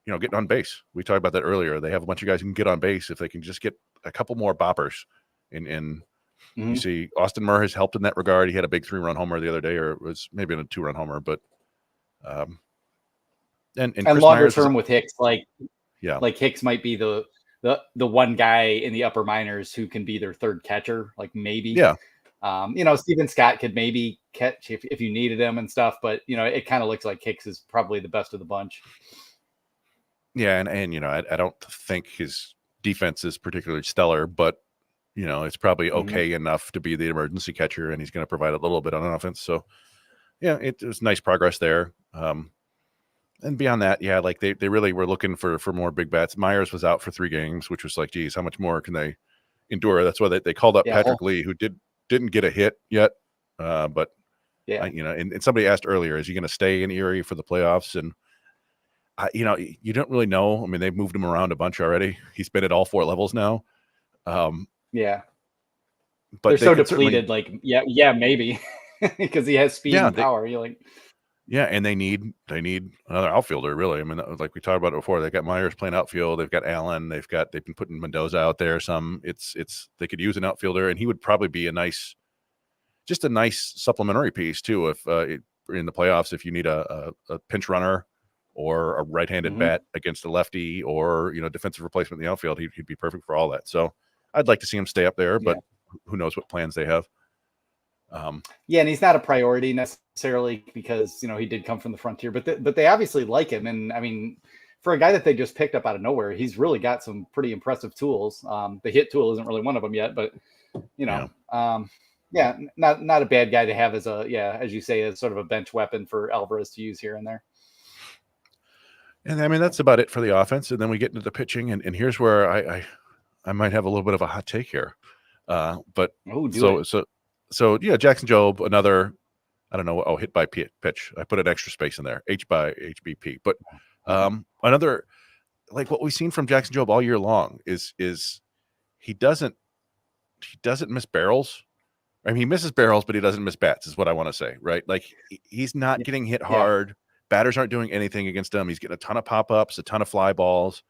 getting on base. We talked about that earlier. They have a bunch of guys who can get on base if they can just get a couple more boppers. And you see Austin Murr has helped in that regard. He had a big 3-run homer the other day, or it was maybe a 2-run homer. But and longer term with Hicks, like Hicks might be the one guy in the upper minors who can be their third catcher, like maybe. Yeah. Steven Scott could maybe catch if you needed him and stuff, but it kind of looks like Hicks is probably the best of the bunch. Yeah, and I don't think his defense is particularly stellar, but it's probably okay enough to be the emergency catcher, and he's going to provide a little bit on offense. So yeah, it was nice progress there. And beyond that, yeah, like they really were looking for more big bats. Myers was out for 3 games, which was like, geez, how much more can they endure? That's why they called up Patrick Lee, who didn't get a hit yet, but and somebody asked earlier, is he going to stay in Eerie for the playoffs? And you don't really know. I mean, they've moved him around a bunch already. He's been at all 4 levels now. But they're so depleted. Like, maybe because he has speed and power. And they need another outfielder, really. I mean, like we talked about it before, they got Myers playing outfield. They've got Allen. They've been putting Mendoza out there. They could use an outfielder, and he would probably be a nice supplementary piece too. If in the playoffs, if you need a pinch runner or a right-handed bat against a lefty, or defensive replacement in the outfield, he'd be perfect for all that. So I'd like to see him stay up there, but who knows what plans they have. And he's not a priority necessarily because he did come from the Frontier, but they obviously like him, and I mean, for a guy that they just picked up out of nowhere, he's really got some pretty impressive tools. The hit tool isn't really one of them yet, but not a bad guy to have as as you say, as sort of a bench weapon for Alvarez to use here and there. And I mean, that's about it for the offense. And then we get into the pitching, and here's where I might have a little bit of a hot take here. But Oh, do it. so yeah, Jackson Jobe, another, I don't know, hit by pitch. I put an extra space in there, H by HBP. But another, like what we've seen from Jackson Jobe all year long is he doesn't miss barrels. I mean, he misses barrels, but he doesn't miss bats, is what I want to say, right? Like he's not getting hit hard. Batters aren't doing anything against him. He's getting a ton of pop-ups, a ton of fly balls,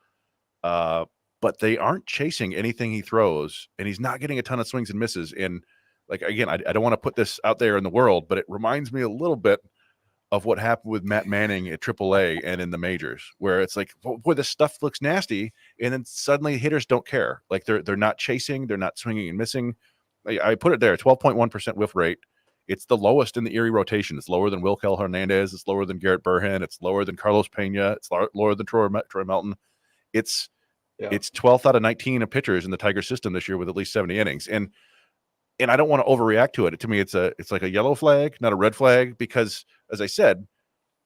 but they aren't chasing anything he throws, and he's not getting a ton of swings and misses. And like, again, I don't want to put this out there in the world, but it reminds me a little bit of what happened with Matt Manning at AAA and in the majors, where it's like, boy, this stuff looks nasty, and then suddenly hitters don't care. Like they're not chasing, they're not swinging and missing. I put it there, 12.1% whiff rate. It's the lowest in the Eerie rotation. It's lower than Wilkel Hernandez. It's lower than Garrett Burhan. It's lower than Carlos Pena. It's lower than Troy Melton. It's 12th out of 19 of pitchers in the Tiger system this year with at least 70 innings. And I don't want to overreact to it. To me, it's like a yellow flag, not a red flag, because as I said,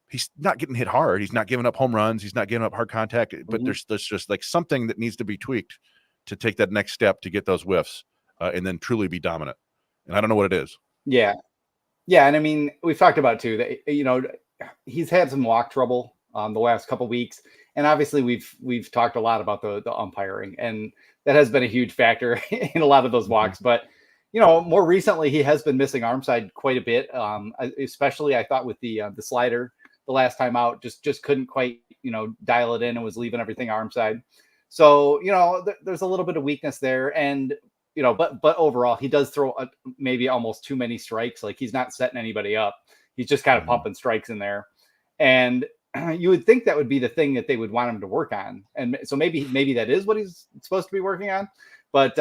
he's not getting hit hard. He's not giving up home runs. He's not giving up hard contact. But there's just like something that needs to be tweaked to take that next step to get those whiffs and then truly be dominant. And I don't know what it is. Yeah. Yeah. And I mean, we've talked about too that, he's had some walk trouble the last couple of weeks. And obviously we've talked a lot about the umpiring, and that has been a huge factor in a lot of those walks. But, more recently he has been missing arm side quite a bit. Especially I thought with the slider the last time out, just couldn't quite, dial it in and was leaving everything arm side. So, there's a little bit of weakness there. And, but overall, he does throw maybe almost too many strikes. Like he's not setting anybody up. He's just kind of pumping strikes in there. And you would think that would be the thing that they would want him to work on. And so maybe that is what he's supposed to be working on. But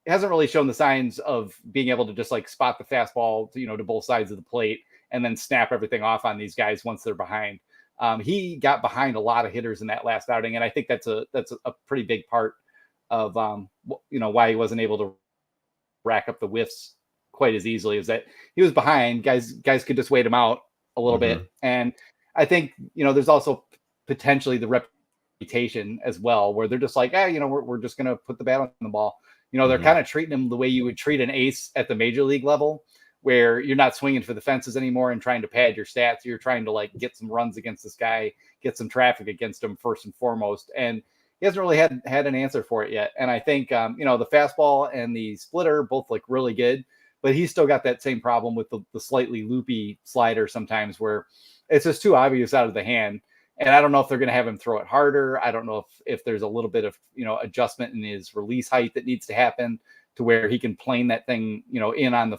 hasn't really shown the signs of being able to just like spot the fastball, to both sides of the plate and then snap everything off on these guys once they're behind. He got behind a lot of hitters in that last outing. And I think that's a pretty big part of why he wasn't able to rack up the whiffs quite as easily, is that he was behind. Guys could just wait him out a little bit. And I think there's also potentially the reputation as well, where they're just like, we're just gonna put the bat on the ball. They're kind of treating him the way you would treat an ace at the major league level, where you're not swinging for the fences anymore and trying to pad your stats. You're trying to like get some runs against this guy, get some traffic against him first and foremost. And he hasn't really had an answer for it yet. And I think, the fastball and the splitter both look really good, but he's still got that same problem with the slightly loopy slider sometimes, where it's just too obvious out of the hand. And I don't know if they're going to have him throw it harder. I don't know if there's a little bit of, adjustment in his release height that needs to happen to where he can plane that thing, in on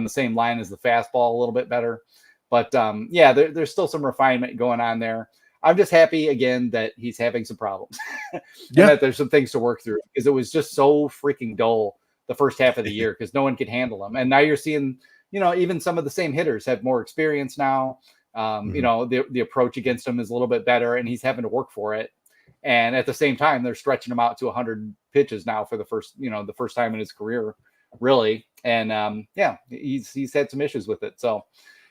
the same line as the fastball a little bit better. But there's still some refinement going on there. I'm just happy again that he's having some problems and that there's some things to work through, because it was just so freaking dull the first half of the year because no one could handle him. And now you're seeing, even some of the same hitters have more experience now. The approach against him is a little bit better, and he's having to work for it. And at the same time, they're stretching him out to 100 pitches now for the first time in his career, really. And he's had some issues with it. So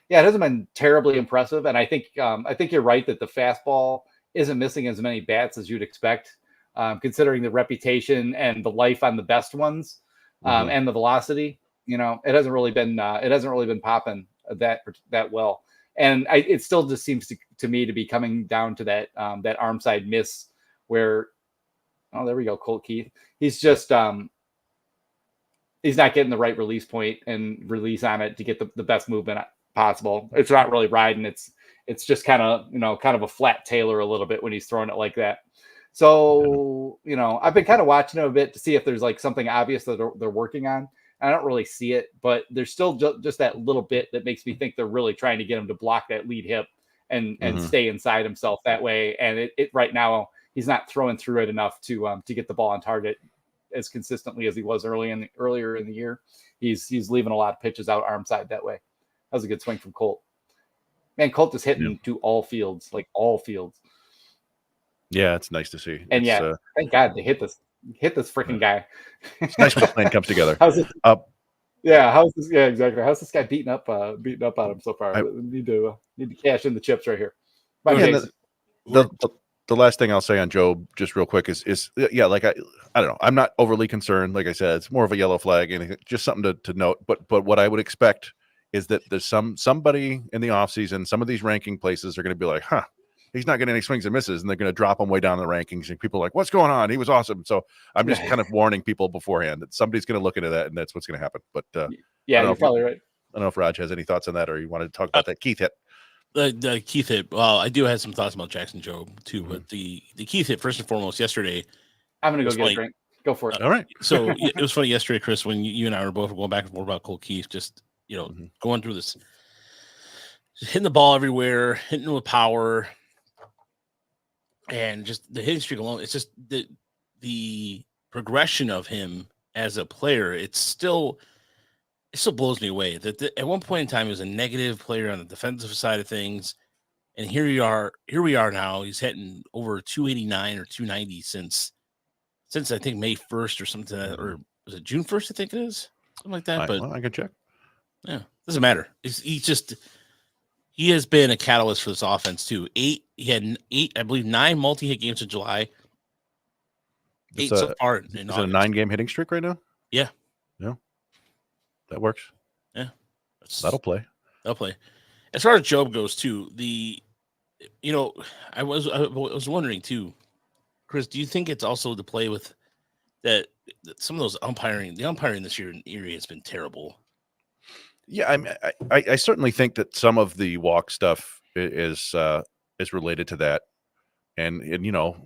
yeah, it hasn't been terribly impressive. And I think you're right that the fastball isn't missing as many bats as you'd expect, considering the reputation and the life on the best ones, and the velocity. It hasn't really been popping that well. And it still just seems to me to be coming down to that arm side miss where, oh, there we go, Colt Keith. He's just he's not getting the right release point and release on it to get the best movement possible. It's not really riding. It's just kind of a flat tailer a little bit when he's throwing it like that. So, I've been kind of watching him a bit to see if there's like something obvious that they're working on. I don't really see it, but there's still just that little bit that makes me think they're really trying to get him to block that lead hip and stay inside himself that way. And it right now he's not throwing through it enough to get the ball on target as consistently as he was earlier in the year. He's leaving a lot of pitches out arm side that way. That was a good swing from Colt. Man, Colt is hitting to all fields, like all fields. Yeah, it's nice to see. And thank God they hit this freaking guy. It's nice when the plan comes together. How's this? How's this? Yeah, exactly. How's this guy beating up on him so far? Need to cash in the chips right here. The the last thing I'll say on Jobe, just real quick, is yeah, like I don't know. I'm not overly concerned. Like I said, it's more of a yellow flag, and just something to note. But what I would expect is that there's somebody in the offseason, some of these ranking places are going to be like, huh, he's not getting any swings and misses, and they're going to drop him way down the rankings, and people are like, what's going on? He was awesome. So I'm just kind of warning people beforehand that somebody's going to look into that, and that's what's going to happen. But yeah, you're probably right. I don't know if Raj has any thoughts on that, or you wanted to talk about that Keith hit. The Keith hit. Well, I do have some thoughts about Jackson Jobe too, but the Keith hit first and foremost yesterday. I'm gonna go get a drink. Go for it. All right. So it was funny yesterday, Chris, when you and I were both going back and forth about Cole Keith, just going through this, just hitting the ball everywhere, hitting with power, and just the hitting streak alone. It's just the progression of him as a player. It still blows me away that at one point in time he was a negative player on the defensive side of things, and here we are now. He's hitting over 289 or 290 since I think May 1st or something, or was it June 1st? I think it is something like that. But I can check. Yeah, doesn't matter. He has been a catalyst for this offense too. He had 9 multi-hit games in July. It's 8 so far. Is it a 9-game hitting streak right now? Yeah. That works. Yeah. That'll play. As far as Jobe goes too, I was wondering too, Chris, do you think it's also the play with that some of those the umpiring this year in Eerie has been terrible? Yeah, I certainly think that some of the walk stuff is related to that, and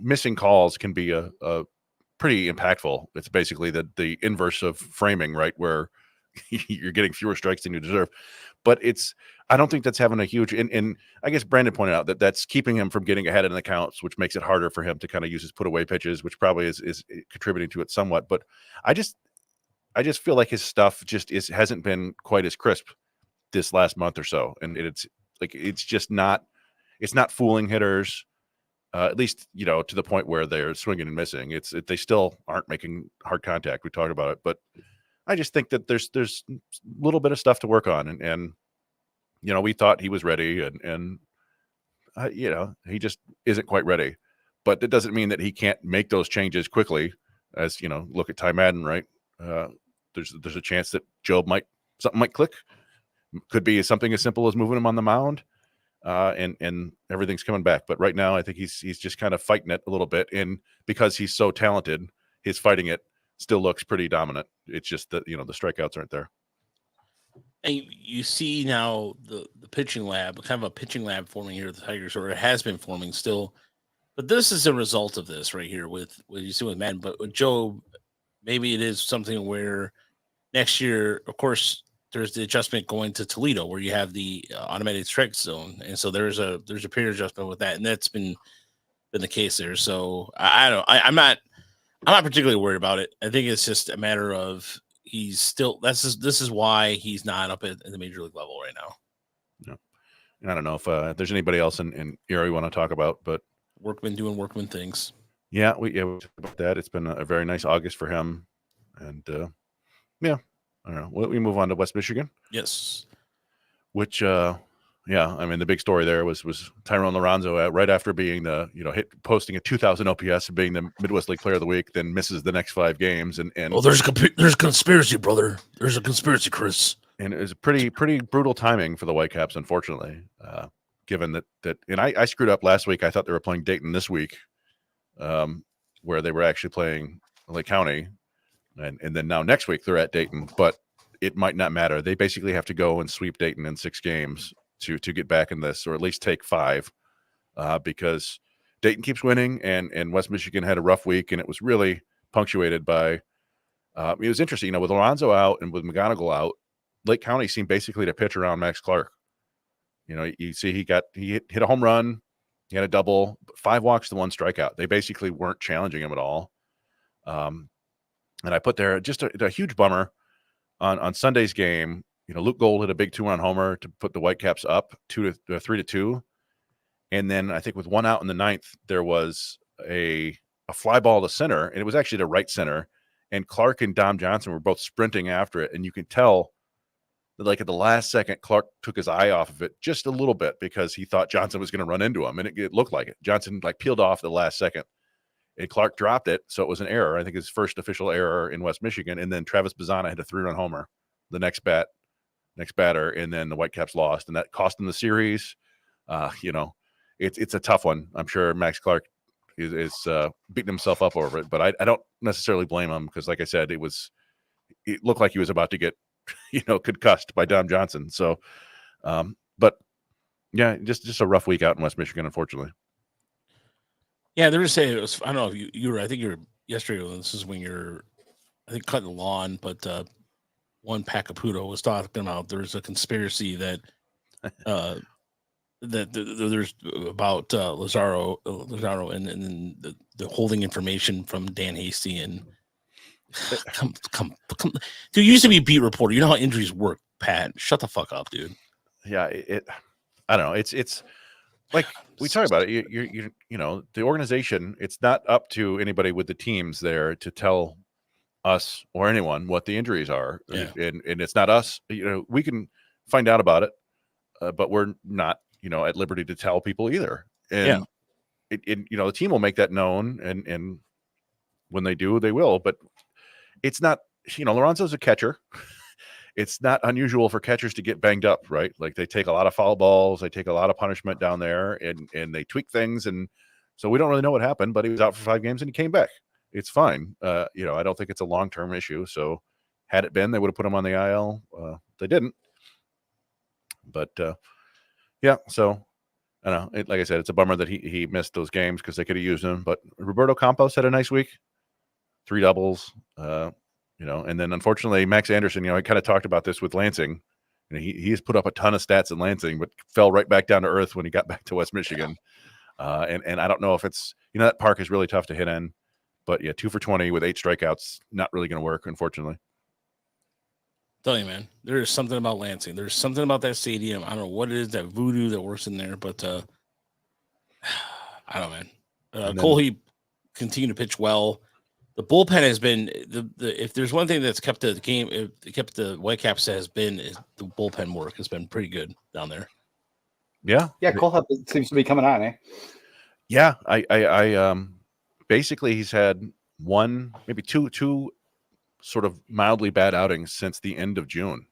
missing calls can be a pretty impactful. It's basically the inverse of framing, right, where you're getting fewer strikes than you deserve. But I don't think that's having a huge, and I guess Brandon pointed out that's keeping him from getting ahead in the counts, which makes it harder for him to kind of use his put away pitches, which probably is contributing to it somewhat. But I just feel like his stuff hasn't been quite as crisp this last month or so. And it's not fooling hitters, at least, to the point where they're swinging and missing. They still aren't making hard contact. We talked about it, but I just think that there's a little bit of stuff to work on. And we thought he was ready, and he just isn't quite ready. But that doesn't mean that he can't make those changes quickly. As look at Ty Madden, right? There's a chance that something might click. Could be something as simple as moving him on the mound, and everything's coming back. But right now, I think he's just kind of fighting it a little bit, and because he's so talented, his fighting it still looks pretty dominant. It's just that the strikeouts aren't there. And you see now the pitching lab, kind of a pitching lab forming here at the Tigers, or it has been forming still. But this is a result of this right here with what you see with Madden. But with Jobe, maybe it is something where next year, of course, there's the adjustment going to Toledo where you have the automated strike zone, and so there's a period adjustment with that, and that's been the case there. So I'm not particularly worried about it. I think it's just a matter of he's still. This is why he's not up at the major league level right now. No, and I don't know if there's anybody else in Eerie we want to talk about, but Workman doing Workman things. Yeah, we talked about that. It's been a very nice August for him, and I don't know. We move on to West Michigan. Yes. Which, the big story there was Tyrone Lorenzo right after being posting a 2,000 OPS and being the Midwest League Player of the Week, then misses the next 5 games. And there's a conspiracy, brother. There's a conspiracy, Chris. And it was pretty brutal timing for the Whitecaps, unfortunately, given that. And I screwed up last week. I thought they were playing Dayton this week, where they were actually playing Lake County. And then now next week they're at Dayton, but it might not matter. They basically have to go and sweep Dayton in 6 games to get back in this, or at least take 5, because Dayton keeps winning, and West Michigan had a rough week, and it was really punctuated by. It was interesting, with Lorenzo out and with McGonigal out, Lake County seemed basically to pitch around Max Clark. You see he hit a home run, he had a double, 5 walks to 1 strikeout. They basically weren't challenging him at all. And I put there just a huge bummer on Sunday's game. Luke Gold hit a big 2-run homer to put the Whitecaps up 3-2. And then I think with 1 out in the 9th, there was a fly ball to center, and it was actually to right center. And Clark and Dom Johnson were both sprinting after it. And you can tell like at the last second, Clark took his eye off of it just a little bit because he thought Johnson was going to run into him, and it looked like it. Johnson like peeled off at the last second, and Clark dropped it, so it was an error. I think his first official error in West Michigan, and then Travis Bazzana had a 3-run homer the next batter, and then the Whitecaps lost, and that cost them the series. It's a tough one. I'm sure Max Clark is beating himself up over it, but I don't necessarily blame him because, like I said, it looked like he was about to get concussed by Dom Johnson. So, but yeah, just a rough week out in West Michigan, unfortunately. Yeah, they were saying it was. I don't know if you were. I think you were yesterday. This is when you're, I think, cutting the lawn. But one Pat Caputo was talking about there's a conspiracy that there's about Lazaro and the holding information from Dan Hasty and come. Dude, you used to be a beat reporter. You know how injuries work, Pat. Shut the fuck up, dude. Yeah, I don't know. It's like we talk about it. The organization. It's not up to anybody with the teams there to tell us or anyone what the injuries are, and it's not us. We can find out about it, but we're not at liberty to tell people either. And the team will make that known, and when they do, they will. But it's not. Lorenzo's a catcher. It's not unusual for catchers to get banged up, right? Like they take a lot of foul balls, they take a lot of punishment down there, and they tweak things, and so we don't really know what happened. But he was out for 5 games and he came back. It's fine. I don't think it's a long-term issue. So had it been, they would have put him on the IL. They didn't. But so I don't know. Like I said, it's a bummer that he missed those games because they could have used him. But Roberto Campos had a nice week, 3 doubles. And then unfortunately Max Anderson, I kind of talked about this with Lansing. He has put up a ton of stats in Lansing, but fell right back down to earth when he got back to West Michigan. And I don't know if it's that park is really tough to hit in. But yeah, 2 for 20 with 8 strikeouts, not really going to work, unfortunately. Tell you, man, there is something about Lansing. There's something about that stadium. I don't know what it is, that voodoo that works in there, but I don't know, man. Cole Heap continued to pitch well. The bullpen has been if there's one thing that's kept the game, it kept the Whitecaps has been is the bullpen work has been pretty good down there. Yeah, Cole Heap seems to be coming on, eh? Yeah, I basically he's had one, maybe two sort of mildly bad outings since the end of June.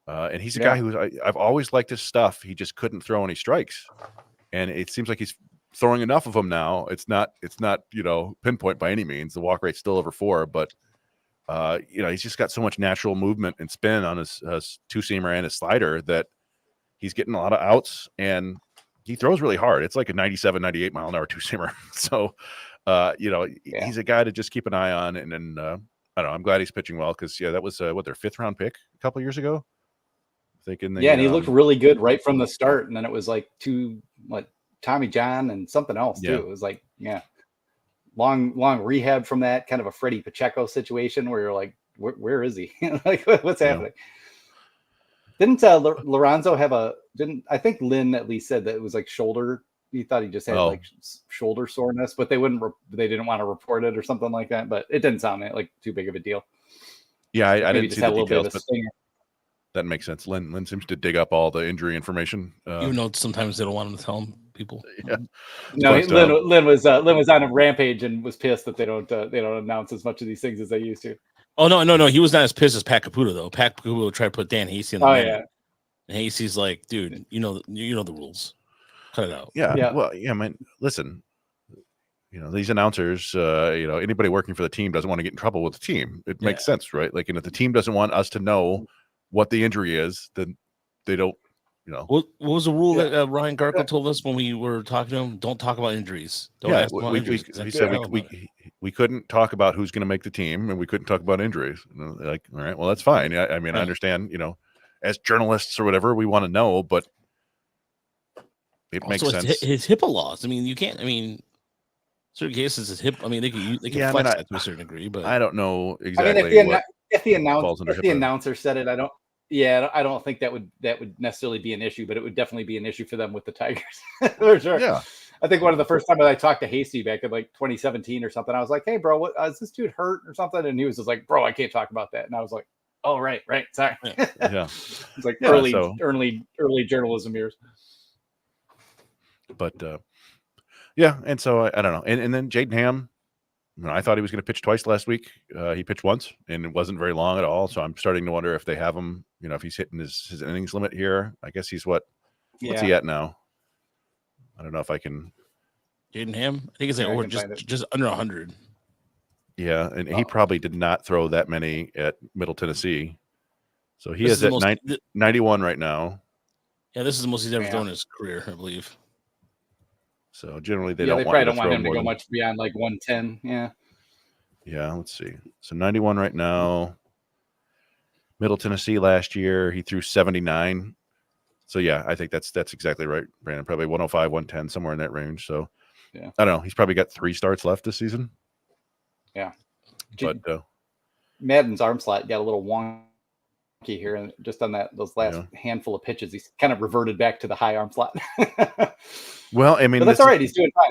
And he's a guy who I've always liked his stuff. He just couldn't throw any strikes. And it seems like he's throwing enough of them now. It's not pinpoint by any means. The walk rate's still over 4, but he's just got so much natural movement and spin on his 2-seamer and his slider that he's getting a lot of outs, and he throws really hard. It's like a 97, 98 mile an hour 2-seamer. So, he's a guy to just keep an eye on. And then, I don't know, I'm glad he's pitching well because, that was their 5th round pick a couple years ago. I think and he looked really good right from the start. And then it was like Tommy John and something else too. It was like, long rehab from that, kind of a Freddie Pacheco situation where you're like, where is he? Like, what's happening? Didn't Lorenzo have I think Lynn at least said that it was like shoulder. He thought he just had like shoulder soreness, but they didn't want to report it or something like that. But it didn't sound like too big of a deal. Yeah, I didn't see the details, but stinger. That makes sense. Lynn seems to dig up all the injury information. Even though sometimes they don't want him to tell people. Yeah. No, Lynn was on a rampage and was pissed that they don't announce as much of these things as they used to. Oh no, he was not as pissed as Pat Caputo though. Pat Caputo tried to put Dan Hasty on the man. Yeah. And Hasty's like, dude, you know the rules. Cut it out. Yeah. Well, man, listen. These announcers, anybody working for the team doesn't want to get in trouble with the team. It makes sense, right? Like, if the team doesn't want us to know what the injury is, then they don't, What was the rule that Ryan Garkle told us when we were talking to him? Don't talk about injuries. Don't ask about injuries. He said we couldn't talk about who's going to make the team, and we couldn't talk about injuries. Like, all right, well, that's fine. I mean, I understand, as journalists or whatever, we want to know, but it makes sense. His HIPAA laws. I mean, you can't. I mean, certain cases, his HIPAA. I mean, they can flex that to a certain degree, but I don't know exactly. I mean, if the announcer said it, I don't think that would necessarily be an issue, but it would definitely be an issue for them with the Tigers for sure. Yeah, I think one of the first times I talked to Hasty back in like 2017 or something, I was like, "Hey, bro, is this dude hurt or something?" And he was just like, "Bro, I can't talk about that." And I was like, Oh, right. Sorry. Yeah. It's like Yeah, early journalism years. But yeah, and so I don't know. And then Jaden Ham, I thought he was going to pitch twice last week. He pitched once, and it wasn't very long at all. So I'm starting to wonder if they have him. If he's hitting his innings limit here. I guess he's what's he at now? I don't know if I can. Jaden Ham, I think it's like over just under 100. Yeah, and he probably did not throw that many at Middle Tennessee. So he is at 91 right now. Yeah, this is the most he's ever thrown in his career, I believe. So generally they probably don't want him to go much beyond like 110. Yeah, let's see. So 91 right now. Middle Tennessee last year, he threw 79. So yeah, I think that's exactly right, Brandon. Probably 105, 110, somewhere in that range. So yeah, I don't know. He's probably got 3 starts left this season. Yeah. But Madden's arm slot got a little wonky here, and just on those last handful of pitches, he's kind of reverted back to the high arm slot. Well, I mean, but that's all right. He's doing fine.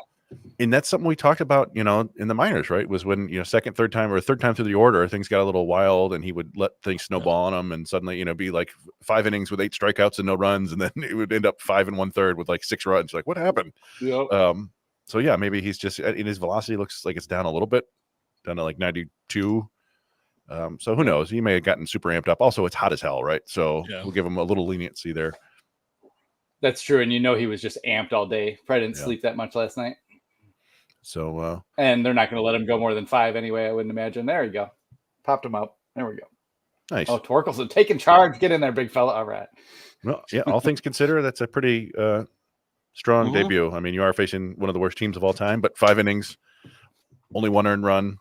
And that's something we talked about, in the minors, right? Was when, second, third time through the order, things got a little wild, and he would let things snowball on him, and suddenly, be like 5 innings with 8 strikeouts and no runs, and then it would end up 5 1/3 with like 6 runs. Like, what happened? Yep. So yeah, maybe he's just in his velocity looks like it's down a little bit, down to like 92. So who knows? He may have gotten super amped up. Also, it's hot as hell, right? So we'll give him a little leniency there. That's true, and he was just amped all day. Probably didn't sleep that much last night. So and they're not going to let him go more than 5 anyway, I wouldn't imagine. There you go. Popped him up. There we go. Nice. Oh, Torkelson taking charge. Get in there, big fella. All right. Well, yeah, all things considered, that's a pretty strong debut. I mean, you are facing one of the worst teams of all time, but 5 innings, only 1 earned run.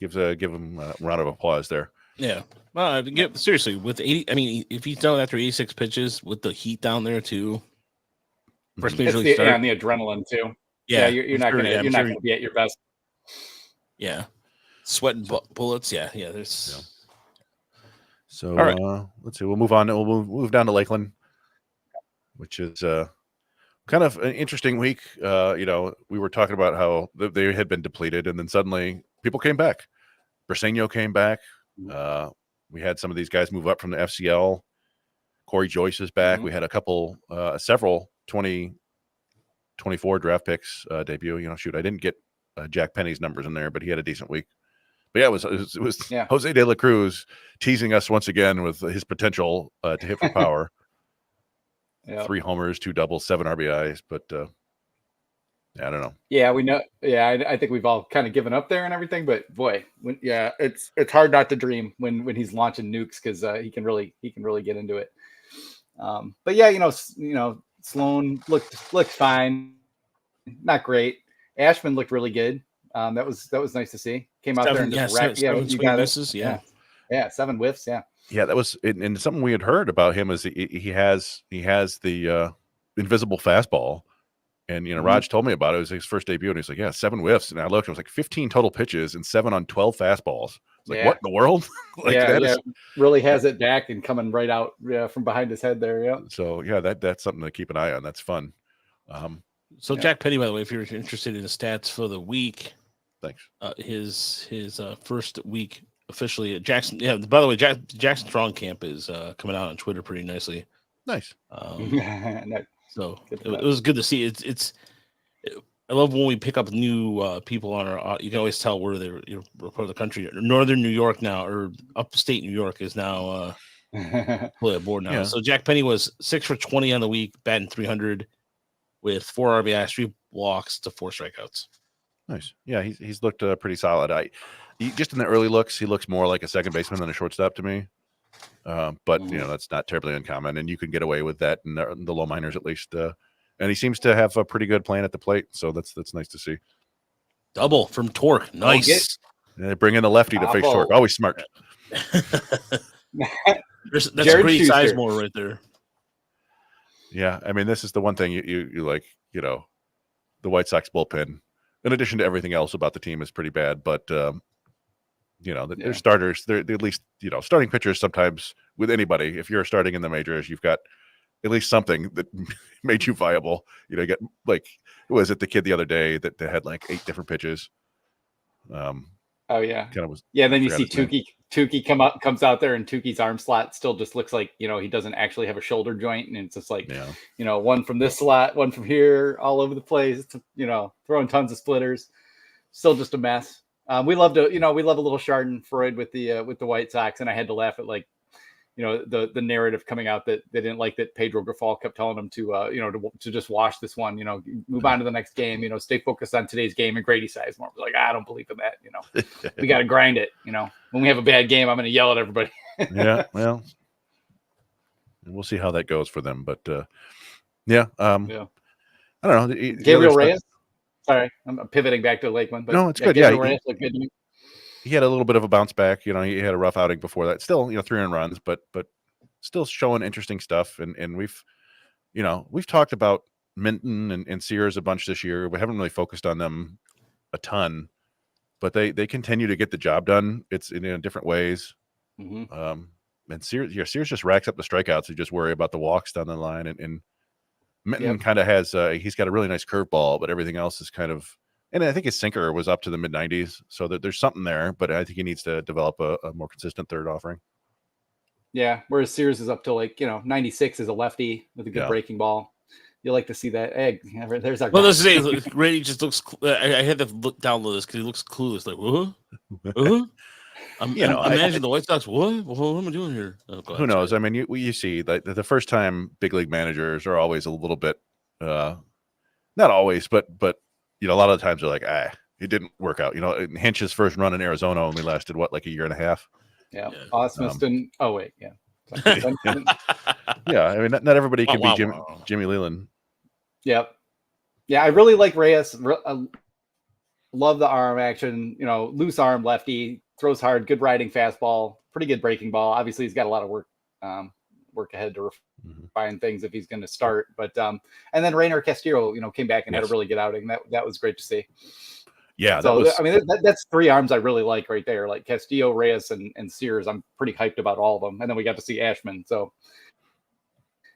Give him a round of applause there. Yeah. Well, seriously, with 80, I mean, if he's done after 86 pitches with the heat down there too. First major league start. And the adrenaline too. Yeah, you're not gonna be at your best. Yeah, sweating bullets. Yeah. There's. So all right. Let's see. We'll move on. We'll move down to Lakeland, which is kind of an interesting week. We were talking about how they had been depleted, and then suddenly people came back. Briseño came back. We had some of these guys move up from the FCL. Corey Joyce is back. We had several 2024 draft picks debut. I didn't get Jack Penny's numbers in there, but he had a decent week. But yeah, it was Jose De La Cruz teasing us once again with his potential to hit for power. 3 homers, 2 doubles, 7 RBIs, but I don't know. Yeah, we know. Yeah, I think we've all kind of given up there and everything. But boy, it's hard not to dream when he's launching nukes, because he can really get into it. But yeah, Sloan looked fine, not great. Ashman looked really good. That was nice to see. Came out there and just racked. You got misses. Yeah, 7 whiffs. Yeah, that was and something we had heard about him is he has the invisible fastball. And, Raj told me about it. It was his first debut, and he's like, 7 whiffs. And I looked, it was like 15 total pitches and 7 on 12 fastballs. It's like, what in the world? Really has it back and coming right out from behind his head there. Yeah. So, that's something to keep an eye on. That's fun. So Jack Penny, by the way, if you're interested in the stats for the week, thanks. His first week officially at Jackson. Yeah, by the way, Jackson Strong Camp is coming out on Twitter pretty nicely. Nice. So it was good to see. I love when we pick up new people on our. You can always tell where they're part of the country. Northern New York now, or upstate New York, is now fully aboard now. Yeah. So Jack Penny was 6 for 20 on the week, batting .300 with 4 RBIs, 3 walks to 4 strikeouts. Nice. Yeah, he's looked pretty solid. Just in the early looks, he looks more like a second baseman than a shortstop to me. But that's not terribly uncommon, and you can get away with that in the low minors at least. And he seems to have a pretty good plan at the plate, so that's nice to see. Double from Torque, nice. And they bring in the lefty to face Torque, always smart. That's a great size more right there. Yeah, I mean, this is the one thing you like. The White Sox bullpen, in addition to everything else about the team, is pretty bad, but. They're starters. They're at least, starting pitchers sometimes with anybody. If you're starting in the majors, you've got at least something that made you viable. You get like, was it the kid the other day that had like 8 different pitches? Oh yeah. Kind of was. Yeah, then I you forgot see his name. Tukey comes out there, and Tukey's arm slot still just looks like, he doesn't actually have a shoulder joint, and it's just like, Yeah. one from this slot, one from here, all over the place, throwing tons of splitters, still just a mess. We love a little Schadenfreude with the White Sox, and I had to laugh at the narrative coming out that they didn't like that Pedro Grifol kept telling them to just wash this one, move on to the next game, stay focused on today's game, and Grady Sizemore was like, I don't believe in that, we got to grind it, when we have a bad game, I'm going to yell at everybody. Yeah, well, we'll see how that goes for them, but yeah, I don't know. Gabriel Reyes, sorry, I'm pivoting back to Lakeland, but no, it's good. Gabriel Reyes looked good to me. He had a little bit of a bounce back. He had a rough outing before that. Still, 3 runs, but still showing interesting stuff. And we've talked about Minton and Sears a bunch this year. We haven't really focused on them a ton, but they continue to get the job done. It's in different ways. Mm-hmm. And Sears just racks up the strikeouts. You just worry about the walks down the line. And Minton kind of has he's got a really nice curveball, but everything else is kind of. And I think his sinker was up to the mid-90s, so that there's something there. But I think he needs to develop a more consistent third offering. Yeah, whereas Sears is up to 96 as a lefty with a good breaking ball. You like to see that. Hey, there's our. Well, this is Grady just looks. I had to download this because he looks clueless. Like, I'm imagining the White Sox. What am I doing here? Oh, who knows? Sorry. I mean, you see, like the first time big league managers are always a little bit, not always, but. A lot of the times they're like, it didn't work out. Hinch's first run in Arizona only lasted a year and a half. Yeah. Ausmuston. Oh wait, yeah. Yeah, I mean, not everybody can be Jimmy Leland. Yep. Yeah, I really like Reyes. Love the arm action. Loose arm lefty, throws hard, good riding fastball, pretty good breaking ball. Obviously, he's got a lot of work ahead to refine things if he's going to start. But and then Rainer Castillo, came back and had a really good outing. That was great to see. Yeah, so that's 3 arms I really like right there. Like Castillo, Reyes, and Sears. I'm pretty hyped about all of them. And then we got to see Ashman. So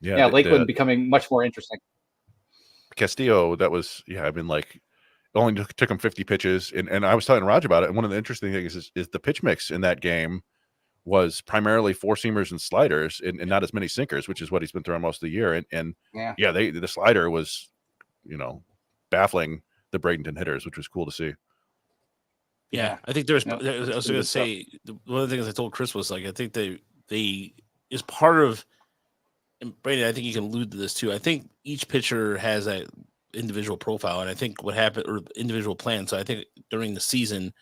yeah, Lakeland becoming much more interesting. Castillo, that was I mean, like, only took him 50 pitches, and I was telling Raj about it. And one of the interesting things is the pitch mix in that game was primarily 4-seamers and sliders, and not as many sinkers, which is what he's been throwing most of the year. And the slider was, baffling the Bradenton hitters, which was cool to see. Yeah, I think there's. I was going to say one of the things I told Chris was like, I think they is part of. And Brandon, I think you can allude to this too. I think each pitcher has a individual profile, and I think what happened or individual plan. So I think during the season,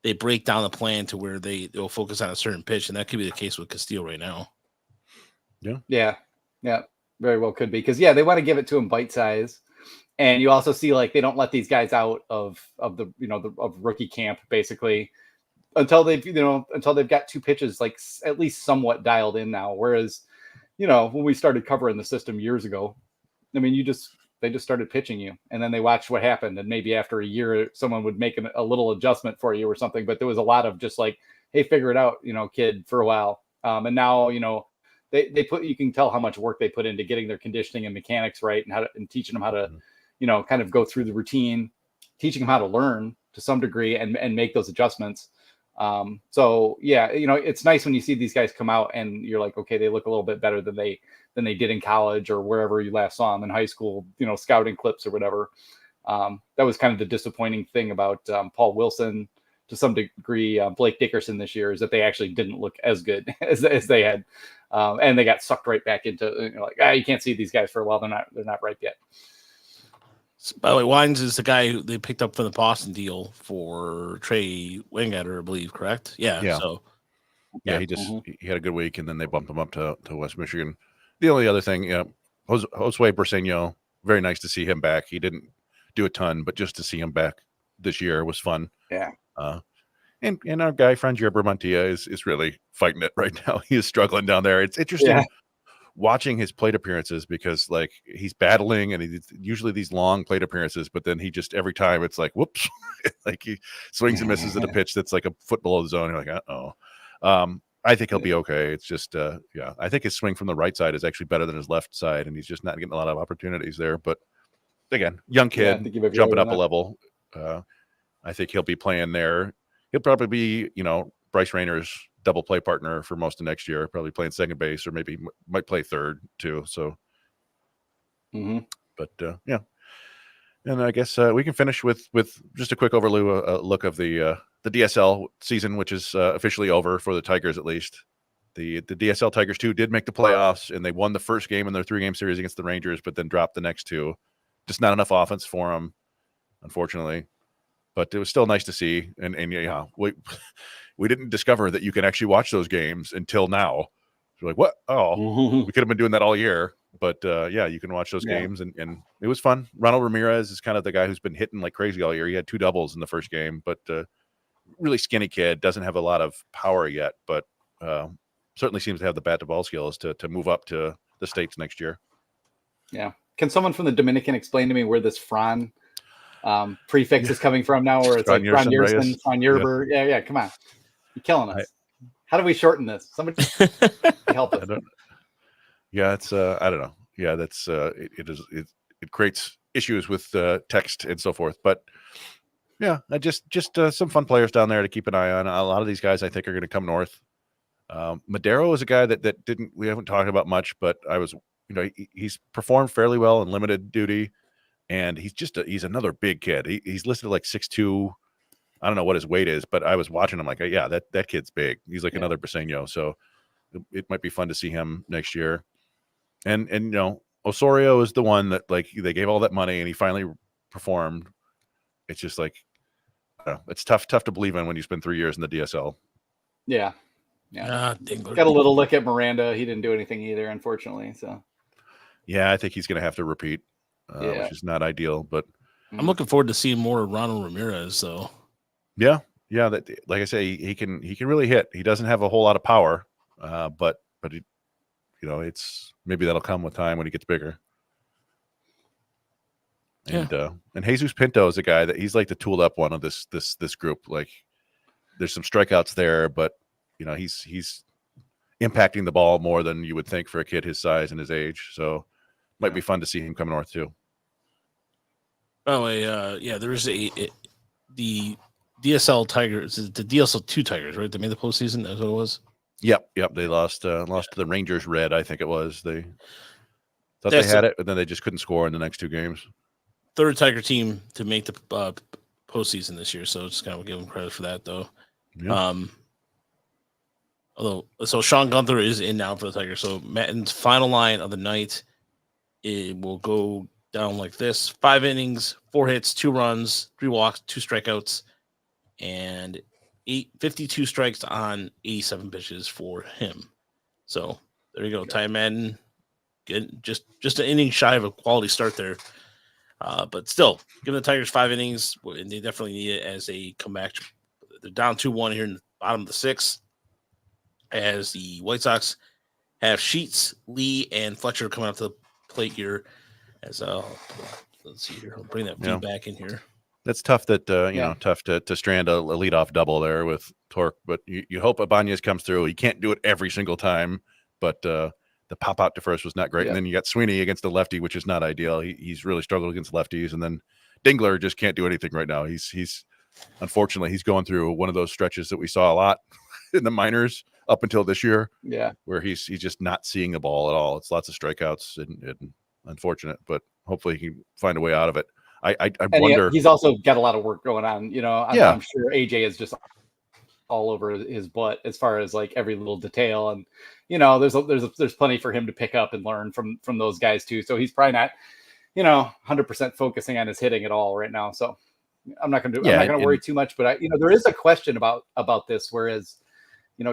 they break down the plan to where they'll focus on a certain pitch, and that could be the case with Castillo right now. Yeah, very well could be, because they want to give it to him bite size, and you also see like they don't let these guys out of the of rookie camp basically until they've got 2 pitches like at least somewhat dialed in now. Whereas when we started covering the system years ago, I mean they just started pitching you, and then they watched what happened, and maybe after a year someone would make a little adjustment for you or something. But there was a lot of just like, hey, figure it out, kid, for a while. And now you can tell how much work they put into getting their conditioning and mechanics right, and teaching them how to kind of go through the routine, teaching them how to learn to some degree and make those adjustments. So it's nice when you see these guys come out and you're like, okay, they look a little bit better than they did in college or wherever you last saw them in high school, scouting clips or whatever. That was kind of the disappointing thing about Paul Wilson, to some degree, Blake Dickerson this year, is that they actually didn't look as good as they had. And they got sucked right back into you can't see these guys for a while. They're not ripe yet. By the way, Wines is the guy who they picked up from the Boston deal for Trey Wingate, I believe, correct? Yeah. So, he had a good week, and then they bumped him up to West Michigan. The only other thing, Josue Briseño, very nice to see him back. He didn't do a ton, but just to see him back this year was fun. Yeah. And our guy, Frangier Bermantia, is really fighting it right now. He is struggling down there. It's interesting watching his plate appearances, because like he's battling, and he's usually these long plate appearances, but then he just every time it's like whoops, like he swings and misses at a pitch that's like a foot below the zone. You're like, I think he'll be okay. It's just I think his swing from the right side is actually better than his left side, and he's just not getting a lot of opportunities there. But again, young kid jumping up a level. I think he'll be playing there. he'll probably be, Bryce Rayner's double play partner for most of next year, probably playing second base or maybe might play third too. So, but yeah. And I guess we can finish with just a quick look of the DSL season, which is officially over for the Tigers at least. The DSL Tigers 2 did make the playoffs, and they won the first game in their 3-game series against the Rangers, but then dropped the next 2. Just not enough offense for them, unfortunately. But it was still nice to see. And yeah, we didn't discover that you can actually watch those games until now. We're like, what? Oh, we could have been doing that all year. But yeah, you can watch those games, and it was fun. Ronald Ramirez is kind of the guy who's been hitting like crazy all year. He had 2 doubles in the first game, but really skinny kid, doesn't have a lot of power yet, but certainly seems to have the bat to ball skills to move up to the States next year. Yeah. Can someone from the Dominican explain to me where this Fran prefix is coming from now, where it's like Fran Yerson, Fran Yerber? Yeah, come on. You're killing us. How do we shorten this? Somebody help us. Yeah, it's I don't know. Yeah, that's it creates issues with text and so forth. But yeah, just some fun players down there to keep an eye on. A lot of these guys I think are going to come north. Madero is a guy that we haven't talked about much, but he's performed fairly well in limited duty, and he's another big kid. He's listed like 6'2". I don't know what his weight is, but I was watching him like, yeah, that kid's big. He's like another Briseño, so it might be fun to see him next year. And Osorio is the one that like they gave all that money and he finally performed. It's just like it's tough to believe in when you spend 3 years in the DSL. Yeah. Got a little look at Miranda. He didn't do anything either, unfortunately. So yeah, I think he's going to have to repeat, which is not ideal. But I'm looking forward to seeing more of Ronald Ramirez. So yeah. That, like I say, he can really hit. He doesn't have a whole lot of power, but he, it's maybe that'll come with time when he gets bigger. And Jesus Pinto is a guy that he's like the tooled up one of this group. Like there's some strikeouts there, but he's impacting the ball more than you would think for a kid his size and his age. So might be fun to see him come north too. By the way, there is the DSL Tigers, the DSL 2 Tigers, right? They made the postseason. That's what it was. Yep. They lost to the Rangers red, I think it was. They thought they had it, but then they just couldn't score in the next 2 games. Third Tiger team to make the postseason this year, so just kind of give them credit for that, though. Yeah. So Sean Gunther is in now for the Tigers. So Madden's final line of the night, it will go down like this: 5 innings, 4 hits, 2 runs, 3 walks, 2 strikeouts, and 52 strikes on 87 pitches for him. So there you go. Ty Madden, good, just an inning shy of a quality start there. But still, giving the Tigers 5 innings, and they definitely need it as a comeback. They're down 2-1 here in the bottom of the 6th, as the White Sox have Sheets, Lee, and Fletcher coming up to the plate here. As let's see here, I'll bring that feedback in here. That's tough. That tough to strand a leadoff double there with Torque, but you hope Ibanez comes through. He can't do it every single time, but the pop out to first was not great. And then you got Sweeney against the lefty, which is not ideal. He's really struggled against lefties, and then Dingler just can't do anything right now. He's unfortunately he's going through one of those stretches that we saw a lot in the minors up until this year. Yeah, where he's just not seeing the ball at all. It's lots of strikeouts and unfortunate, but hopefully he can find a way out of it. I wonder. He's also got a lot of work going on. I'm sure AJ is just all over his butt as far as like every little detail, and there's plenty for him to pick up and learn from those guys too. So he's probably not 100% focusing on his hitting at all right now. So I'm not going to worry too much. But there is a question about this. Whereas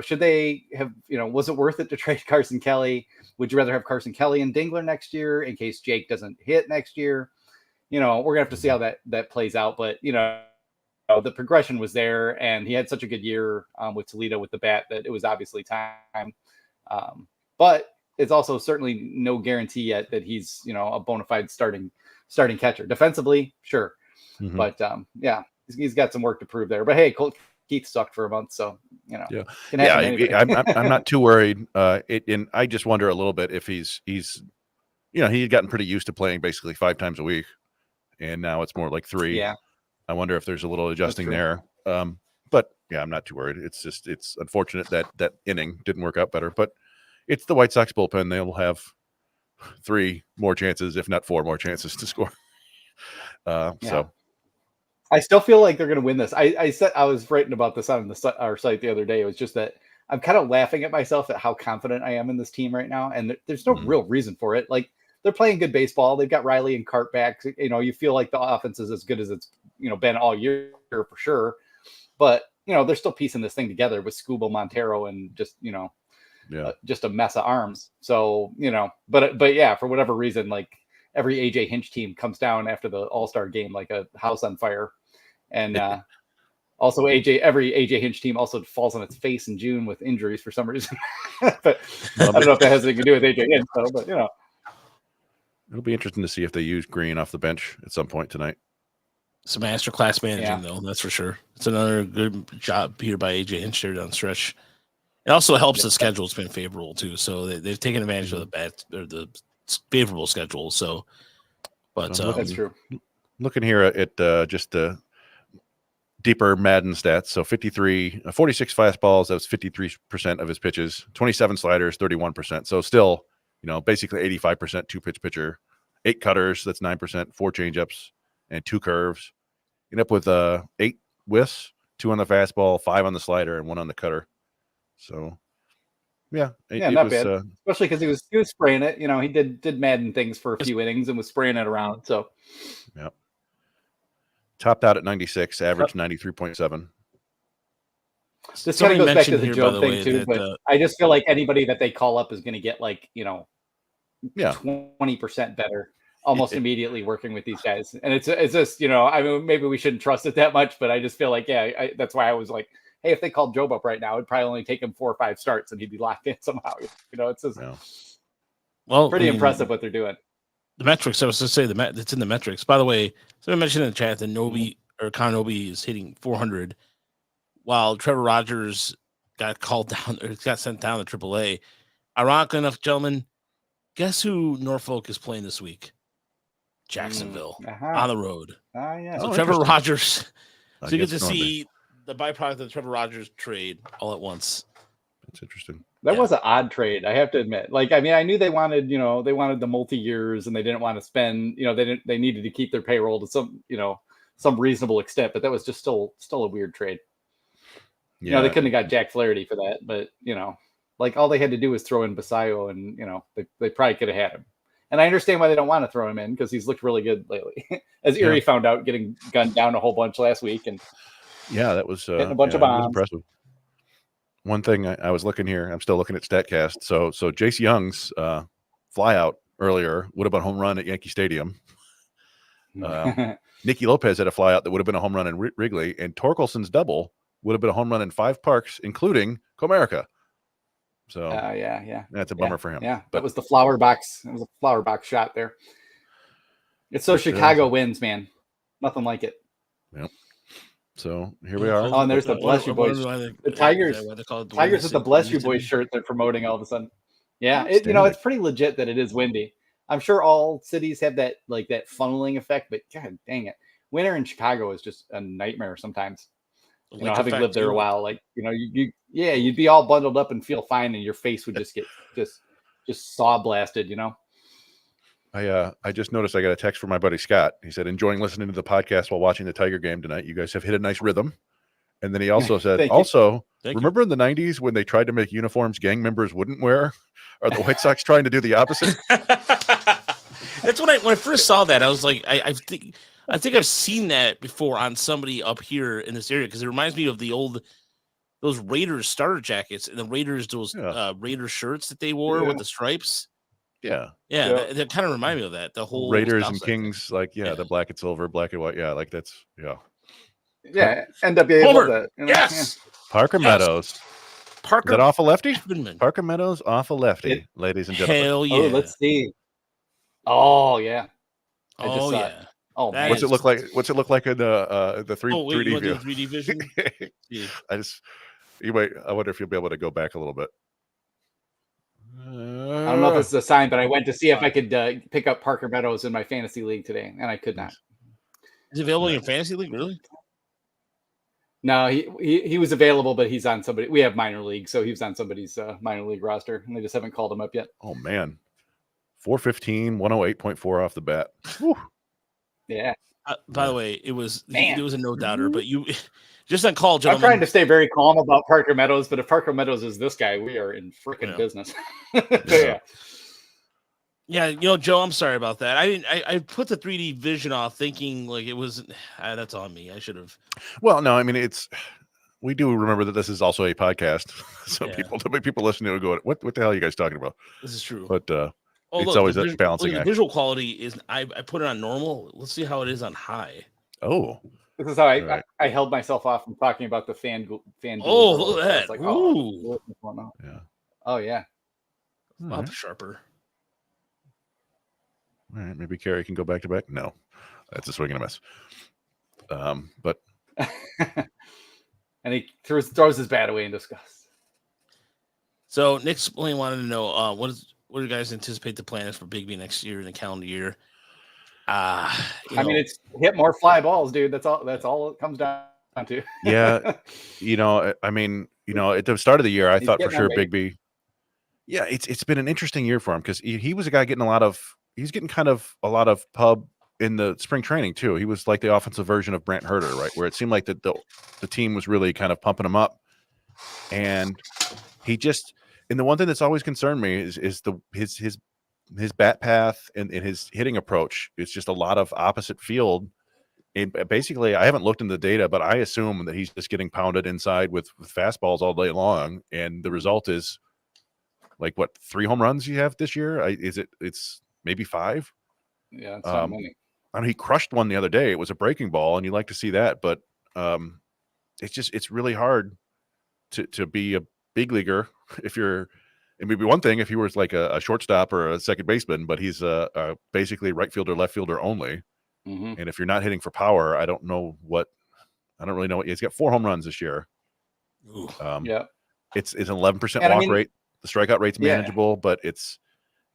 should they have was it worth it to trade Carson Kelly? Would you rather have Carson Kelly and Dingler next year in case Jake doesn't hit next year? We're gonna have to see how that plays out. But the progression was there, and he had such a good year with Toledo with the bat that it was obviously time. But it's also certainly no guarantee yet that he's a bona fide starting catcher. Defensively, sure, but he's got some work to prove there. But hey, Keith sucked for a month, so I'm not too worried. And I just wonder a little bit if he's he had gotten pretty used to playing basically 5 times a week, and now it's more like 3. Yeah. I wonder if there's a little adjusting there. But I'm not too worried. It's unfortunate that inning didn't work out better, but it's the White Sox bullpen. They'll have 3 more chances, if not 4 more chances to score. So I still feel like they're going to win this. I was writing about this on our site the other day. It was just that I'm kind of laughing at myself at how confident I am in this team right now, and there's no real reason for it. Like, they're playing good baseball. They've got Riley and Cart back. You know, you feel like the offense is as good as it's been all year for sure. But they're still piecing this thing together with Scuba, Montero, and just just a mess of arms. So but yeah, for whatever reason, like every AJ Hinch team comes down after the All-Star game like a house on fire, and also every AJ Hinch team also falls on its face in June with injuries for some reason. But I don't know if that has anything to do with AJ Hinch, though. But it'll be interesting to see if they use Green off the bench at some point tonight. It's a masterclass managing, though. That's for sure. It's another good job here by AJ Hinch there down the stretch. It also helps the schedule. It's been favorable too, so they've taken advantage of the favorable schedule. So, but that's true. Looking here at just the deeper Madden stats. So 46 fastballs. That was 53% of his pitches. 27 sliders, 31%. So still, basically 85% 2-pitch pitcher. 8 cutters. That's 9%. 4 changeups and 2 curves. End up with 8 whiffs, 2 on the fastball, 5 on the slider, and 1 on the cutter. So, it not was, bad. Especially because he was spraying it. He did Madden things for a few innings and was spraying it around. So, topped out at 96, averaged 93.7. This kind of goes back to the Jobe thing too. But I just feel like anybody that they call up is going to get 20% better almost immediately working with these guys. And it's just, I mean, maybe we shouldn't trust it that much, but I just feel like, that's why I was like, hey, if they called Jobe up right now, it'd probably only take him 4 or 5 starts and he'd be locked in somehow. It's just pretty impressive what they're doing. The metrics, I was just say it's in the metrics. By the way, someone mentioned in the chat that Nobi is hitting 400 while Trevor Rogers got called down or got sent down to AAA. Ironically enough, gentlemen, guess who Norfolk is playing this week? Jacksonville on the road. Yeah. So Trevor Rogers. So you get to see the byproduct of the Trevor Rogers trade all at once. That's interesting. That was an odd trade, I have to admit. Like, I mean, I knew they wanted the multi-years and they didn't want to spend, they needed to keep their payroll to some reasonable extent, but that was just still a weird trade. Yeah. They couldn't have got Jack Flaherty for that, but like all they had to do was throw in Basayo and they probably could have had him. And I understand why they don't want to throw him in because he's looked really good lately. As Eerie found out, getting gunned down a whole bunch last week and that was hitting a bunch of bombs. Impressive. One thing I was looking here, I'm still looking at StatCast. So Jace Young's flyout earlier would have been a home run at Yankee Stadium. Nicky Lopez had a flyout that would have been a home run in Wrigley, and Torkelson's double would have been a home run in 5 parks, including Comerica. So that's a bummer for him. Yeah, that was the flower box. It was a flower box shot there. It's so Chicago wins, man. Nothing like it. Yep. So here we are. Oh, and there's the Bless You Boys. The Tigers with the Bless You Boys shirt they're promoting all of a sudden. Yeah, it's pretty legit that it is windy. I'm sure all cities have that funneling effect, but god dang it, winter in Chicago is just a nightmare sometimes. Having lived there a while, you'd be all bundled up and feel fine, and your face would just get just saw blasted. I just noticed I got a text from my buddy Scott. He said, enjoying listening to the podcast while watching the Tiger game tonight. You guys have hit a nice rhythm. And then he also said, remember in the 90s when they tried to make uniforms gang members wouldn't wear? Are the White Sox trying to do the opposite? That's when I first saw that. I was like, I think I've seen that before on somebody up here in this area because it reminds me of those Raiders starter jackets and the Raiders Raider shirts that they wore with the stripes. Yeah. That kind of remind me of that. The whole Raiders and Kings, the black and silver, black and white. Yeah, that's NWA Homer. That. Yes. Parker Meadows. Parker. Is that off a lefty? Goodman. Parker Meadows off a lefty, ladies and gentlemen. Hell yeah. Oh, let's see. Oh yeah. Oh yeah. Oh, man. What's it look like? What's it look like in the 3D view? 3D vision. Yeah. I wonder if you'll be able to go back a little bit. I don't know if this is a sign, but I went to see if I could pick up Parker Meadows in my fantasy league today, and I could not. Is it available in your fantasy league? Really? No, he was available, but he's on somebody. We have minor league, so he was on somebody's minor league roster, and they just haven't called him up yet. Oh man, 415, 108.4 off the bat. Whew. Yeah. By the way, it was Man. a no doubter, but you just on call, I'm gentlemen. trying to stay very calm about Parker Meadows, but if Parker Meadows is this guy, we are in freaking business. Yeah. Yeah, you know, Joe, I'm sorry about that. I put the 3D vision off thinking like it was that's on me. I should have. Well, no, I mean we do remember that this is also a podcast, so Yeah. people listening to it go, what the hell are you guys talking about? This is true. But Oh, it's look, always the a balancing the act. visual quality is I put it on normal. Let's see how it is on high. Oh, This is how right. I held myself off from talking about the fan. Oh, look at that. Like, Ooh. Yeah. Oh yeah. All Up right. sharper. All right, maybe Carey can go back to back. No, that's a swing and a miss. But And he throws his bat away in disgust. So Nick Splain wanted to know what do you guys anticipate the plan is for Bigby next year in the calendar year? I mean, it's hit more fly balls, dude. That's all it comes down to. yeah, I mean, at the start of the year, I He's thought for getting on sure Bigby. Yeah, it's been an interesting year for him because he was a guy getting he's getting kind of a lot of pub in the spring training too. He was like the offensive version of Brant Herter, right? Where it seemed like that the team was really kind of pumping him up, and the one thing that's always concerned me is his bat path and his hitting approach. It's just a lot of opposite field. And basically, I haven't looked into the data, but I assume that he's just getting pounded inside with fastballs all day long, and the result is like what 3 home runs you have this year? It's maybe 5. Yeah, it's not many. I mean, he crushed one the other day. It was a breaking ball, and you like to see that, but it's really hard to be a big leaguer if you're. It may be one thing if he was like a shortstop or a second baseman, but he's basically right fielder, left fielder only. Mm-hmm. And if you're not hitting for power, I don't really know. He's got 4 home runs this year. Yeah, it's an 11% walk rate. The strikeout rate's manageable, but his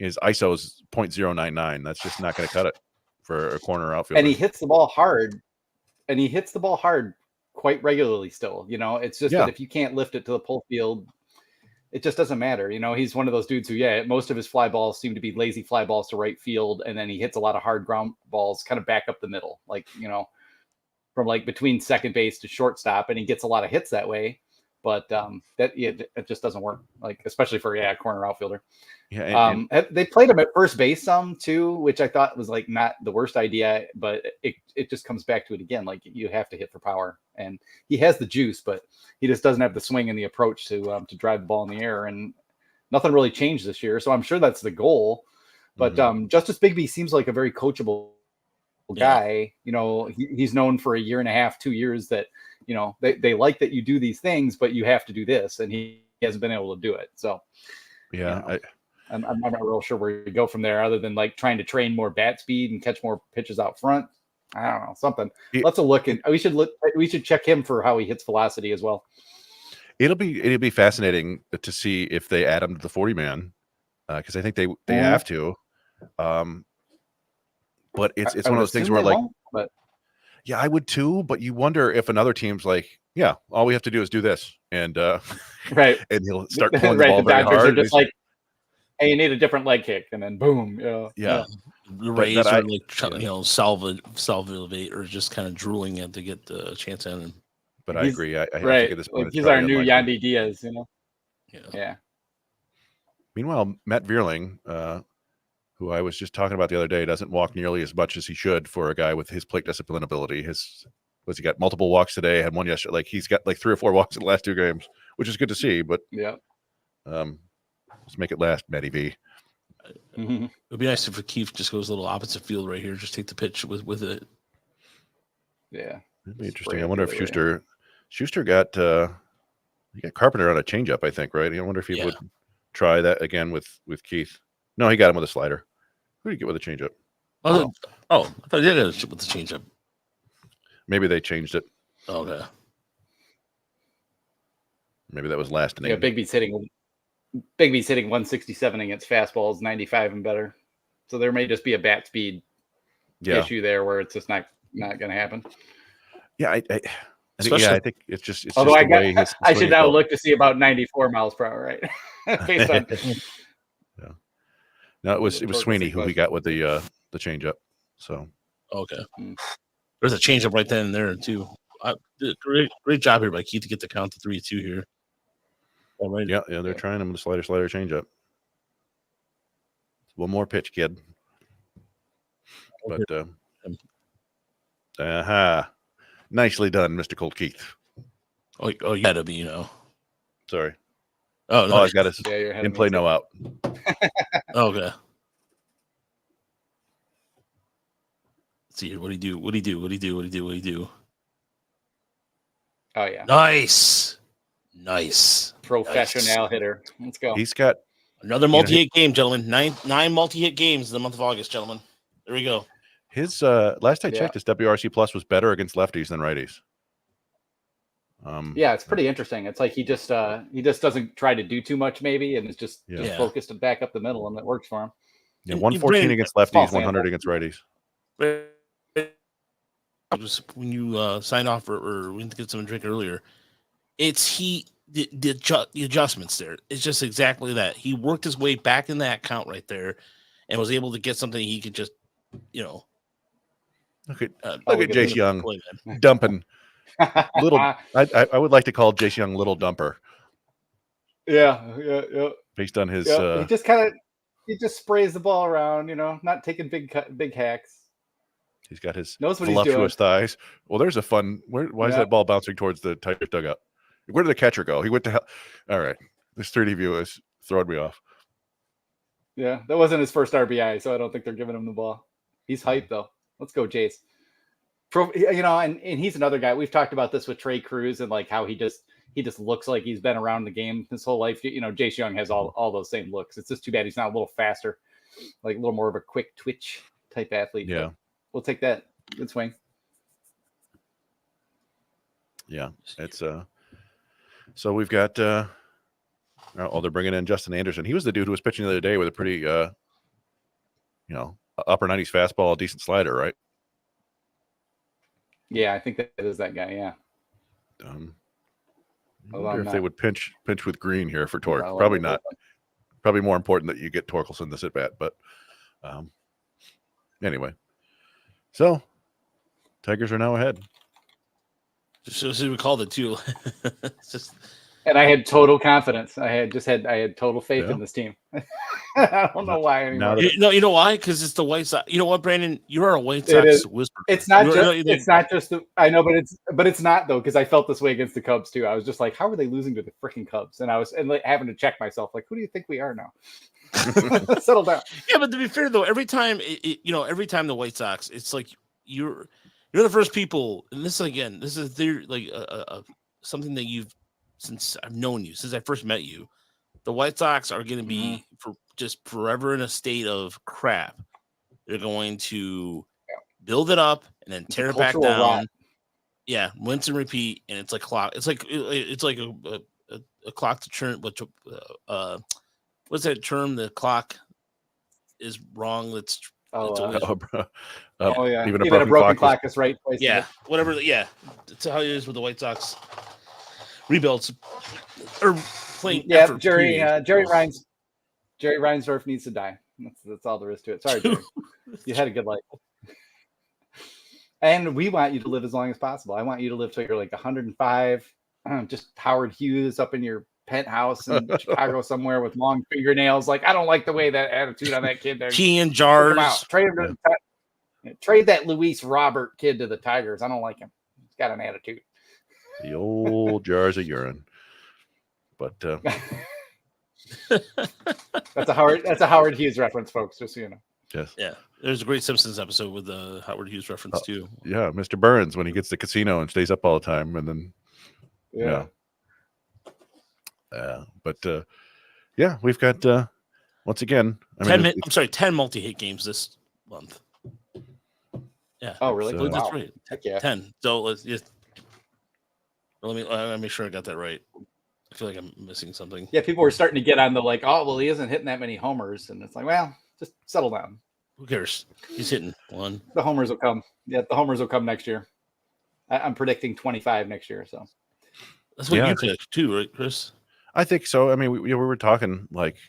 ISO is 0.099. That's just not going to cut it for a corner outfielder. And he hits the ball hard. Quite regularly still. It's just that if you can't lift it to the pull field, it just doesn't matter. He's one of those dudes who, most of his fly balls seem to be lazy fly balls to right field, and then he hits a lot of hard ground balls kind of back up the middle, like, from like between second base to shortstop, and he gets a lot of hits that way. But it just doesn't work, like especially for a corner outfielder. Yeah, they played him at first base some too, which I thought was like not the worst idea, but it just comes back to it again. Like you have to hit for power, and he has the juice, but he just doesn't have the swing and the approach to drive the ball in the air. And nothing really changed this year, so I'm sure that's the goal. But Justice Bigby seems like a very coachable guy. He's known for a year and a half, 2 years that they like that you do these things, but you have to do this, and he hasn't been able to do it. So I'm not real sure where you go from there, other than like trying to train more bat speed and catch more pitches out front. I don't know, something. Let's look, and we should check him for how he hits velocity as well. It'll be fascinating to see if they add him to the 40-man, because I think they have to. But it's one of those things where like, yeah, I would too. But you wonder if another team's like, yeah, all we have to do is do this, and right, and he'll start pulling the ball the very Dodgers hard. Are just like, hey, you need a different leg kick, and then boom, The Rays are like salivate or just kind of drooling to get the chance in him. But I agree. I think at this point, he's our new Yandy Diaz, Yeah. Meanwhile, Matt Vierling, who I was just talking about the other day, doesn't walk nearly as much as he should for a guy with his plate discipline ability. He got multiple walks today, had one yesterday. Like he's got like 3 or 4 walks in the last 2 games, which is good to see. But let's make it last, Matty V. It would be nice if Keith just goes a little opposite field right here, just take the pitch with it. Yeah, it'd be interesting. I wonder if Schuster got Carpenter on a changeup. I think, right? I wonder if he would try that again with Keith. No, he got him with a slider. Who did he get with a changeup? I thought he did it with the changeup. Maybe they changed it. Okay. Maybe that was last inning. Yeah, Bigby's hitting 167 against fastballs, 95 and better. So there may just be a bat speed issue there where it's just not going to happen. Yeah, I think it's just Although the way his I swing should is now built. look to see about 94 miles per hour, right? Based on Yeah. No, it was Torkelson Sweeney who he question. got with the changeup. So Okay. Mm. There's a changeup right then and there too. Great job here by Keith to get the count to 3-2 here. All right. yeah, they're trying him with a slider changeup. One more pitch, kid. But nicely done, Mr. Colt Keith. Oh, you had to be, Sorry. Oh, no. I got us Yeah, you're ahead in of me play, too. no out. Okay. Let's see here. What do you do? What do you do? What do you do? What do you do? What do you do? Oh yeah, Nice. professional hitter. Let's go. He's got Another multi-hit game, gentlemen. Nine multi-hit games in the month of August, gentlemen. There we go. his last I Yeah. checked, his WRC plus was better against lefties than righties. Yeah, it's pretty interesting. It's like he just doesn't try to do too much, maybe, and is just Yeah. focused and back up the middle, and it works for him. Yeah, And 114 Brandon, against small lefties, 100 sample. against righties. When you sign off or we get some drink earlier, it's the adjustments there. It's just exactly that. He worked his way back in that count right there, and was able to get something he could just, Look at Probably Jace good Young play, man. dumping little. I would like to call Jace Young little dumper yeah. based on his. He just sprays the ball around, not taking big hacks. He's got his Knows what he's doing. voluptuous thighs. Well, there's a fun. Why is Yeah. that ball bouncing towards the Tigers dugout? Where did the catcher go? He went to hell. All right, this 3D view is throwing me off. Yeah, that wasn't his first RBI, so I don't think they're giving him the ball. He's hyped though. Let's go, Jace. And he's another guy. We've talked about this with Trey Cruz and like how he just looks like he's been around the game his whole life. Jace Young has all those same looks. It's just too bad he's not a little faster, like a little more of a quick twitch type athlete. Yeah. But we'll take that. Good swing. Yeah, it's So we've got. They're bringing in Justin Anderson. He was the dude who was pitching the other day with a pretty, upper 90s fastball, decent slider, right? Yeah, I think that is that guy. Yeah. I Well, wonder I'm if they not- would pinch with Green here for Torque. I'll Probably let not. it Probably more important that you get Torkelson this at bat. But anyway, so Tigers are now ahead. Just as we called it too. It's just And I had total confidence. I had total faith Yeah. in this team. I don't know why anymore. Now that- you know why? Because it's the White Sox. You know what, Brandon? You are a White It Sox is. whisperer. It's not You're- just. It's not just. I know, but it's not though, because I felt this way against the Cubs too. I was just like, how are they losing to the freaking Cubs? And I was like, having to check myself, like, who do you think we are now? Settle down. Yeah, but to be fair though, every time every time the White Sox, it's like you're the first people, and this is their like something that you've since I've known you since I first met you. The White Sox are going to be for just forever in a state of crap. They're going to build it up and then tear it back cultural down. rot. Yeah, rinse and repeat, and it's like clock. It's like a clock to turn. What's that term? The clock is wrong. That's Oh, always- yeah. Even Even a broken clock is right place. yeah, whatever. Yeah, that's how it is with the White Sox rebuilds or playing. Yeah, effort, Jerry period. Jerry Reinsdorf needs to die. That's all there is to it. Sorry, Jerry. You had a good life. And we want you to live as long as possible. I want you to live till you're like 105. Just Howard Hughes up in your penthouse in Chicago somewhere with long fingernails. Like, I don't like the way that attitude on that kid there. Key in Kick jars. him out. Trade that Luis Robert kid to the Tigers. I don't like him. He's got an attitude. The old jars of urine. But That's a Howard Hughes reference, folks. Just so you know. yes, Yeah, there's a great Simpsons episode with the Howard Hughes reference too. yeah, Mr. Burns when he gets to the casino and stays up all the time, and then Yeah. yeah, we've got once again. I mean, 10 multi-hit games this month. Yeah. Oh, really? So- That's Wow. right. Heck yeah. 10. So let's just let me make sure I got that right. I feel like I'm missing something. Yeah, people were starting to get on the like, oh, well, he isn't hitting that many homers, and it's like, well, just settle down. Who cares? He's hitting one. The homers will come. Yeah, the homers will come next year. I'm predicting 25 next year. So That's what Yeah, I you think- picked too, right, Chris? I think so. I mean, we were talking like, is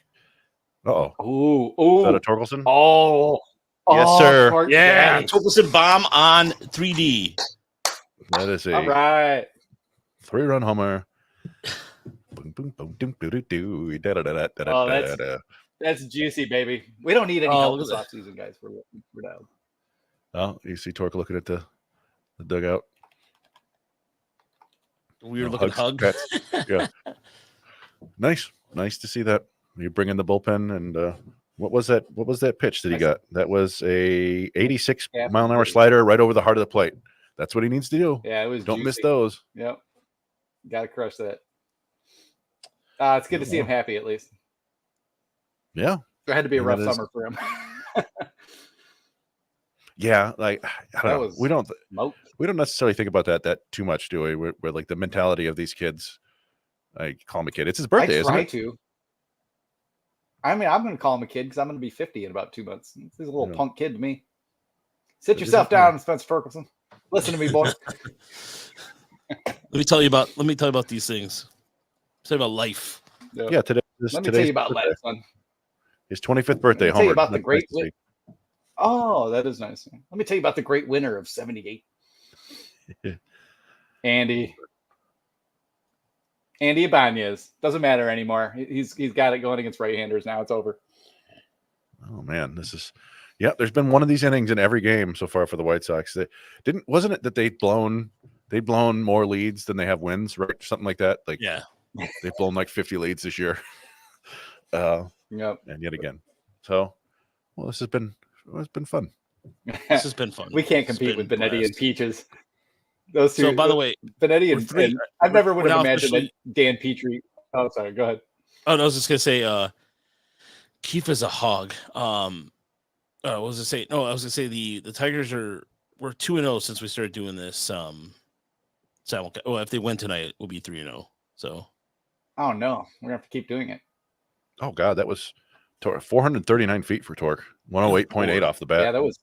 that a ooh, Torkelson? oh, Yes, sir. Torque Yeah, Daddy. Torkelson bomb on 3D. That is All a right. 3-run homer. Boom, boom, boom, doom, doo, doo, doo, da, da, da, da, da, Oh, da, da. That's juicy, baby. We don't need any Oh, help look this at offseason, guys. We're down. Oh, you see Torque looking at the dugout. Weird No, looking hugs, hug. pets. Yeah. Nice to see that. You bring in the bullpen, and what was that pitch that he got? That was a 86 Yeah, mile an hour pretty. slider right over the heart of the plate. That's what he needs to do. Yeah, it was Don't miss juicy. those. Yep. Got to crush that. It's good to see him happy at least. Yeah. There had to be a And rough that is- summer for him. Yeah, like I That don't know. was We don't necessarily think about that too much, do we? We're like the mentality of these kids. I call him a kid. It's his birthday, I isn't try it? to. I mean, I'm going to call him a kid because I'm going to be 50 in about 2 months. He's a little Yeah. punk kid to me. Sit But yourself isn't- down, Spencer Ferguson. Listen to me, boy. Let me tell you about these things. Tell you about life. Yeah, today. Let me tell you about life, son. His 25th birthday. Let me tell you Homer. about the That's great nice to see. Oh, that is nice. Let me tell you about the great winner of 78. Andy Ibanez. Doesn't matter anymore. He's got it going against right-handers now. It's over. Oh man, there's been one of these innings in every game so far for the White Sox. Wasn't it that they'd blown more leads than they have wins, right? Something like that. Like Yeah. they've blown like 50 leads this year. Yep. And yet again. So it's been fun. This has been fun. We can't It's compete with been Benetti blast. and Peaches. Those two. So by the way, Benetti we're three- and I never would we're have now imagined officially- that Dan Petrie. Oh, sorry. Go ahead. oh no, I was just gonna say Keith is a hog. What was I say? No, I was gonna say the Tigers we're 2-0 since we started doing this. Well, if they win tonight, we'll be 3-0. So Oh no, we're gonna have to keep doing it. Oh god, that was 439 feet for torque. 108.8 off the bat. Yeah, that was.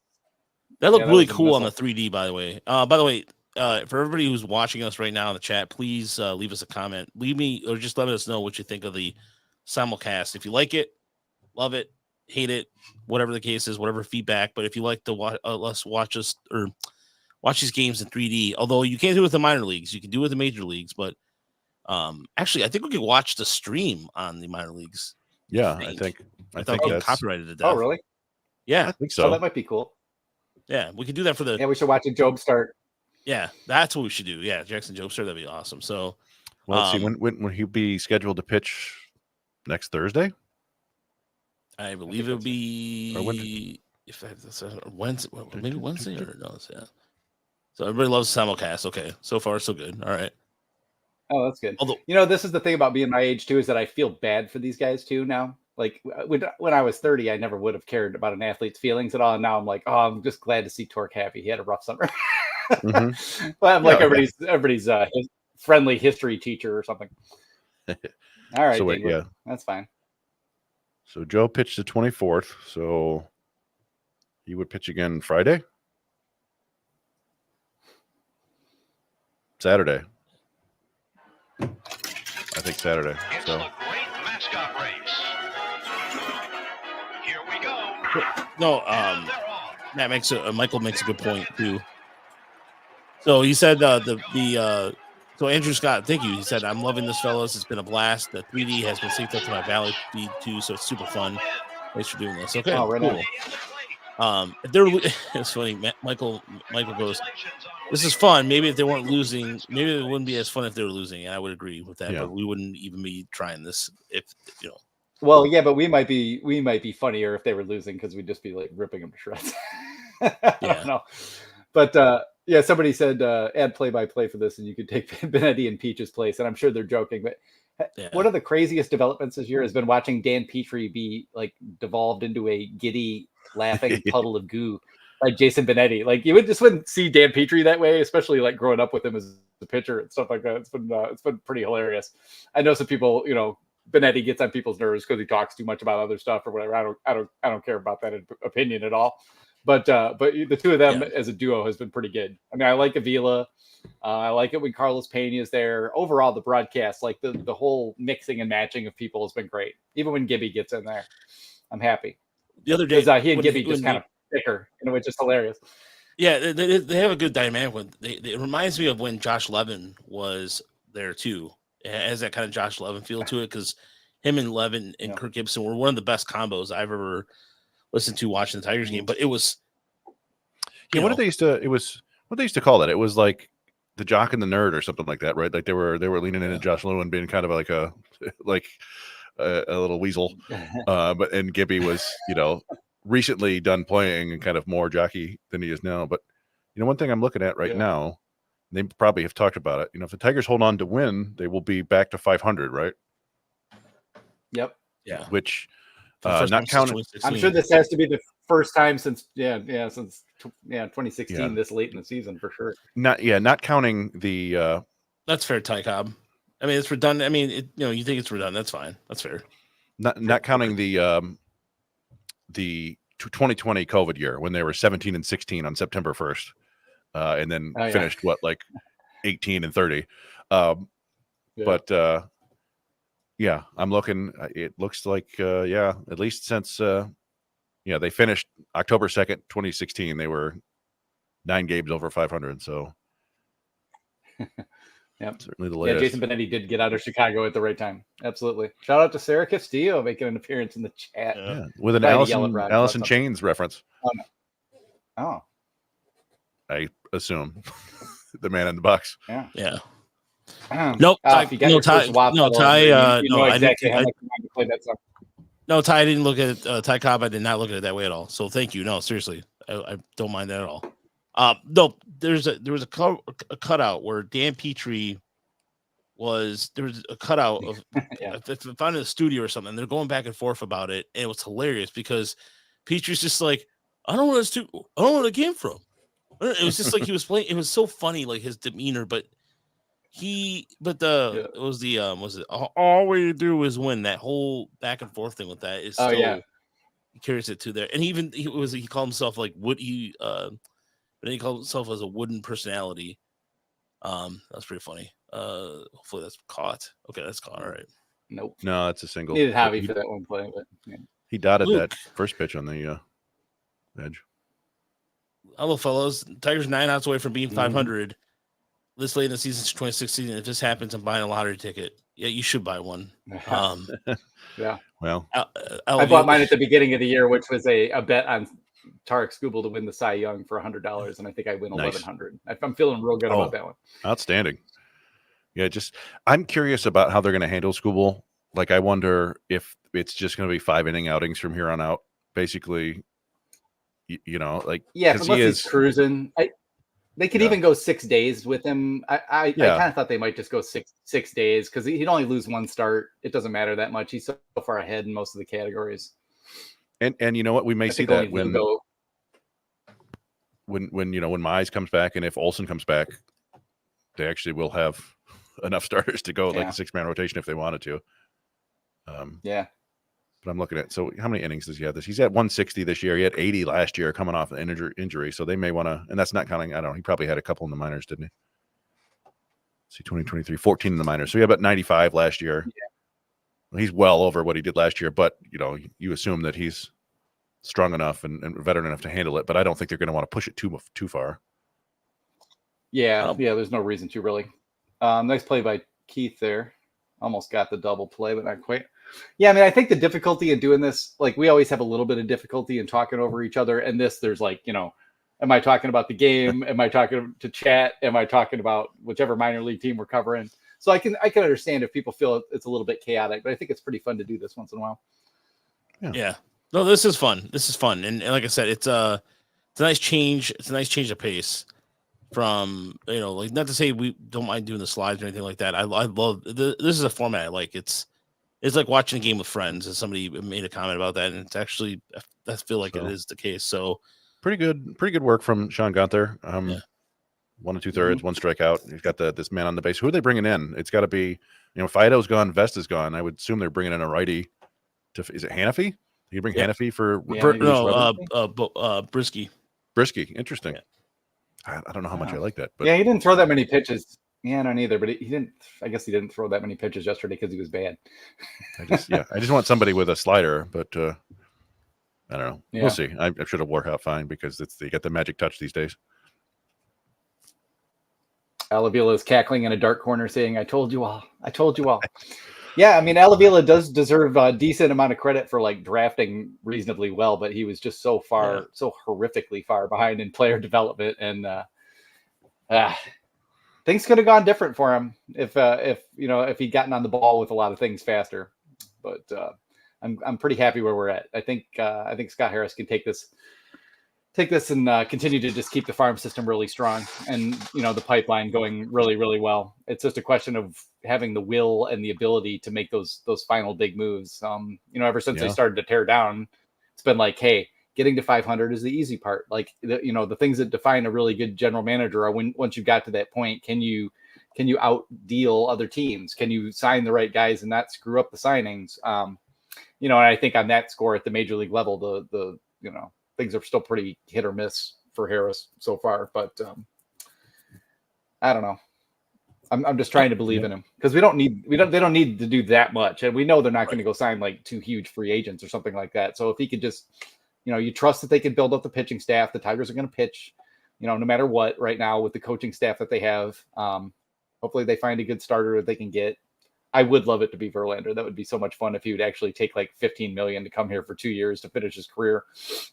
that looked Yeah, that really was a cool on the missile. 3D, by the way. By the way, for everybody who's watching us right now in the chat, please leave us a comment. Leave me or just let us know what you think of the simulcast. If you like it, love it, hate it, whatever the case is, whatever feedback. But if you like to watch us or watch these games in 3D, although you can't do it with the minor leagues, you can do it with the major leagues. But actually, I think we could watch the stream on the minor leagues. Yeah, I I think. think Without getting that's. copyrighted to death. Oh really? I Yeah, think Oh, so. that might be cool. yeah, we could do that for the. Yeah, we should watch a Jobe start. Yeah, that's what we should do. Yeah, Jackson Jobe, that'd be awesome. So, Well, let's see. When will he be scheduled to pitch next Thursday? I believe it'll be Or when- if that's Wednesday, maybe Wednesday or no? Yeah. So everybody loves simulcast. Okay, so far so good. All right. Oh, that's good. Although This is the thing about being my age too, is that I feel bad for these guys too now. Like when I was 30, I never would have cared about an athlete's feelings at all. And now I'm like, oh, I'm just glad to see Torque happy. He had a rough summer. Well, I'm like Yeah, everybody's his friendly history teacher or something. All right, So wait, Dingler, yeah. that's fine. So Joe pitched the 24th. So he would pitch again Friday? Saturday. I think Saturday. It's So the great mascot race. Here we go. no, And they're on. Matt makes Michael makes a good point too. So he said so Andrew Scott, thank you. He said, I'm loving this, fellas. It's been a blast. The 3D has been synced up to my Valley feed too, so it's super fun. Thanks for doing this. Okay, Oh, right cool. on. If they're it's funny. Michael goes, this is fun. Maybe if they weren't losing, maybe it wouldn't be as fun if they were losing. And I would agree with that. Yeah. But we wouldn't even be trying this if you know. Well, yeah, but we might be funnier if they were losing because we'd just be like ripping them to shreds. I don't know. But yeah, somebody said add play-by-play for this, and you could take Benetti and Peach's place, and I'm sure they're joking. But Yeah. one of the craziest developments this year has been watching Dan Petrie be like devolved into a giddy, laughing puddle of goo like Jason Benetti. Like you wouldn't see Dan Petrie that way, especially like growing up with him as a pitcher and stuff like that. It's been pretty hilarious. I know some people, Benetti gets on people's nerves because he talks too much about other stuff or whatever. I don't care about that opinion at all. But the two of them as a duo has been pretty good. I mean, I like Avila. I like it when Carlos Pena is there. Overall, the broadcast, like the whole mixing and matching of people has been great. Even when Gibby gets in there, I'm happy. The other day, Because he and when- Gibby just when kind of bicker, which is hilarious. Yeah, they have a good dynamic. It reminds me of when Josh Levin was there too. It has that kind of Josh Levin feel to it because him and Levin and Yeah. Kirk Gibson were one of the best combos I've ever listened to watching the Tigers game. But it was, Yeah, what did they used to call that? It was like the jock and the nerd or something like that, right? Like they were leaning into Josh Lewin being kind of like a little weasel. And Gibby was, recently done playing and kind of more jockey than he is now. But one thing I'm looking at right now, they probably have talked about it. If the Tigers hold on to win, they will be back to 500, right? Yep. Yeah. Which First not time since counting. 2016. I'm sure this has to be the first time since 2016 Yeah. this late in the season for sure. Not counting the That's fair, Ty Cobb. I mean, it's redundant. I mean, you think it's redundant. That's fine. That's fair. not counting the 2020 COVID year when they were 17-16 on September 1st, and then finished 18-30. But I'm looking. It looks like at least since they finished October 2nd, 2016. They were 9 games over 500. So Yep. certainly the Yeah, latest. Jason Benetti did get out of Chicago at the right time. Absolutely. Shout out to Sarah Castillo making an appearance in the chat. Yeah, with an Tried to yell at Rod about Allison something. Chains reference. Oh, I assume the man in the box. Yeah. Nope. Ty- If you got no, your Ty- first WAP no, pedal, Ty, you no, know I exactly didn't- how I- much you want to play that song. No, Ty, I didn't look at Ty Cobb. I did not look at it that way at all. So thank you. No, seriously, I don't mind that at all. No, there was a cutout where Dan Petrie there was a cutout of if found in the studio or something. They're going back and forth about it, and it was hilarious because Petrie's just like, I don't know where it came from. It was just like he was playing. It was so funny, like his demeanor, but. It was all we do is win. That whole back and forth thing with that is he carries it to there. And he called himself like but he called himself as a wooden personality. That's pretty funny. Hopefully that's caught. Okay, that's caught. All right. Nope. No, it's a single. Needed Javi for that one play, but he dotted Luke. that first pitch on the edge. Hello, fellas. Tigers 9 outs away from being 500. This late in the season, 2016. If this happens, I'm buying a lottery ticket. Yeah, you should buy one. yeah. Well, I bought mine at the beginning of the year, which was a bet on Tarek Skubal to win the Cy Young for $100, and I think I win Nice. $1,100. I'm feeling real good about that one. Outstanding. Yeah, I'm curious about how they're going to handle Skubal. Like, I wonder if it's just going to be 5 inning outings from here on out. Basically, like unless he's cruising. They could even go 6 days with him. I kind of thought they might just go six days because he'd only lose one start. It doesn't matter that much. He's so far ahead in most of the categories. And you know what? We may see that when Mize comes back and if Olsen comes back, they actually will have enough starters to go like a 6-man rotation if they wanted to. But I'm looking at, so how many innings does he have this? He's at 160 this year. He had 80 last year coming off an injury. So they may want to, and that's not counting, I don't know, he probably had a couple in the minors, didn't he? Let's see, 2023, 14 in the minors. So he had about 95 last year. Well, he's well over what he did last year, but you assume that he's strong enough and veteran enough to handle it, but I don't think they're going to want to push it too far. There's no reason to really. Nice play by Keith there. Almost got the double play, but not quite. Yeah, I mean, I think the difficulty in doing this, like we always have a little bit of difficulty in talking over each other. And there's like, am I talking about the game? Am I talking to chat? Am I talking about whichever minor league team we're covering? So I can understand if people feel it's a little bit chaotic, but I think it's pretty fun to do this once in a while. Yeah. No, this is fun. And like I said, it's a nice change. It's a nice change of pace from, like not to say we don't mind doing the slides or anything like that. I love this is a format I like. It's like watching a game with friends, and somebody made a comment about that, and it's actually I feel like it is the case. So pretty good work from Sean Gunther. 1 2/3, 1 strikeout. He's got this man on the base. Who are they bringing in? It's got to be, Fido's gone, Vesta's gone. I would assume they're bringing in a righty. Is it Hannafy? You bring Hannafy for Brisky. Brisky. Interesting. I don't know how much I like that, but yeah, he didn't throw that many pitches. Yeah, I don't either, but he didn't. I guess he didn't throw that many pitches yesterday because he was bad. I just want somebody with a slider, but I don't know. Yeah. We'll see. I'm sure it'll work out fine because they got the magic touch these days. Alavila is cackling in a dark corner saying, I told you all. I told you all. Yeah, I mean, Alavila does deserve a decent amount of credit for like drafting reasonably well, but he was just so horrifically far behind in player development. And things could have gone different for him if he'd gotten on the ball with a lot of things faster. But I'm pretty happy where we're at. I think Scott Harris can take this and continue to just keep the farm system really strong and the pipeline going really, really well. It's just a question of having the will and the ability to make those final big moves. Ever since they started to tear down, it's been like, hey, getting to 500 is the easy part. Like the things that define a really good general manager are once you've got to that point, can you out deal other teams? Can you sign the right guys and not screw up the signings? And I think on that score at the major league level, the things are still pretty hit or miss for Harris so far, but I don't know. I'm just trying to believe in him because they don't need to do that much. And we know they're not going to go sign like 2 huge free agents or something like that. So if he could just, you trust that they can build up the pitching staff, the Tigers are going to pitch, no matter what right now with the coaching staff that they have. Hopefully they find a good starter that they can get. I would love it to be Verlander. That would be so much fun if he would actually take like $15 million to come here for 2 years to finish his career.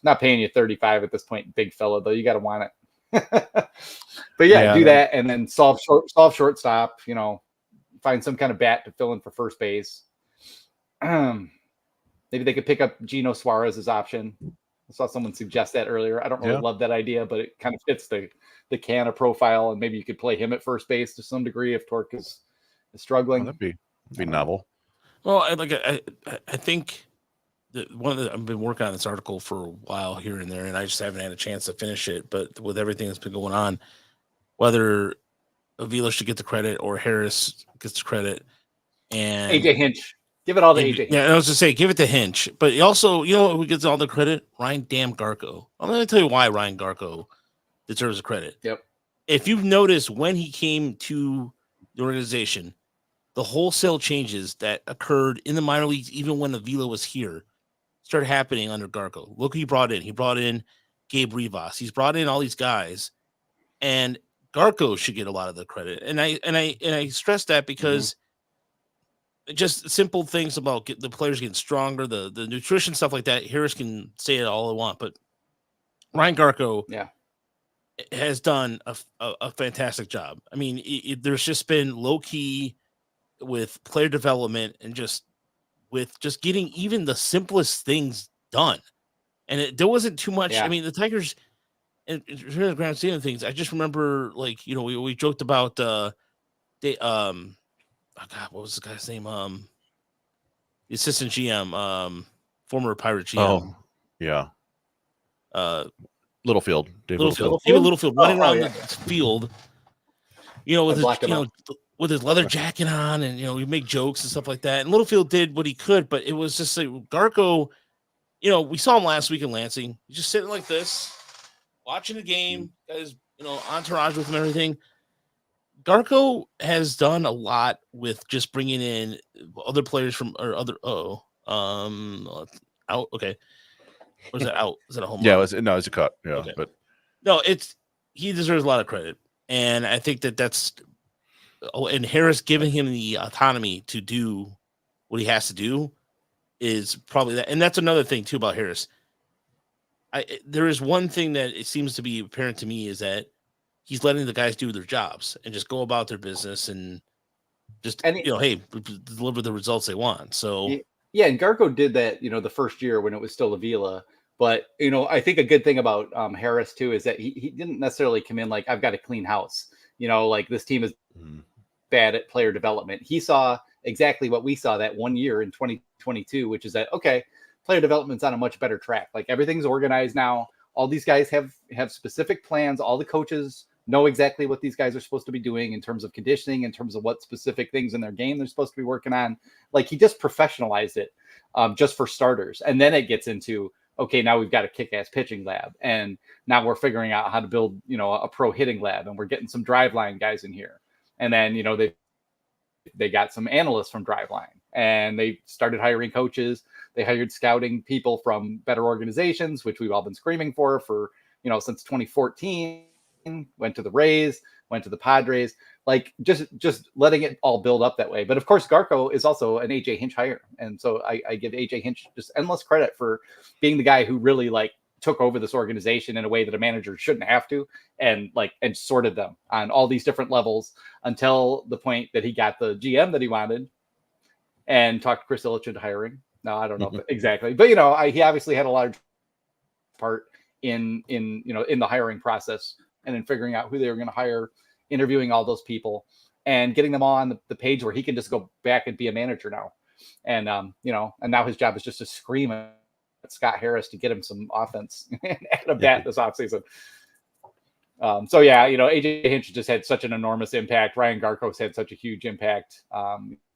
Not paying you 35 at this point, big fella, though. You got to want it. But do that and then solve shortstop. Find some kind of bat to fill in for first base. Maybe they could pick up Gino Suarez's option. I saw someone suggest that earlier. I don't really love that idea, but it kind of fits the Canna profile, and maybe you could play him at first base to some degree if Torque is struggling. That'd be novel. Well, I think that I've been working on this article for a while here and there, and I just haven't had a chance to finish it. But with everything that's been going on, whether Avila should get the credit or Harris gets the credit, and AJ Hinch, give it all to AJ Hinch. Yeah, I was to say give it to Hinch, but also who gets all the credit? Ryan damn Garco. I'm going to tell you why Ryan Garco deserves the credit. Yep. If you've noticed when he came to the organization, the wholesale changes that occurred in the minor leagues, even when Avila was here, started happening under Garco. Look who he brought in. He brought in Gabe Rivas. He's brought in all these guys, and Garco should get a lot of the credit. And I stress that because just simple things about the players getting stronger, the nutrition stuff like that. Harris can say it all I want, but Ryan Garco has done a fantastic job. I mean, there's just been low key with player development and just getting even the simplest things done. And there wasn't too much. I mean, the Tigers, in the grand scheme of things, I just remember we joked about oh God, what was the guy's name? The assistant GM, former Pirate GM. Oh, yeah. Littlefield. David Littlefield running around the field, with his leather jacket on, and we make jokes and stuff like that. And Littlefield did what he could, but it was just like Garco. We saw him last week in Lansing. He's just sitting like this, watching the game. Got his entourage with him, and everything. Garco has done a lot with just bringing in other players from or other. Out. Okay. Was that out? Is that a home run? Yeah, it was a cut. Yeah, okay. But no, he deserves a lot of credit, and I think that's. And Harris giving him the autonomy to do what he has to do is probably that. And that's another thing too about Harris. There is one thing that it seems to be apparent to me is that he's letting the guys do their jobs and just go about their business and just deliver the results they want. So and Garco did that, the first year when it was still Avila. But I think a good thing about Harris too is that he didn't necessarily come in like I've got a clean house. Like this team is bad at player development. He saw exactly what we saw that 1 year in 2022, which is that, okay, player development's on a much better track. Like everything's organized now. All these guys have specific plans. All the coaches know exactly what these guys are supposed to be doing in terms of conditioning, in terms of what specific things in their game they're supposed to be working on. Like he just professionalized it just for starters. And then it gets into, okay, now we've got a kick-ass pitching lab, and now we're figuring out how to build, a pro hitting lab, and we're getting some driveline guys in here. And then, they got some analysts from driveline, and they started hiring coaches. They hired scouting people from better organizations, which we've all been screaming for, since 2014. Went to the Rays, went to the Padres, like just letting it all build up that way. But of course, Garco is also an AJ Hinch hire. And so I give AJ Hinch just endless credit for being the guy who really like took over this organization in a way that a manager shouldn't have to, and sorted them on all these different levels until the point that he got the GM that he wanted and talked Chris Ilitch into hiring. No, I don't know exactly, but he obviously had a large part in the hiring process and in figuring out who they were going to hire, interviewing all those people and getting them all on the page where he can just go back and be a manager now. And, and now his job is just to scream at Scott Harris to get him some offense and add a bat this offseason. So yeah, AJ Hinch just had such an enormous impact. Ryan Garco's had such a huge impact.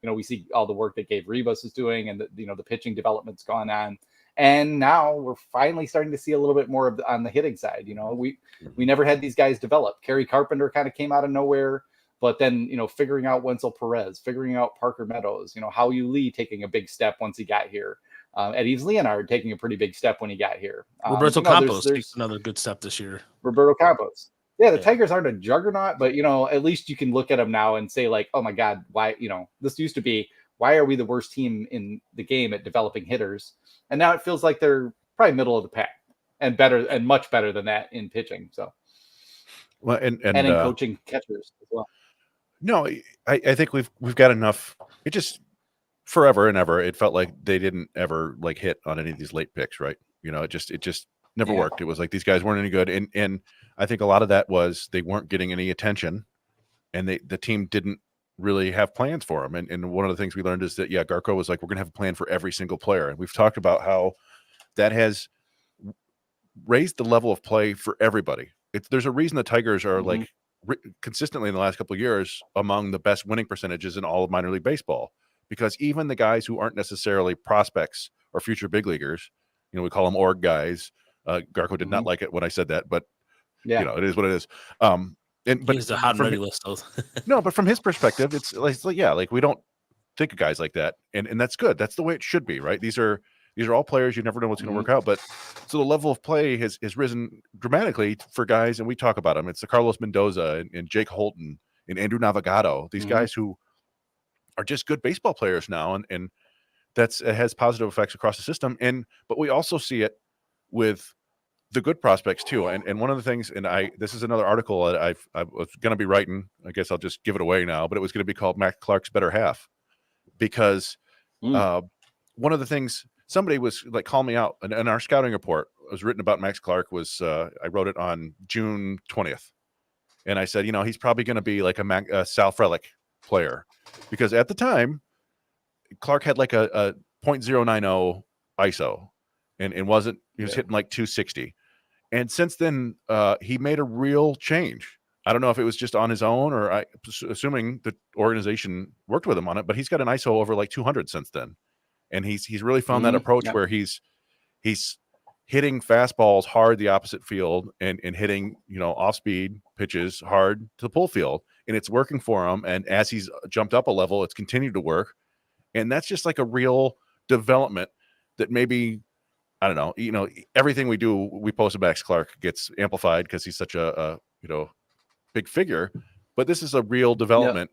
We see all the work that Gabe Rivas is doing, and the pitching development's gone on. And now we're finally starting to see a little bit more on the hitting side. We never had these guys develop. Kerry Carpenter kind of came out of nowhere, but then, figuring out Wenzel Perez, figuring out Parker Meadows, Howie Lee taking a big step once he got here. Eddie's Leonard taking a pretty big step when he got here. Roberto Campos takes another good step this year. Roberto Campos. Yeah, the Tigers aren't a juggernaut, but, at least you can look at them now and say, like, oh, my God, why, this used to be, why are we the worst team in the game at developing hitters? And now it feels like they're probably middle of the pack and better and much better than that in pitching. So, well, and in coaching catchers as well. No, I think we've got enough. It just forever and ever, it felt like they didn't ever like hit on any of these late picks, right? It just never worked. It was like these guys weren't any good, and I think a lot of that was they weren't getting any attention, and the team didn't really have plans for them. And one of the things we learned is that, Garco was like, we're going to have a plan for every single player. And we've talked about how that has raised the level of play for everybody. There's a reason the Tigers are like consistently in the last couple of years among the best winning percentages in all of minor league baseball, because even the guys who aren't necessarily prospects or future big leaguers, we call them org guys. Garco did not like it when I said that, but it is what it is. But he's the hot and ready list, though. No, but from his perspective, it's like we don't think of guys like that, and that's good. That's the way it should be, right? These are all players. You never know what's going to work out, but so the level of play has risen dramatically for guys, and we talk about them. It's the Carlos Mendoza and Jake Holton and Andrew Navigado. These guys who are just good baseball players now, and it has positive effects across the system. But we also see it with the good prospects too. And one of the things, this is another article that I was going to be writing. I guess I'll just give it away now, but it was going to be called Max Clark's Better Half, because one of the things somebody was like, call me out, and our scouting report was written about Max Clark was, I wrote it on June 20th. And I said, he's probably going to be like a Sal Frelick player, because at the time Clark had like a .090 ISO and he was hitting like 260. And since then, he made a real change. I don't know if it was just on his own, or assuming the organization worked with him on it, but he's got an ISO over like 200 since then. And he's really found that approach where he's hitting fastballs hard the opposite field and hitting, off speed pitches hard to the pull field, and it's working for him. And as he's jumped up a level, it's continued to work. And that's just like a real development that maybe, I don't know, everything we do, we post about Max Clark gets amplified because he's such a big figure, but this is a real development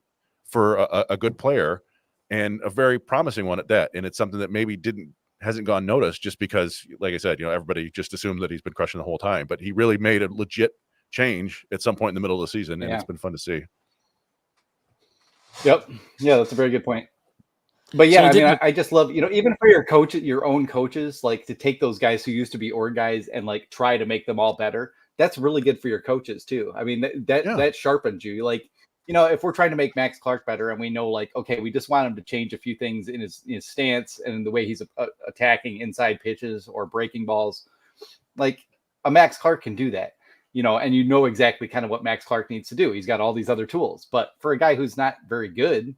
for a good player, and a very promising one at that. And it's something that maybe hasn't gone noticed, just because, like I said, everybody just assumed that he's been crushing the whole time, but he really made a legit change at some point in the middle of the season, and it's been fun to see. Yep. Yeah, that's a very good point. But yeah, I just love, even for your own coaches, like to take those guys who used to be org guys and like try to make them all better. That's really good for your coaches too. I mean, that sharpens you. Like, if we're trying to make Max Clark better, and we know, like, okay, we just want him to change a few things in his stance and the way he's attacking inside pitches or breaking balls, like a Max Clark can do that, and exactly kind of what Max Clark needs to do. He's got all these other tools, but for a guy who's not very good,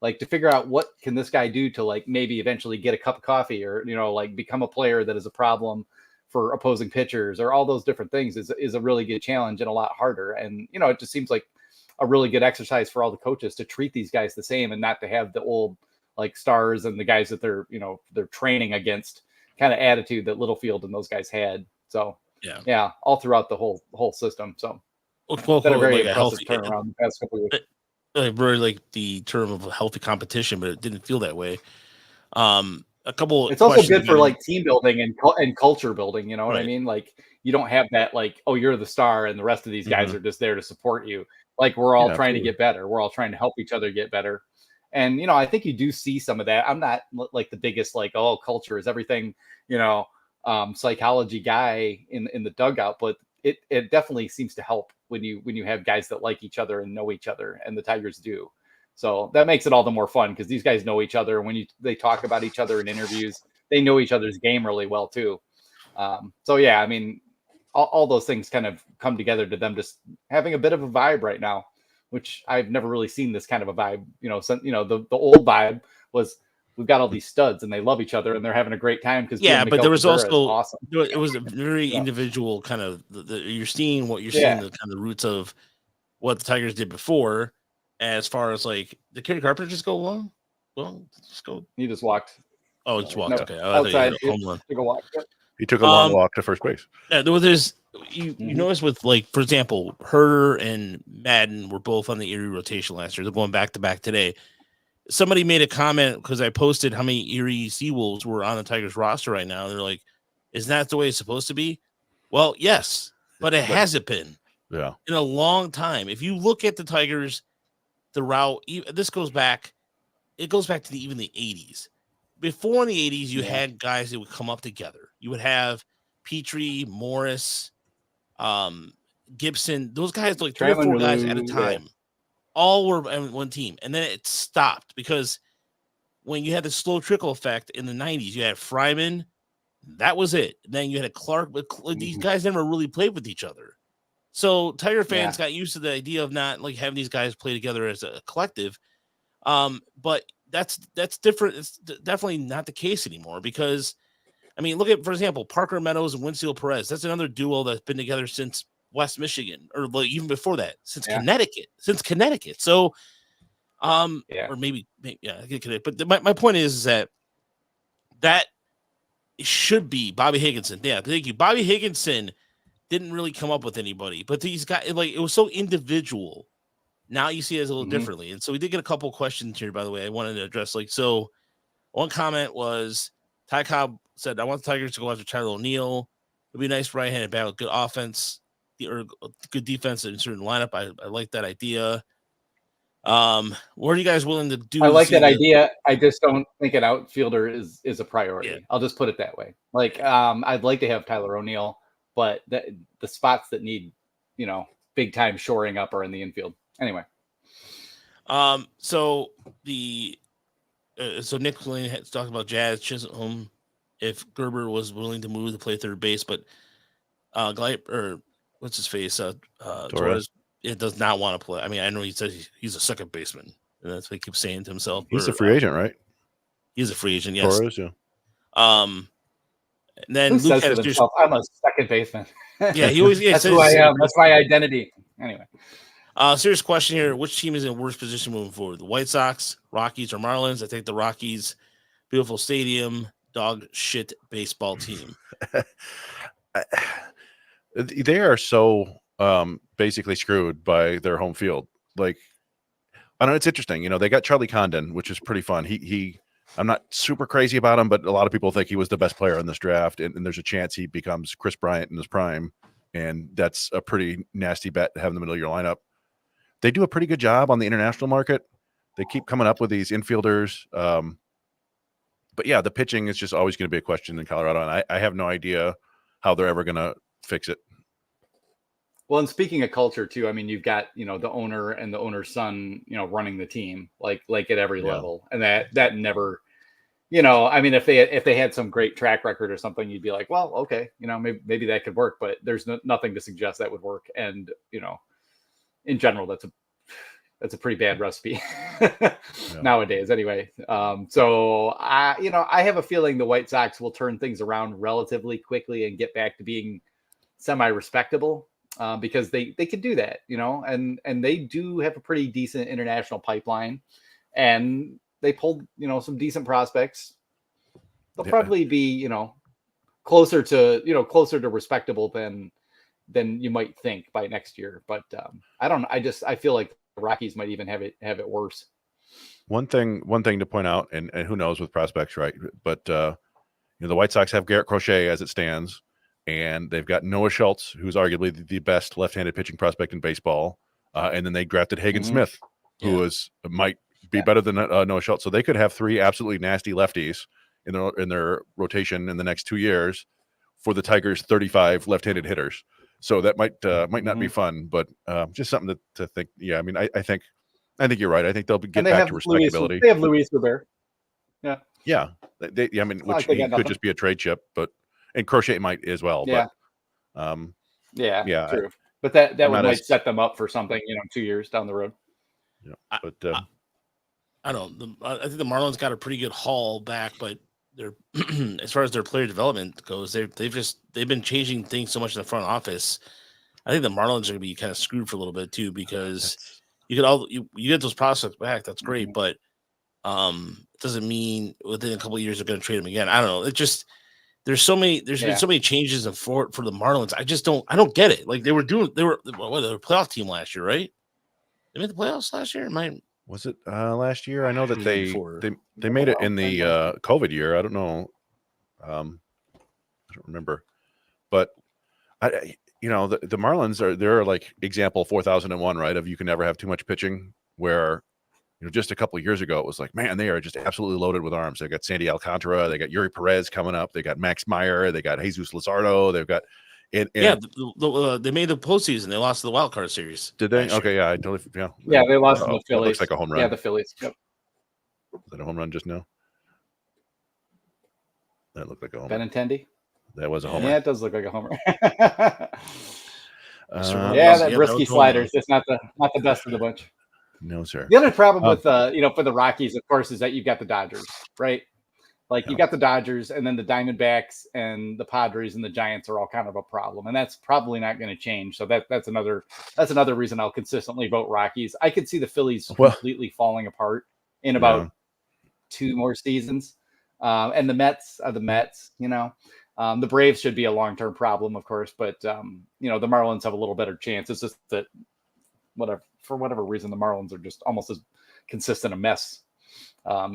like to figure out what can this guy do to like maybe eventually get a cup of coffee or, like become a player that is a problem for opposing pitchers, or all those different things is a really good challenge and a lot harder. And, you know, it just seems like a really good exercise for all the coaches to treat these guys the same and not to have the old like stars and the guys that they're, you know, they're training against kind of attitude that Littlefield and those guys had. So yeah, all throughout the whole system. So been a very like impressive turnaround the past couple of years. Really like the term of a healthy competition, but it didn't feel that way. A couple. It's also good for like team building and culture building. You know what I mean? Like you don't have that like, oh, you're the star and the rest of these guys are just there to support you. Like we're all trying to get better. We're all trying to help each other get better. And, you know, I think you do see some of that. I'm not like the biggest, like, oh, culture is everything, you know, psychology guy in the dugout, but it definitely seems to help when you have guys that like each other and know each other, and the Tigers do. So that makes it all the more fun because these guys know each other. And when they talk about each other in interviews, they know each other's game really well too. So yeah, I mean, all those things kind of come together to them just having a bit of a vibe right now, which I've never really seen this kind of a vibe. You know, the old vibe was we've got all these studs and they love each other and they're having a great time because but there was also awesome. It was a very individual kind of you're seeing the kind of roots of what the Tigers did before, as far as like did Kerry Carpenter just go along? Well, just go. He just walked. Oh, he just walked. No, okay, outside. Took a walk. He took a long walk to first base. Yeah, there's you notice with like, for example, Herder and Madden were both on the Eerie rotation last year. They're going back to back today. Somebody made a comment because I posted how many Eerie Seawolves were on the Tigers roster right now. They're like, "Isn't that the way it's supposed to be?" Well, yes, but it hasn't been. Yeah, in a long time. If you look at the Tigers, the route this goes back. It goes back to even the 80s. Before in the 80s, you had guys that would come up together. You would have Petrie, Morris, Gibson. Those guys, like 3 or 4 guys at a time, all were on one team. And then it stopped because when you had the slow trickle effect in the 90s, you had Fryman. That was it. Then you had a Clark. But these guys never really played with each other. So Tiger fans got used to the idea of not like having these guys play together as a collective. But that's different. It's definitely not the case anymore because, I mean, look at, for example, Parker Meadows and Winfield Perez. That's another duo that's been together since West Michigan, or like even before that, since Connecticut. So, or maybe I get Connecticut. But my point is that should be Bobby Higginson. Yeah, thank you. Bobby Higginson didn't really come up with anybody, but these guys, like, it was so individual. Now you see it as a little differently. And so we did get a couple questions here, by the way, I wanted to address. Like, so one comment was Ty Cobb said, I want the Tigers to go after Tyler O'Neill. It'd be a nice right-handed bat with good offense or good defense in a certain lineup. I like that idea. What are you guys willing to do? I like that idea. I just don't think an outfielder is a priority. Yeah. I'll just put it that way. Like, I'd like to have Tyler O'Neill, but the spots that need, you know, big time shoring up are in the infield. Anyway. So Nick Flynn has talked about Jazz Chisholm if Gerber was willing to move to play third base, but what's his face? Torres, it does not want to play. I mean, I know he says he's a second baseman, and that's what he keeps saying to himself. He's a free agent, right? He's a free agent, yes. Torres, yeah. And then Who says to himself, I'm a second baseman. Yeah, he always that's who I am. That's my identity. Anyway. Serious question here. Which team is in worst position moving forward? The White Sox, Rockies, or Marlins? I think the Rockies. Beautiful stadium, dog shit baseball team. They are so basically screwed by their home field. Like, I don't know, it's interesting. You know, they got Charlie Condon, which is pretty fun. He I'm not super crazy about him, but a lot of people think he was the best player in this draft, and there's a chance he becomes Chris Bryant in his prime, and that's a pretty nasty bet to have in the middle of your lineup. They do a pretty good job on the international market. They keep coming up with these infielders. But yeah, the pitching is just always going to be a question in Colorado, and I have no idea how they're ever going to fix it. Well, and speaking of culture too, I mean, you've got, you know, the owner and the owner's son, you know, running the team like at every level, and that never, you know, I mean, if they had some great track record or something, you'd be like, well, okay, you know, maybe that could work, but there's nothing to suggest that would work, and you know, in general, that's a pretty bad recipe nowadays anyway. So I have a feeling the White Sox will turn things around relatively quickly and get back to being semi-respectable, because they can do that, and they do have a pretty decent international pipeline, and they pulled, some decent prospects. They'll probably be, closer to respectable than you might think by next year. But I don't know. I feel like the Rockies might even have it worse. One thing to point out, and who knows with prospects, right? But the White Sox have Garrett Crochet as it stands, and they've got Noah Schultz, who's arguably the best left-handed pitching prospect in baseball, and then they drafted Hagen Smith, who might be better than Noah Schultz. So they could have 3 absolutely nasty lefties in their rotation in the next 2 years for the Tigers' 35 left-handed hitters. So that might not be fun, but just something to think. Yeah, I mean, I think you're right. I think they'll get back to respectability. They have Luis Robert. Yeah. Yeah. I mean, which he could just be a trade chip, and Crochet might as well. Yeah. But yeah, true. But that might set them up for something, 2 years down the road. Yeah. But I don't know. I think the Marlins got a pretty good haul back, but they're as far as their player development goes, they've been changing things so much in the front office. I think the Marlins are going to be kind of screwed for a little bit too, because you get those prospects back. That's great, but it doesn't mean within a couple of years they're going to trade them again. I don't know. It just there's been so many changes for the Marlins. I don't get it. Like they were a playoff team last year, right? They made the playoffs last year. Was it last year? I know that they made it in the COVID year. I don't know. I don't remember. But the Marlins they're like example 4001, right? Of you can never have too much pitching. Where just a couple of years ago it was like, man, they are just absolutely loaded with arms. They got Sandy Alcantara, they got Yuri Perez coming up, they got Max Meyer, they got Jesus Luzardo, they've got. They made the postseason. They lost the wild card series. Did they? Okay, yeah, I totally. Yeah, they lost to the Phillies. Looks like a home run. Yeah, the Phillies. Yep. Is that a home run just now? That looked like a home run. Benintendi? That was a home run. Yeah, it does look like a homer. That risky sliders. It's not the best of the bunch. No, sir. The other problem with for the Rockies, of course, is that you've got the Dodgers, right? Like you got the Dodgers, and then the Diamondbacks and the Padres and the Giants are all kind of a problem, and that's probably not going to change. So that's another reason I'll consistently vote Rockies. I could see the Phillies completely falling apart in about 2 more seasons, and the Mets are the Mets. The Braves should be a long-term problem, of course, but the Marlins have a little better chance. It's just that for whatever reason, the Marlins are just almost as consistent a mess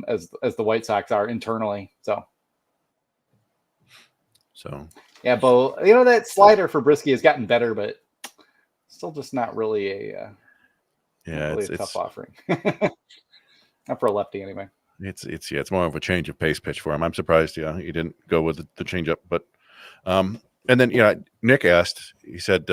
as the White Sox are internally. So yeah, Bo, that slider for Brisky has gotten better, but still just not really a tough offering. Not for a lefty anyway. It's more of a change of pace pitch for him. I'm surprised he didn't go with the changeup, but and then Nick asked, he said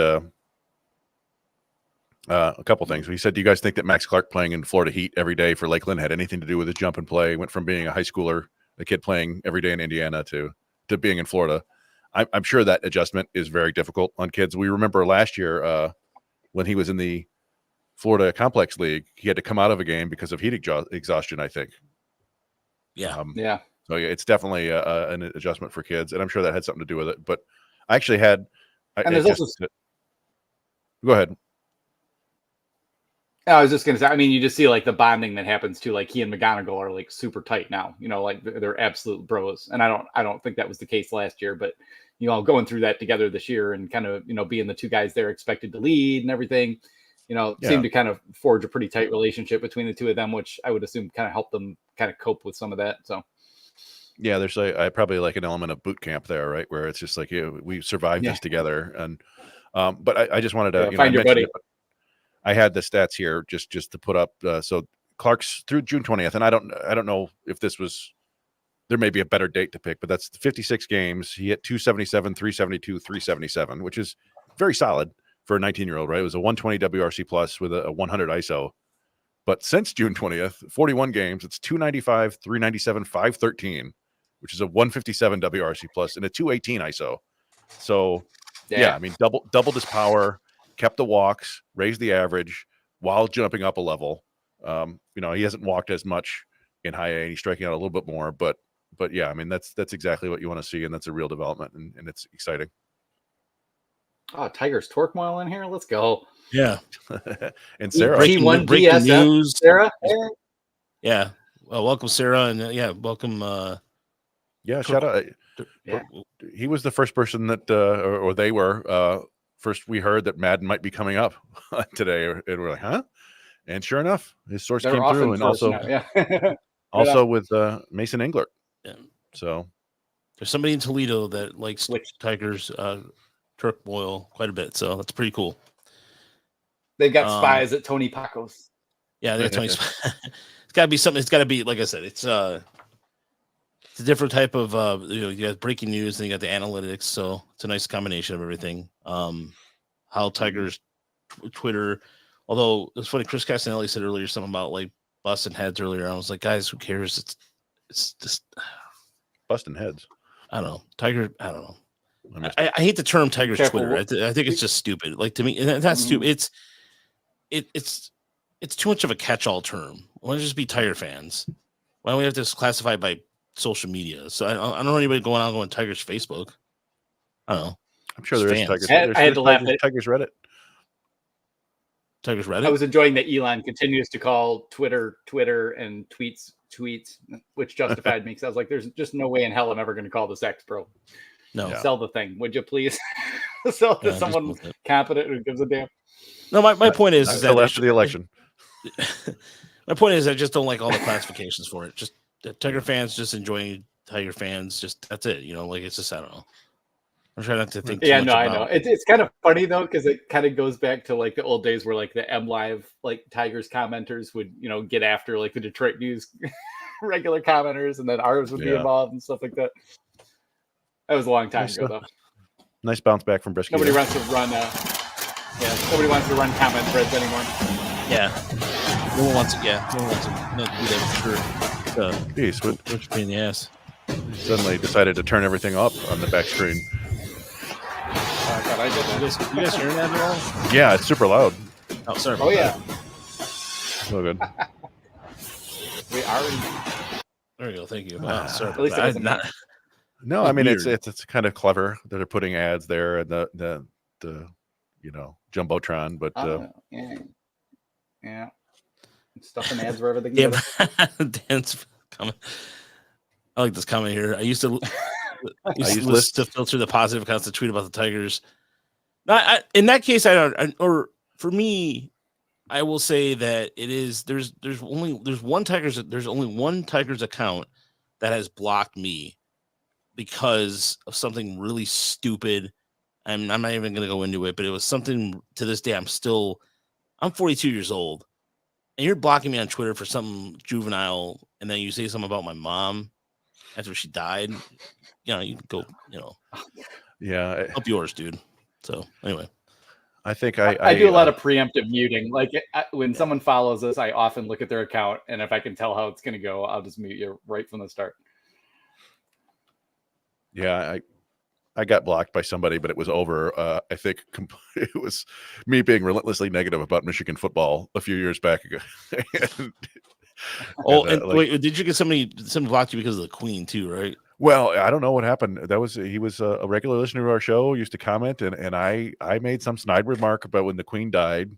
a couple things. He said, do you guys think that Max Clark playing in Florida Heat every day for Lakeland had anything to do with his jump and play? He went from being a high schooler, a kid playing every day in Indiana, to being in Florida. I'm sure that adjustment is very difficult on kids. We remember last year when he was in the Florida Complex League, he had to come out of a game because of heat exhaustion, I think. Yeah. So it's definitely an adjustment for kids, and I'm sure that had something to do with it. But I actually had. Go ahead. I was just going to say, I mean, you just see like the bonding that happens too. Like he and McGonigal are like super tight now, like they're absolute bros. And I don't think that was the case last year, but going through that together this year and kind of, being the 2 guys they're expected to lead and everything, seemed to kind of forge a pretty tight relationship between the 2 of them, which I would assume kind of helped them kind of cope with some of that. So yeah, there's I probably like an element of boot camp there, right? Where it's just like, we survived this together. And, but I just wanted to find your buddy. I had the stats here just to put up. So Clark's through June 20th, and I don't know if there may be a better date to pick, but that's 56 games. He hit 277, 372, 377, which is very solid for a 19-year-old, right? It was a 120 WRC plus with a 100 ISO. But since June 20th, 41 games, it's 295, 397, 513, which is a 157 WRC plus and a 218 ISO. So yeah, I mean, doubled his power, kept the walks, raised the average, while jumping up a level. He hasn't walked as much in high A, and he's striking out a little bit more, but yeah, I mean, that's exactly what you want to see, and that's a real development, and it's exciting. Oh, Tiger's torque mile in here. Let's go. Yeah. And Sarah, breaking DSF, news. Sarah. Yeah. Well, welcome, Sarah, and welcome. Shout out. Yeah. He was the first person that, or they were. First, we heard that Madden might be coming up today, and we're like, huh? And sure enough, his source came through, and also with Mason Englert. Yeah. So there's somebody in Toledo that likes Tigers turmoil quite a bit, so that's pretty cool. They've got spies at Tony Paco's. Yeah, they got Tony. It's got to be something. It's got to be, like I said, it's a different type of you got breaking news and you got the analytics, so it's a nice combination of everything. How Tigers Twitter, although it's funny, Chris Castanelli said earlier something about like busting heads earlier. I was like, guys, who cares? It's just busting heads. I don't know. Tiger. I don't know. I hate the term Tigers Twitter. I think it's just stupid. Like, to me, that's stupid. It's too much of a catch-all term. Why don't it just be Tiger fans? Why don't we have to classify by social media? So I don't know anybody going Tigers Facebook. I don't know. I'm sure there is Tigers. I had to laugh at Tigers Reddit. Tigers Reddit. I was enjoying that Elon continues to call Twitter and tweets, which justified me, because I was like, there's just no way in hell I'm ever going to call this X, bro. No. Sell the thing, would you please? Sell it to someone competent who gives a damn. No, my point is that after the election. My point is, I just don't like all the classifications for it. Just Tiger fans, just enjoying Tiger fans. Just that's it. Like, it's just, I don't know. I'm trying not to think. I know. It's kind of funny though, because it kind of goes back to like the old days where like the M Live like Tigers commenters would get after like the Detroit News regular commenters, and then ours would be involved and stuff like that. That was a long time ago, though. Nice bounce back from Brisky. Nobody wants to run. Nobody wants to run comment threads anymore. Yeah. No one wants it. Yeah. No one wants to do that for sure. Peace. Which pain in the ass. Suddenly decided to turn everything up on the back screen. I thought I did that. You guys hearing that at all? Yeah, it's super loud. Oh, sorry. Oh yeah. So good. We already. There we go. Thank you. Sorry. At least it not. No, I mean it's kind of clever that they're putting ads there and the jumbotron, but yeah, stuffing ads wherever they can. Dan's comment. I like this comment here. I used to list to filter the positive accounts to tweet about the Tigers. In that case, or for me, I will say that it is there's only one Tigers account that has blocked me because of something really stupid. I'm not even going to go into it, but it was something to this day. I'm 42 years old, and you're blocking me on Twitter for something juvenile, and then you say something about my mom after she died. You can go, Yeah. Up yours, dude. So anyway. I think I do a lot of preemptive muting. Like when someone follows us, I often look at their account, and if I can tell how it's going to go, I'll just mute you right from the start. Yeah, I got blocked by somebody, but it was over. I think it was me being relentlessly negative about Michigan football a few years back ago. Wait, did you get somebody blocked you because of the Queen too, right? Well, I don't know what happened. He was a regular listener to our show, used to comment, and I made some snide remark about when the Queen died,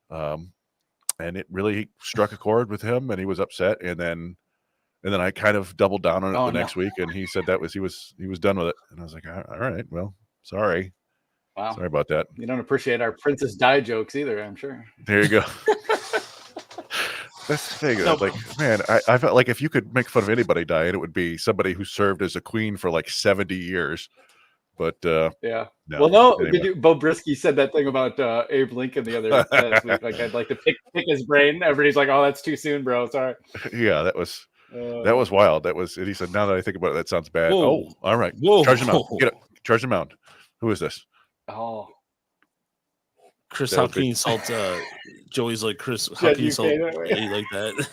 and it really struck a chord with him, and he was upset, and then I kind of doubled down on it next week, and he said he was done with it, and I was like, all right, well, sorry. Wow, sorry about that. You don't appreciate our Princess Di jokes either, I'm sure. There you go. That's the thing. No, like, man, I felt like if you could make fun of anybody dying, it would be somebody who served as a queen for like 70 years. But yeah. No, well, no, anyway. Bo Brisky said that thing about Abe Lincoln the other last week. Like, I'd like to pick his brain. Everybody's like, "Oh, that's too soon, bro. Sorry." Yeah, that was wild. And he said, "Now that I think about it, that sounds bad." Whoa. Oh, all right. Whoa. Charge him out. Get it. Charge him out. Who is this? Oh. Chris, how can you insult Joey's like Chris? How can you insult Eddie like that?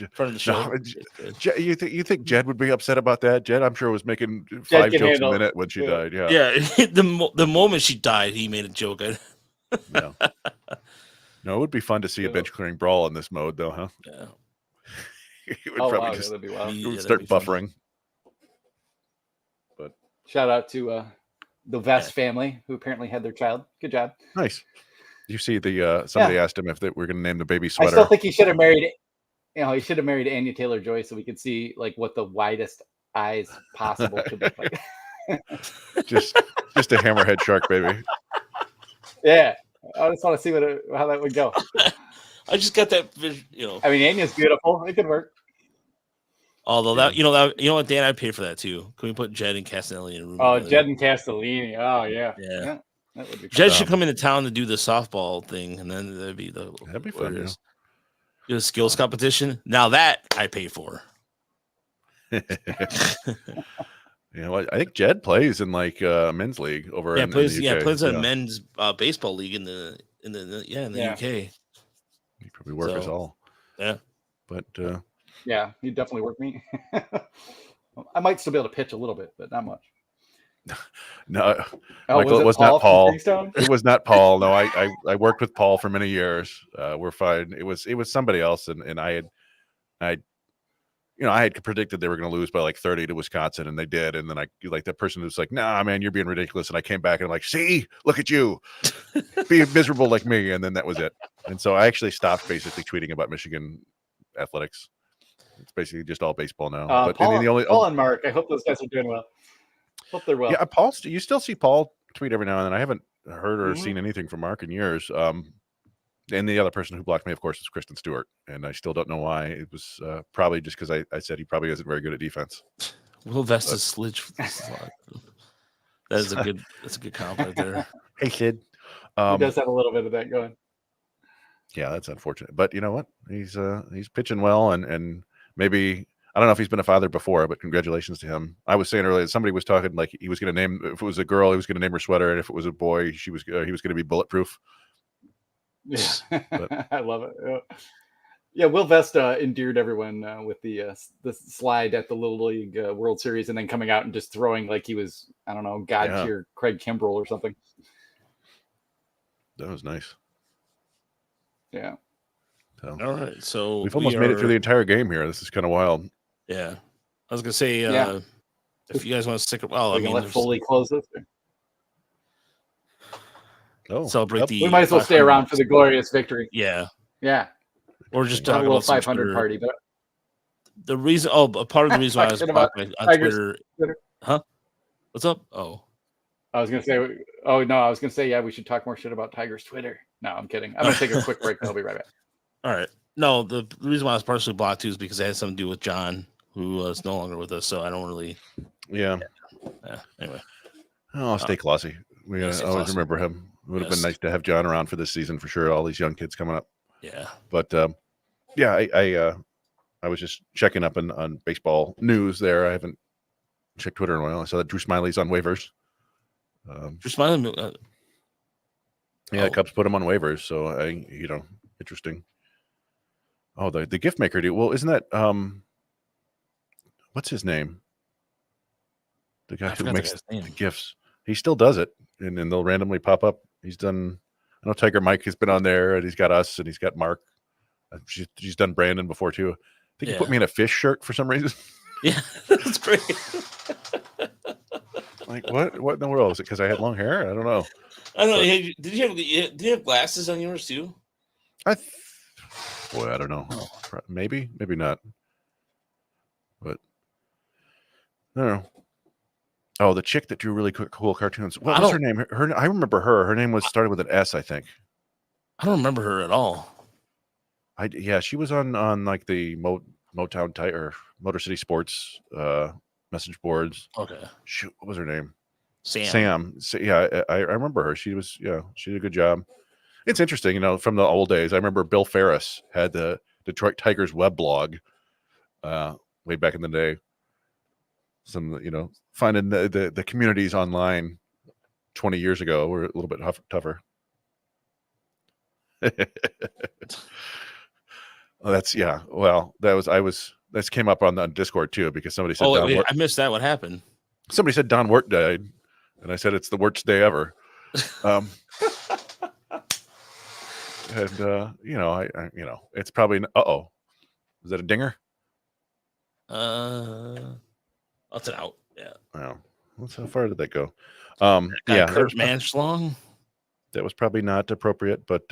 In front of the show. No, you think Jed would be upset about that? Jed, I'm sure, was making 5 jokes a minute when she died. Yeah. Yeah. The moment she died, he made a joke. Yeah. No, it would be fun to see a Yeah. bench clearing brawl in this mode, though, huh? Yeah. It would Oh probably wow, yeah, just that'd be wild. it would that'd start be fun. buffering. But Shout out to the Vest family who apparently had their child. Good job. nice. You see the somebody asked him if we're going to name the baby I sweater. still think he should have married. He should have married Anya Taylor-Joy so we could see like what the widest eyes possible could look like. just a hammerhead shark, baby. Yeah, I just want to see how that would go. I just got that, I mean, Anya's beautiful. It could work. Although what, Dan, I'd pay for that too. Can we put Jed and Castellini in a room? Oh, together? Jed and Castellini. Oh yeah. Yeah. That would be fun. Jed should come into town to do the softball thing, and then that'd be That'd be what fun. it is. Do a skills competition. Now that I pay for. I think Jed plays in like men's league over in plays the UK. plays a men's baseball league in the UK. He'd probably work us all. Yeah. But yeah, he'd definitely work me. I might still be able to pitch a little bit, but not much. No, Michael, it was not Paul. It was not Paul. No, I worked with Paul for many years. We're fine. It was somebody else, and I had predicted they were going to lose by like 30 to Wisconsin, and they did. And then that person was like, "Nah, man, you're being ridiculous." And I came back and I'm like, "See, look at you, be miserable like me." And then that was it. And so I actually stopped basically tweeting about Michigan athletics. It's basically just all baseball now. But Paul and Mark, I hope those guys are doing well. Hope they're well. Yeah, Paul. You still see Paul tweet every now and then. I haven't heard or seen anything from Mark in years. And the other person who blocked me, of course, is Kristen Stewart, and I still don't know why. It was probably just because I said he probably isn't very good at defense. Will Vesta's sludge. That's a good comp right there. Hey, Sid. He does have a little bit of that going. Yeah, that's unfortunate, but you know what? He's pitching well, and maybe. I don't know if he's been a father before, but congratulations to him. I was saying earlier, somebody was talking like he was going to name, if it was a girl, he was going to name her sweater, and if it was a boy, he was going to be bulletproof. Yeah, I love it. Yeah, Will Vesta endeared everyone with the slide at the Little League World Series, and then coming out and just throwing like he was, I don't know, God tier Craig Kimbrell or something. That was nice. Yeah. So, all right, so we've almost made it through the entire game here. This is kind of wild. Yeah, I was gonna say, if you guys want to stick, let Foley close this. Celebrate we might as well stay around for the glorious victory. Yeah, or just talk talk a little about 500 party. But the reason, part of the reason why I was talking on Twitter, huh? What's up? I was gonna say, yeah, we should talk more shit about Tiger's Twitter. No, I'm kidding. I'm gonna take a quick break. And I'll be right back. All right. No, the reason why I was partially blocked too is because it had something to do with John, who is no longer with us. So I don't really. Yeah. Anyway. Oh, stay classy. We gotta always remember him. It would have been nice to have John around for this season for sure. All these young kids coming up. Yeah. But I was just checking up on baseball news there. I haven't checked Twitter in a while. I saw that Drew Smiley's on waivers. Drew Smiley. The Cubs put him on waivers. So interesting. Oh, the gift maker deal. Well, isn't that what's his name? The guy who makes the gifts. He still does it, and then they'll randomly pop up. He's done. I know Tiger Mike has been on there, and he's got us, and he's got Mark. She's done Brandon before too. I think he put me in a fish shirt for some reason. Yeah, that's great. Like what? What in the world? Is it because I had long hair? I don't know. I don't know. Did you have glasses on yours too? Boy, I don't know. Maybe not. But I don't know. Oh, the chick that drew really cool cartoons. What was her name? I remember her. Her name was started with an S, I think. I don't remember her at all. She was on like the Motown or Motor City Sports message boards. Okay. Shoot, what was her name? Sam. Yeah, I remember her. She did a good job. It's interesting, from the old days. I remember Bill Ferris had the Detroit Tigers web blog way back in the day. Some, finding the communities online 20 years ago were a little bit tougher. That came up on the Discord too, because somebody said, I missed that. What happened? Somebody said Don Wirt died, and I said it's the worst day ever. And it's probably is that a dinger? That's an out. Yeah. Oh, how far did that go? Yeah, Kurt Manschlong. That was probably not appropriate, but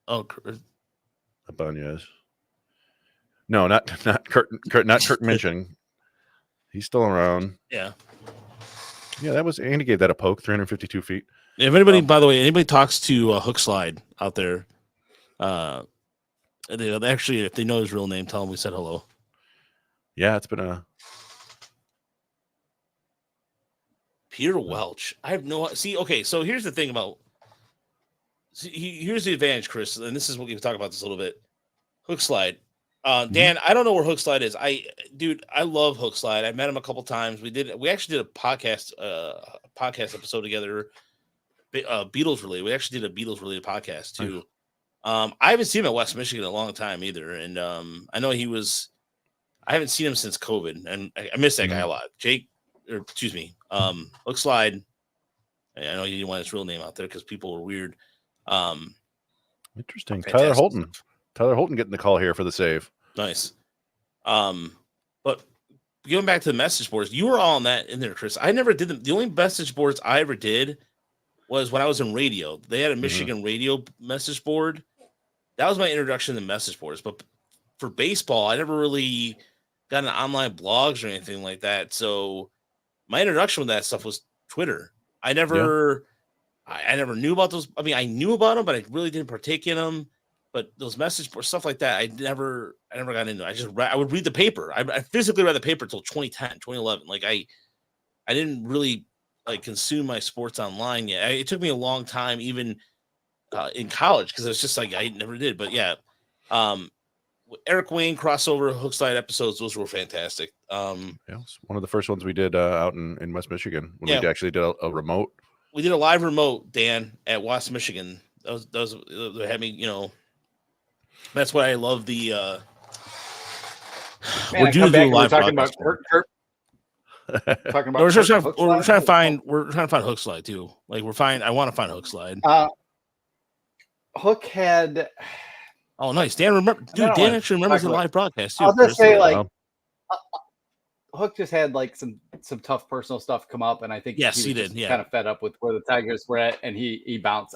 Oh, Ibanez. No, not Kurt Minching. He's still around. Yeah. Yeah, that was Andy gave that a poke, 352 feet. If anybody, by the way, anybody talks to Hook Slide out there, actually, if they know his real name, tell him we said hello. Yeah, it's been a Peter Welch. I have no see. Okay, so here's the thing about. Here's the advantage, Chris, and this is what we can talk about this a little bit. Hook Slide. Dan, I don't know where Hook Slide is. I love Hook Slide. I met him a couple times. We actually did a podcast episode together, Beatles related. We actually did a Beatles related podcast too. I haven't seen him at West Michigan in a long time either, and I know I haven't seen him since COVID, and I miss that guy a lot. Hook Slide. I know he didn't want his real name out there because people were weird. Interesting. Tyler Holton getting the call here for the save. Nice. But going back to the message boards, you were all on that in there, Chris. I never did them. The only message boards I ever did was when I was in radio. They had a Michigan radio message board. That was my introduction to message boards. But for baseball, I never really got into online blogs or anything like that. So my introduction with that stuff was Twitter. I never knew about those. I mean, I knew about them, but I really didn't partake in them. But those message boards, stuff like that, I never got into. I would read the paper. I physically read the paper until 2010, 2011. Like I didn't really consume my sports online yet. It took me a long time, even in college, because it was just like I never did. But yeah, Eric Wayne crossover Hook Slide episodes, those were fantastic. It's one of the first ones we did out in West Michigan when we actually did a remote. We did a live remote, Dan, at West Michigan. Those had me, That's why I love the. We're talking about Kurt. Talking about we're trying to find Hook Slide too. Like I want to find Hook Slide. Hook had. Oh, nice. Dan Dan actually remembers the live broadcast too. I'll just say Hook just had some tough personal stuff come up, and I think he did. Yeah, kind of fed up with where the Tigers were at, and he bounced.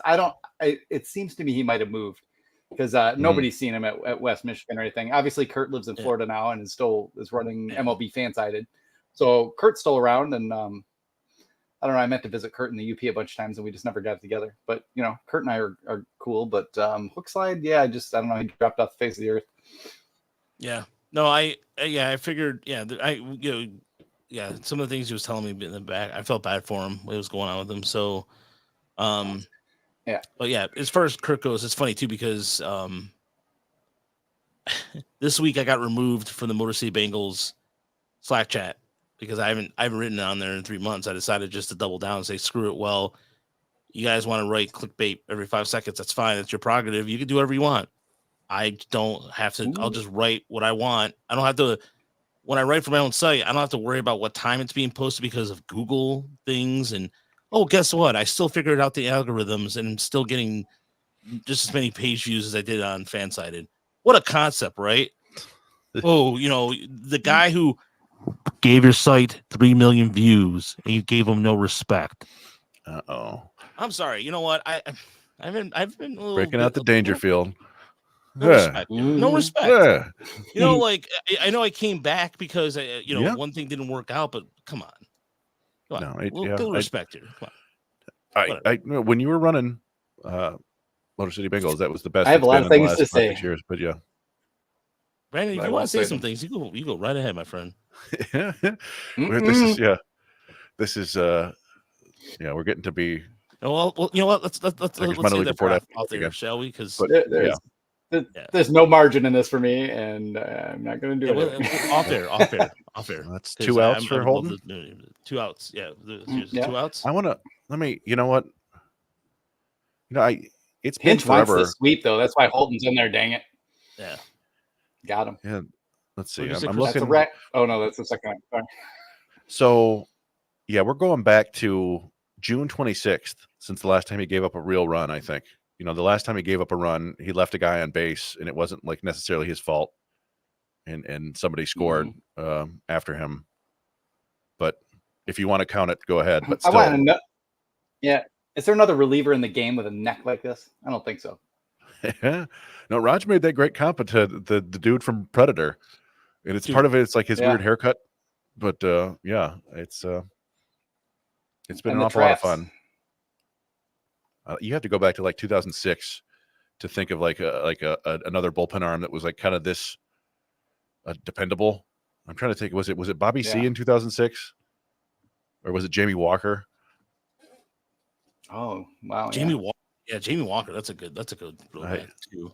It seems to me he might have moved because nobody's seen him at West Michigan or anything. Obviously, Kurt lives in Florida now and is running MLB Fansided. So Kurt's still around, and I don't know. I meant to visit Kurt in the UP a bunch of times, and we just never got together. But Kurt and I are cool. But Hook Slide, I don't know. He dropped off the face of the earth. Yeah. No, I figured. Yeah, some of the things he was telling me in the back, I felt bad for him. What was going on with him? So, yeah. But yeah, as far as Kurt goes, it's funny too because this week I got removed from the Motor City Bengals Slack chat because I haven't written it on there in 3 months. I decided just to double down and say, screw it. Well, you guys want to write clickbait every 5 seconds. That's fine. That's your prerogative. You can do whatever you want. I don't have to. I'll just write what I want. I don't have to. When I write for my own site, I don't have to worry about what time it's being posted because of Google things. And guess what? I still figured out the algorithms and I'm still getting just as many page views as I did on Fansided. What a concept, right? The guy who gave your site 3 million views and you gave him no respect. I'm sorry. You know what? I've been a little breaking out the Dangerfield. No respect. No respect. Yeah. I know I came back because one thing didn't work out, but come on. Little respect here. Come on. When you were running Motor City Bengals, that was the best. I have a lot of things to say. Years, but yeah. Brandon, if you want to say some things, you go right ahead, my friend. This is we're getting to be. Well, you know what? Let's say that out there, shall we? Because there's no margin in this for me, and I'm not going to do it. Off air. That's 2 outs for Holden. 2 outs. Yeah, 2 outs. I want to. Let me. You know what? It's been Hinch wants forever. the sweep though. That's why Holden's in there. Dang it. Yeah. Got him. Yeah. Let's see. I'm looking. Oh no, that's the second one. Sorry. So, we're going back to June 26th since the last time he gave up a real run. I think the last time he gave up a run, he left a guy on base, and it wasn't like necessarily his fault, and somebody scored after him. But if you want to count it, go ahead. But still, I want to know. Yeah, is there another reliever in the game with a neck like this? I don't think so. No, Raj made that great comp to the dude from Predator, and it's part of it. It's like his weird haircut, but yeah, it's been an awful lot of fun. You have to go back to like 2006 to think of like another bullpen arm that was like kind of this dependable. I'm trying to think. Was it Bobby C in 2006, or was it Jamie Walker? Oh wow, Jamie Walker. Yeah, Jamie Walker. That's a good throwback too.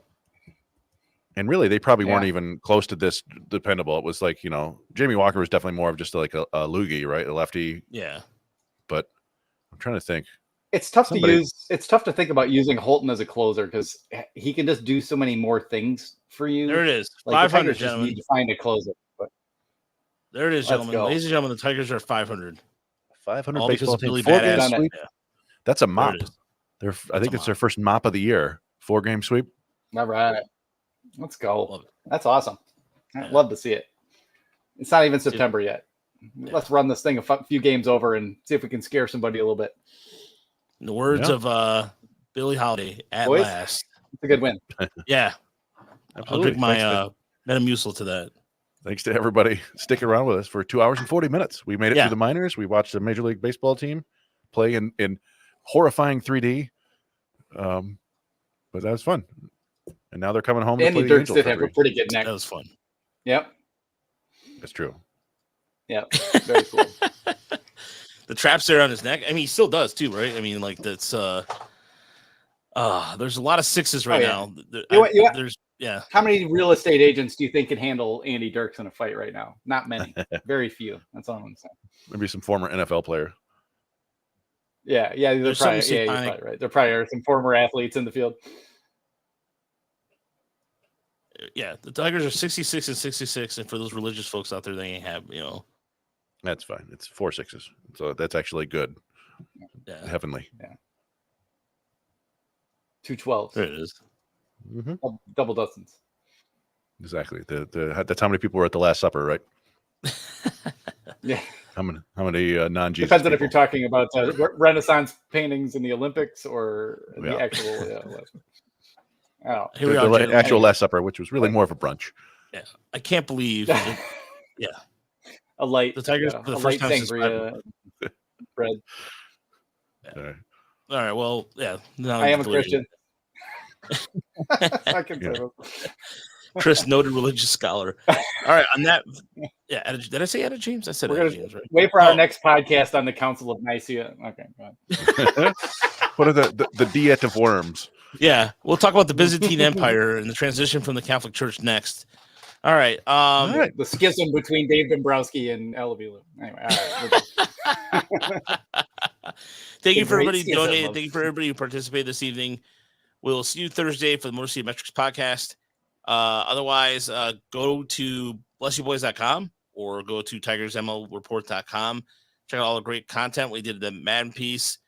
And really, they probably weren't even close to this dependable. It was like, Jamie Walker was definitely more of just like a loogie, right? A lefty. Yeah. But I'm trying to think. It's tough to use. It's tough to think about using Holton as a closer because he can just do so many more things for you. There it is. Like 500, just need to find a closer. But there it is, gentlemen. Ladies and gentlemen, the Tigers are 500. 500 all baseball because of Billy team. 4 Badass. game sweep. Yeah. That's a mop. I think it's mop. their first mop of the year. 4 game sweep. All right. Let's go. Love it. That's awesome. I'd love to see it. It's not even September yet. Yeah. Let's run this thing a few games over and see if we can scare somebody a little bit. In the words of Billie Holiday, at last. It's a good win. Yeah. I'll drink my Metamucil to that. Thanks to everybody sticking around with us for 2 hours and 40 minutes. We made it through the minors. We watched the Major League Baseball team play in horrifying 3D. But that was fun. And now they're coming home. Andy Dirks did have a pretty good neck. That was fun. Yep. That's true. Yep. Very cool. The traps there on his neck. I mean, he still does too, right? I mean, like that's there's a lot of 6s right now. There's How many real estate agents do you think can handle Andy Dirks in a fight right now? Not many. Very few. That's all I'm saying. Maybe some former NFL player. Yeah, they're probably, you're probably right. There probably are some former athletes in the field. Yeah, the Tigers are 66 and 66, and for those religious folks out there, they ain't have, That's fine. It's 4 6s, so that's actually good. Yeah, heavenly. Yeah, 2 12s. There it is. Mm-hmm. Double dozens. Exactly. That's how many people were at the Last Supper, right? Yeah. How many non-Jesus? Depends on people? if you're talking about Renaissance paintings in the Olympics or the actual. Here we are, the actual Last Supper, which was really more of a brunch. Yeah, I can't believe. A light. The Tigers for the first time since bread. Yeah. All right. Well, yeah. I am a Christian. I can say that. Chris, noted religious scholar. All right, on that, did I say Etta James? I said Etta James, right? Wait for our next podcast on the Council of Nicaea. Okay, go ahead. What are the diet of worms? Yeah, we'll talk about the Byzantine Empire and the transition from the Catholic Church next. All right. All right. The schism between Dave Dombrowski and Elavelu. Anyway, all right. Thank you for everybody who donated. Thank you for everybody who participated this evening. We'll see you Thursday for the Motor City Metrics podcast. Otherwise, go to blessyouboys.com or go to tigersmlreport.com. Check out all the great content. We did the Madden piece.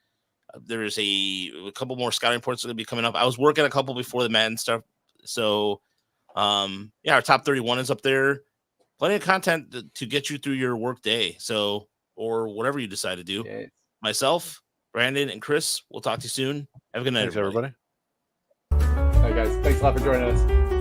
There's a couple more scouting reports that are going to be coming up. I was working a couple before the Madden stuff. So, our top 31 is up there. Plenty of content to get you through your work day. So, or whatever you decide to do. Okay. Myself, Brandon, and Chris, we'll talk to you soon. Have a good night, Thanks, everybody. All right, guys. Thanks a lot for joining us.